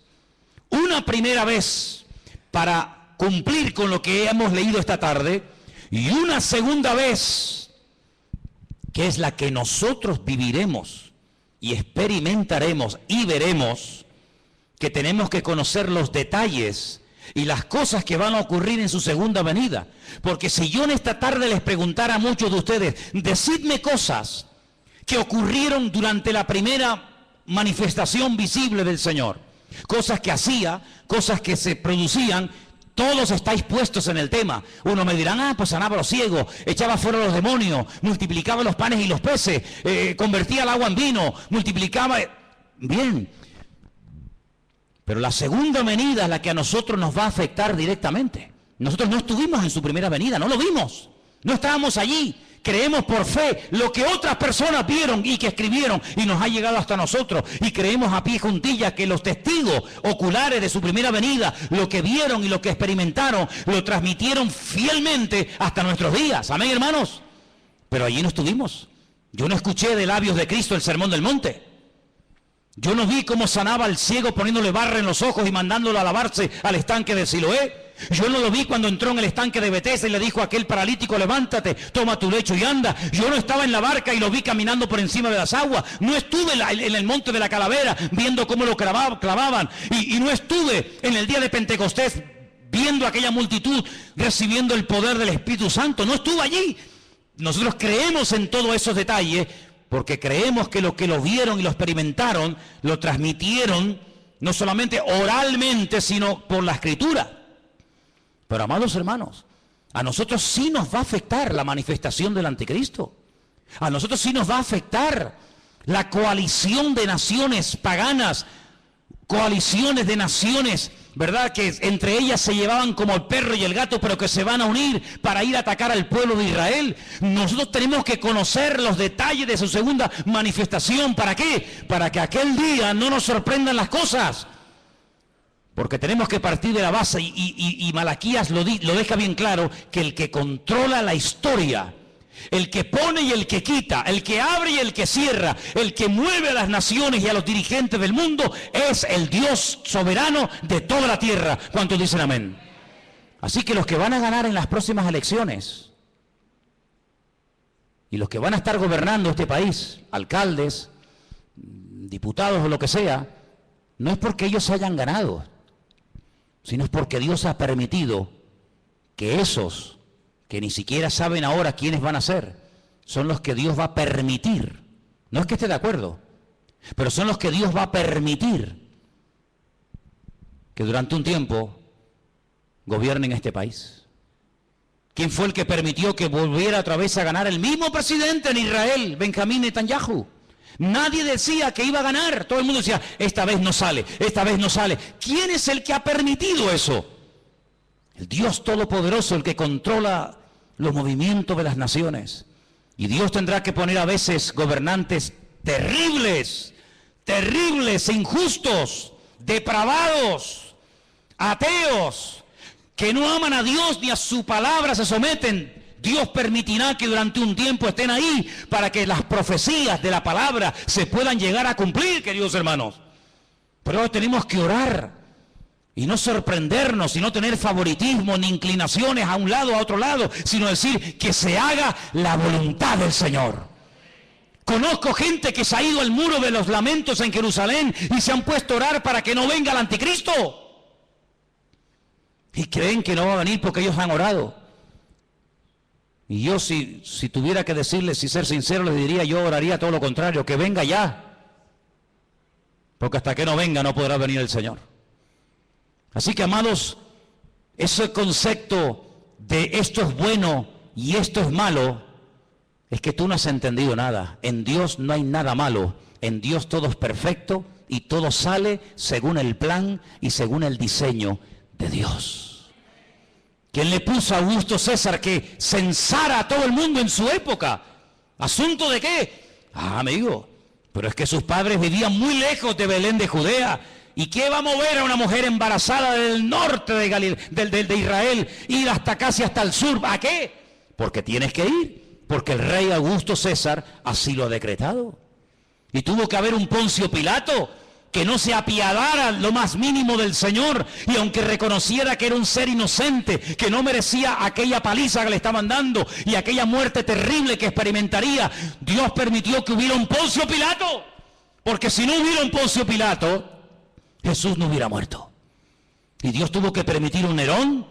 Una primera vez para cumplir con lo que hemos leído esta tarde, y una segunda vez, que es la que nosotros viviremos y experimentaremos y veremos, que tenemos que conocer los detalles y las cosas que van a ocurrir en su segunda venida. Porque si yo en esta tarde les preguntara a muchos de ustedes, decidme cosas que ocurrieron durante la primera manifestación visible del Señor, cosas que hacía, cosas que se producían, todos estáis puestos en el tema. Uno me dirán, pues sanaba a los ciegos, echaba fuera a los demonios, multiplicaba los panes y los peces, convertía el agua en vino, multiplicaba... Bien. Pero la segunda venida es la que a nosotros nos va a afectar directamente. Nosotros no estuvimos en su primera venida, no lo vimos, no estábamos allí. Creemos por fe lo que otras personas vieron y que escribieron y nos ha llegado hasta nosotros. Y creemos a pie juntillas que los testigos oculares de su primera venida, lo que vieron y lo que experimentaron, lo transmitieron fielmente hasta nuestros días. Amén, hermanos. Pero allí no estuvimos. Yo no escuché de labios de Cristo el sermón del monte. Yo no vi cómo sanaba al ciego poniéndole barra en los ojos y mandándolo a lavarse al estanque de Siloé. Yo no lo vi cuando entró en el estanque de Betesda y le dijo a aquel paralítico, levántate, toma tu lecho y anda. Yo no estaba en la barca y lo vi caminando por encima de las aguas. No estuve en el monte de la Calavera viendo cómo lo clavaban. Y no estuve en el día de Pentecostés viendo a aquella multitud recibiendo el poder del Espíritu Santo. No estuve allí. Nosotros creemos en todos esos detalles porque creemos que lo vieron y lo experimentaron, lo transmitieron no solamente oralmente, sino por la Escritura. Pero amados hermanos, a nosotros sí nos va a afectar la manifestación del anticristo. A nosotros sí nos va a afectar la coalición de naciones paganas, coaliciones de naciones, ¿verdad? Que entre ellas se llevaban como el perro y el gato, pero que se van a unir para ir a atacar al pueblo de Israel. Nosotros tenemos que conocer los detalles de su segunda manifestación. ¿Para qué? Para que aquel día no nos sorprendan las cosas. Porque tenemos que partir de la base, y Malaquías lo deja bien claro, que el que controla la historia, el que pone y el que quita, el que abre y el que cierra, el que mueve a las naciones y a los dirigentes del mundo, es el Dios soberano de toda la tierra. ¿Cuántos dicen amén? Así que los que van a ganar en las próximas elecciones, y los que van a estar gobernando este país, alcaldes, diputados o lo que sea, no es porque ellos hayan ganado, sino es porque Dios ha permitido que esos que ni siquiera saben ahora quiénes van a ser, son los que Dios va a permitir. No es que esté de acuerdo, pero son los que Dios va a permitir que durante un tiempo gobiernen este país. ¿Quién fue el que permitió que volviera otra vez a ganar el mismo presidente en Israel, Benjamín Netanyahu? Nadie decía que iba a ganar. Todo el mundo decía, esta vez no sale, esta vez no sale. ¿Quién es el que ha permitido eso? El Dios Todopoderoso, el que controla los movimientos de las naciones. Y Dios tendrá que poner a veces gobernantes terribles, terribles, injustos, depravados, ateos, que no aman a Dios ni a su palabra se someten. Dios permitirá que durante un tiempo estén ahí para que las profecías de la palabra se puedan llegar a cumplir, queridos hermanos. Pero tenemos que orar y no sorprendernos y no tener favoritismo ni inclinaciones a un lado o a otro lado, sino decir que se haga la voluntad del Señor. Conozco gente que se ha ido al muro de los lamentos en Jerusalén y se han puesto a orar para que no venga el anticristo. Y creen que no va a venir porque ellos han orado. Y yo si tuviera que decirles, si ser sincero, les diría, yo oraría todo lo contrario, que venga ya. Porque hasta que no venga no podrá venir el Señor. Así que, amados, ese concepto de esto es bueno y esto es malo, es que tú no has entendido nada. En Dios no hay nada malo. En Dios todo es perfecto y todo sale según el plan y según el diseño de Dios. ¿Quién le puso a Augusto César que censara a todo el mundo en su época? ¿Asunto de qué? Amigo, pero es que sus padres vivían muy lejos de Belén de Judea. ¿Y qué va a mover a una mujer embarazada del norte de Israel, ir hasta casi hasta el sur? ¿A qué? Porque tienes que ir, porque el rey Augusto César así lo ha decretado. Y tuvo que haber un Poncio Pilato que no se apiadara lo más mínimo del Señor, y aunque reconociera que era un ser inocente, que no merecía aquella paliza que le estaban dando y aquella muerte terrible que experimentaría, Dios permitió que hubiera un Poncio Pilato, porque si no hubiera un Poncio Pilato, Jesús no hubiera muerto. Y Dios tuvo que permitir un Nerón,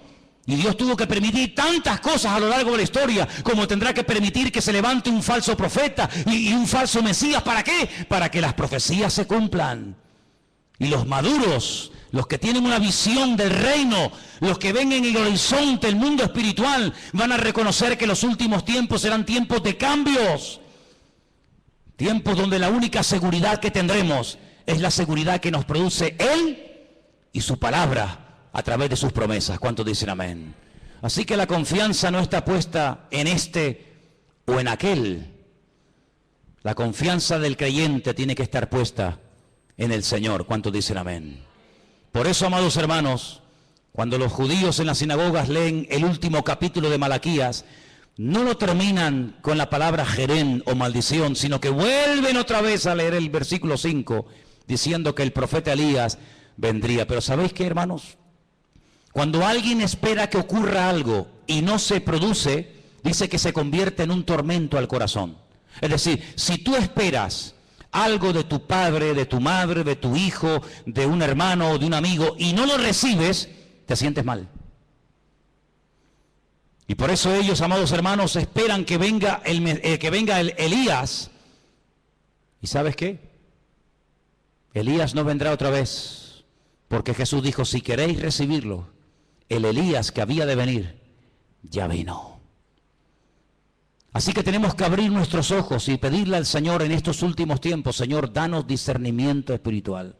y Dios tuvo que permitir tantas cosas a lo largo de la historia, como tendrá que permitir que se levante un falso profeta y un falso Mesías. ¿Para qué? Para que las profecías se cumplan. Y los maduros, los que tienen una visión del reino, los que ven en el horizonte el mundo espiritual, van a reconocer que los últimos tiempos serán tiempos de cambios. Tiempos donde la única seguridad que tendremos es la seguridad que nos produce Él y su palabra a través de sus promesas. ¿Cuántos dicen amén? Así que la confianza no está puesta en este o en aquel. La confianza del creyente tiene que estar puesta en el Señor. ¿Cuántos dicen amén? Por eso, amados hermanos, cuando los judíos en las sinagogas leen el último capítulo de Malaquías, no lo terminan con la palabra jerén o maldición, sino que vuelven otra vez a leer el versículo 5, diciendo que el profeta Elías vendría. Pero ¿sabéis qué, hermanos? Cuando alguien espera que ocurra algo y no se produce, dice que se convierte en un tormento al corazón. Es decir, si tú esperas algo de tu padre, de tu madre, de tu hijo, de un hermano o de un amigo, y no lo recibes, te sientes mal. Y por eso ellos, amados hermanos, esperan que venga el Elías. ¿Y sabes qué? Elías no vendrá otra vez, porque Jesús dijo, si queréis recibirlo, el Elías que había de venir, ya vino. Así que tenemos que abrir nuestros ojos y pedirle al Señor en estos últimos tiempos, Señor, danos discernimiento espiritual.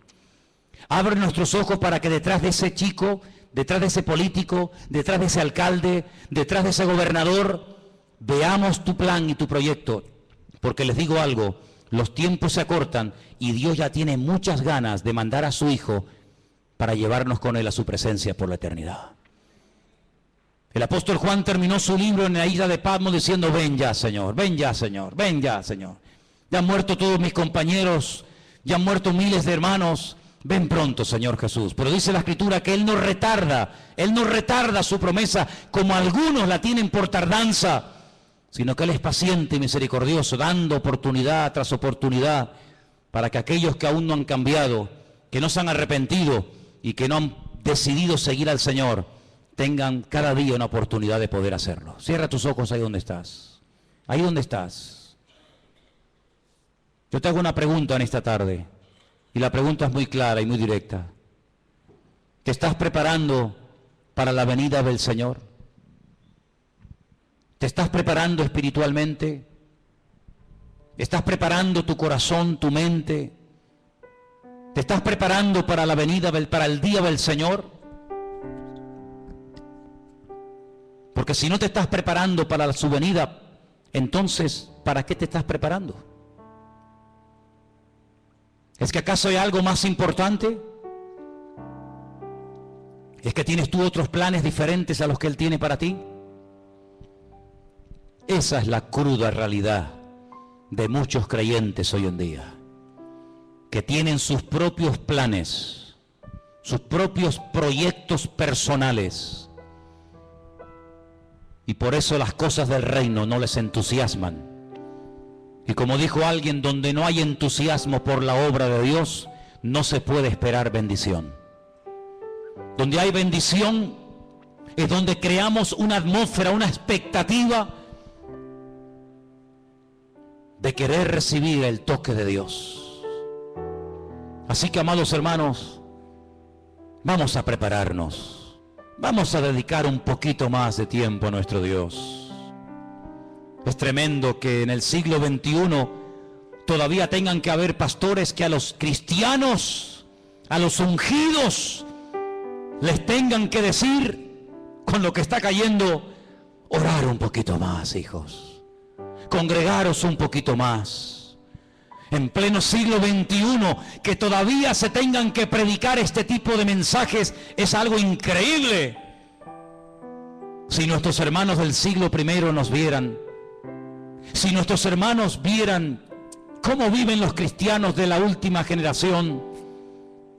Abre nuestros ojos para que detrás de ese chico, detrás de ese político, detrás de ese alcalde, detrás de ese gobernador, veamos tu plan y tu proyecto. Porque les digo algo, los tiempos se acortan y Dios ya tiene muchas ganas de mandar a su Hijo para llevarnos con Él a su presencia por la eternidad. El apóstol Juan terminó su libro en la isla de Patmos diciendo, ven ya, Señor, ven ya, Señor, ven ya, Señor. Ya han muerto todos mis compañeros, ya han muerto miles de hermanos, ven pronto, Señor Jesús. Pero dice la Escritura que Él no retarda su promesa como algunos la tienen por tardanza, sino que Él es paciente y misericordioso, dando oportunidad tras oportunidad para que aquellos que aún no han cambiado, que no se han arrepentido y que no han decidido seguir al Señor, tengan cada día una oportunidad de poder hacerlo. Cierra tus ojos ahí donde estás. Ahí donde estás. Yo te hago una pregunta en esta tarde. Y la pregunta es muy clara y muy directa. ¿Te estás preparando para la venida del Señor? ¿Te estás preparando espiritualmente? ¿Estás preparando tu corazón, tu mente? ¿Te estás preparando para la venida, para el día del Señor? Porque si no te estás preparando para su venida, entonces, ¿para qué te estás preparando? ¿Es que acaso hay algo más importante? ¿Es que tienes tú otros planes diferentes a los que Él tiene para ti? Esa es la cruda realidad de muchos creyentes hoy en día, que tienen sus propios planes, sus propios proyectos personales, y por eso las cosas del reino no les entusiasman. Y como dijo alguien, donde no hay entusiasmo por la obra de Dios, no se puede esperar bendición. Donde hay bendición es donde creamos una atmósfera, una expectativa de querer recibir el toque de Dios. Así que, amados hermanos, vamos a prepararnos. Vamos a dedicar un poquito más de tiempo a nuestro Dios. Es tremendo que en el siglo XXI todavía tengan que haber pastores que a los cristianos, a los ungidos, les tengan que decir, con lo que está cayendo, orar un poquito más, hijos. Congregaros un poquito más. En pleno siglo XXI, que todavía se tengan que predicar este tipo de mensajes, es algo increíble. Si nuestros hermanos del siglo I nos vieran, si nuestros hermanos vieran cómo viven los cristianos de la última generación,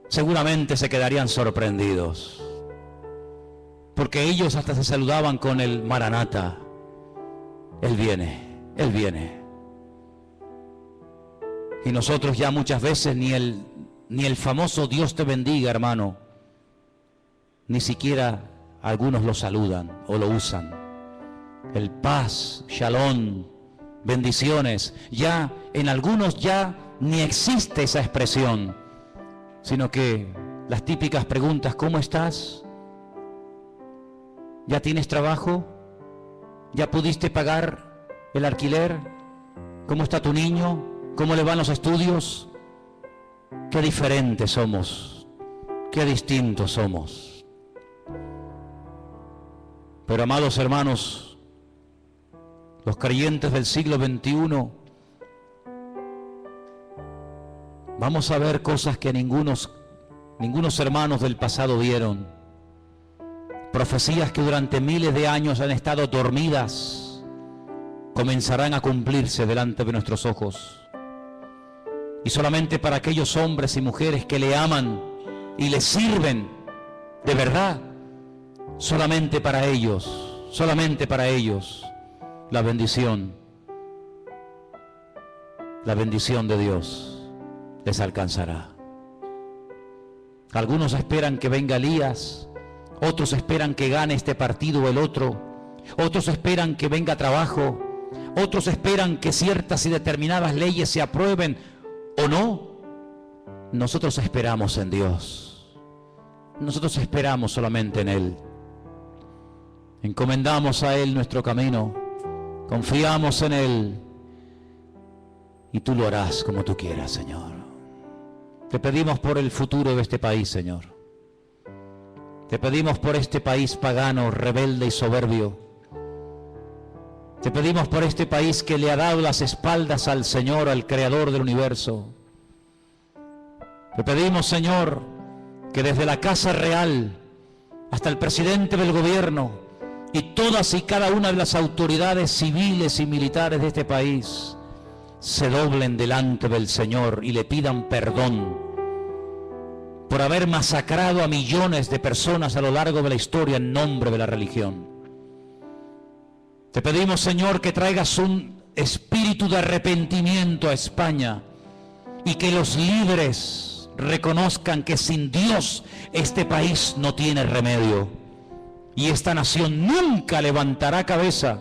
seguramente se quedarían sorprendidos. Porque ellos hasta se saludaban con el Maranata. Él viene, Él viene. Y nosotros ya muchas veces ni el famoso Dios te bendiga, hermano, ni siquiera algunos lo saludan o lo usan. El paz, shalom, bendiciones, ya en algunos ya ni existe esa expresión, sino que las típicas preguntas: ¿cómo estás? ¿Ya tienes trabajo? ¿Ya pudiste pagar el alquiler? ¿Cómo está tu niño? ¿Cómo le van los estudios? Qué diferentes somos, qué distintos somos. Pero, amados hermanos, los creyentes del siglo XXI, vamos a ver cosas que ningunos hermanos del pasado vieron. Profecías que durante miles de años han estado dormidas, comenzarán a cumplirse delante de nuestros ojos. Y solamente para aquellos hombres y mujeres que le aman y le sirven de verdad, solamente para ellos, la bendición de Dios les alcanzará. Algunos esperan que venga Elías, otros esperan que gane este partido o el otro, otros esperan que venga trabajo, otros esperan que ciertas y determinadas leyes se aprueben o no. Nosotros esperamos en Dios, nosotros esperamos solamente en Él. Encomendamos a Él nuestro camino, confiamos en Él, y tú lo harás como tú quieras, Señor. Te pedimos por el futuro de este país, Señor. Te pedimos por este país pagano, rebelde y soberbio. Te pedimos por este país que le ha dado las espaldas al Señor, al Creador del universo. Te pedimos, Señor, que desde la Casa Real hasta el presidente del gobierno y todas y cada una de las autoridades civiles y militares de este país se doblen delante del Señor y le pidan perdón por haber masacrado a millones de personas a lo largo de la historia en nombre de la religión. Te pedimos, Señor, que traigas un espíritu de arrepentimiento a España y que los líderes reconozcan que sin Dios este país no tiene remedio y esta nación nunca levantará cabeza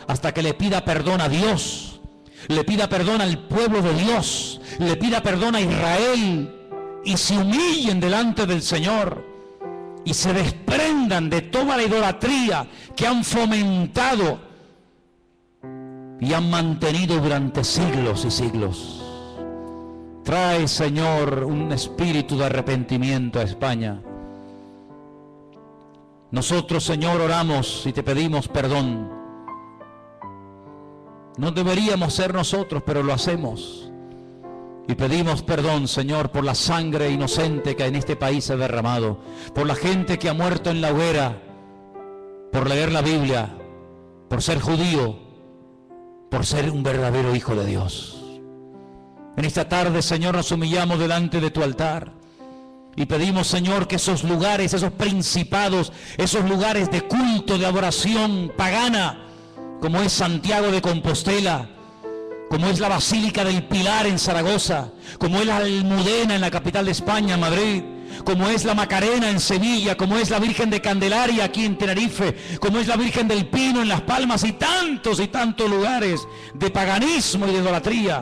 hasta que le pida perdón a Dios, le pida perdón al pueblo de Dios, le pida perdón a Israel y se humillen delante del Señor y se desprendan de toda la idolatría que han fomentado y han mantenido durante siglos y siglos. Trae, Señor, un espíritu de arrepentimiento a España. Nosotros, Señor, oramos y te pedimos perdón. No deberíamos ser nosotros, pero lo hacemos. Y pedimos perdón, Señor, por la sangre inocente que en este país se ha derramado, por la gente que ha muerto en la hoguera, por leer la Biblia, por ser judío, por ser un verdadero hijo de Dios. En esta tarde, Señor, nos humillamos delante de tu altar y pedimos, Señor, que esos lugares, esos principados, esos lugares de culto, de adoración pagana, como es Santiago de Compostela, como es la Basílica del Pilar en Zaragoza, como es la Almudena en la capital de España, Madrid, como es la Macarena en Sevilla, como es la Virgen de Candelaria aquí en Tenerife, como es la Virgen del Pino en Las Palmas y tantos lugares de paganismo y de idolatría.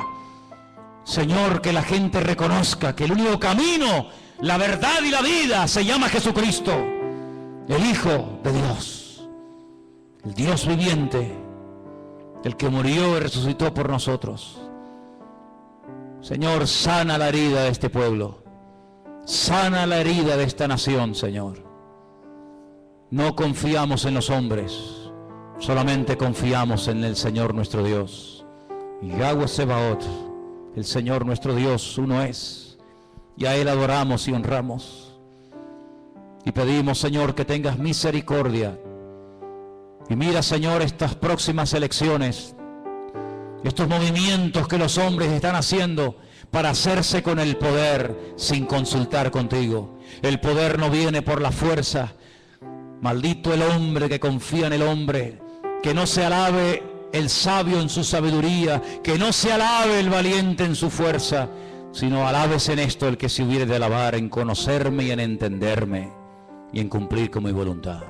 Señor, que la gente reconozca que el único camino, la verdad y la vida se llama Jesucristo, el Hijo de Dios, el Dios viviente, el que murió y resucitó por nosotros. Señor, sana la herida de este pueblo, sana la herida de esta nación, Señor. No confiamos en los hombres, solamente confiamos en el Señor nuestro Dios. Yahweh Sebaot, el Señor nuestro Dios, uno es, y a Él adoramos y honramos. Y pedimos, Señor, que tengas misericordia. Y mira, Señor, estas próximas elecciones, estos movimientos que los hombres están haciendo para hacerse con el poder sin consultar contigo. El poder no viene por la fuerza. Maldito el hombre que confía en el hombre. Que no se alabe el sabio en su sabiduría, que no se alabe el valiente en su fuerza, sino alabes en esto el que se hubiere de alabar, en conocerme y en entenderme y en cumplir con mi voluntad.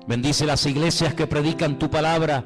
Bendice las iglesias que predican tu palabra.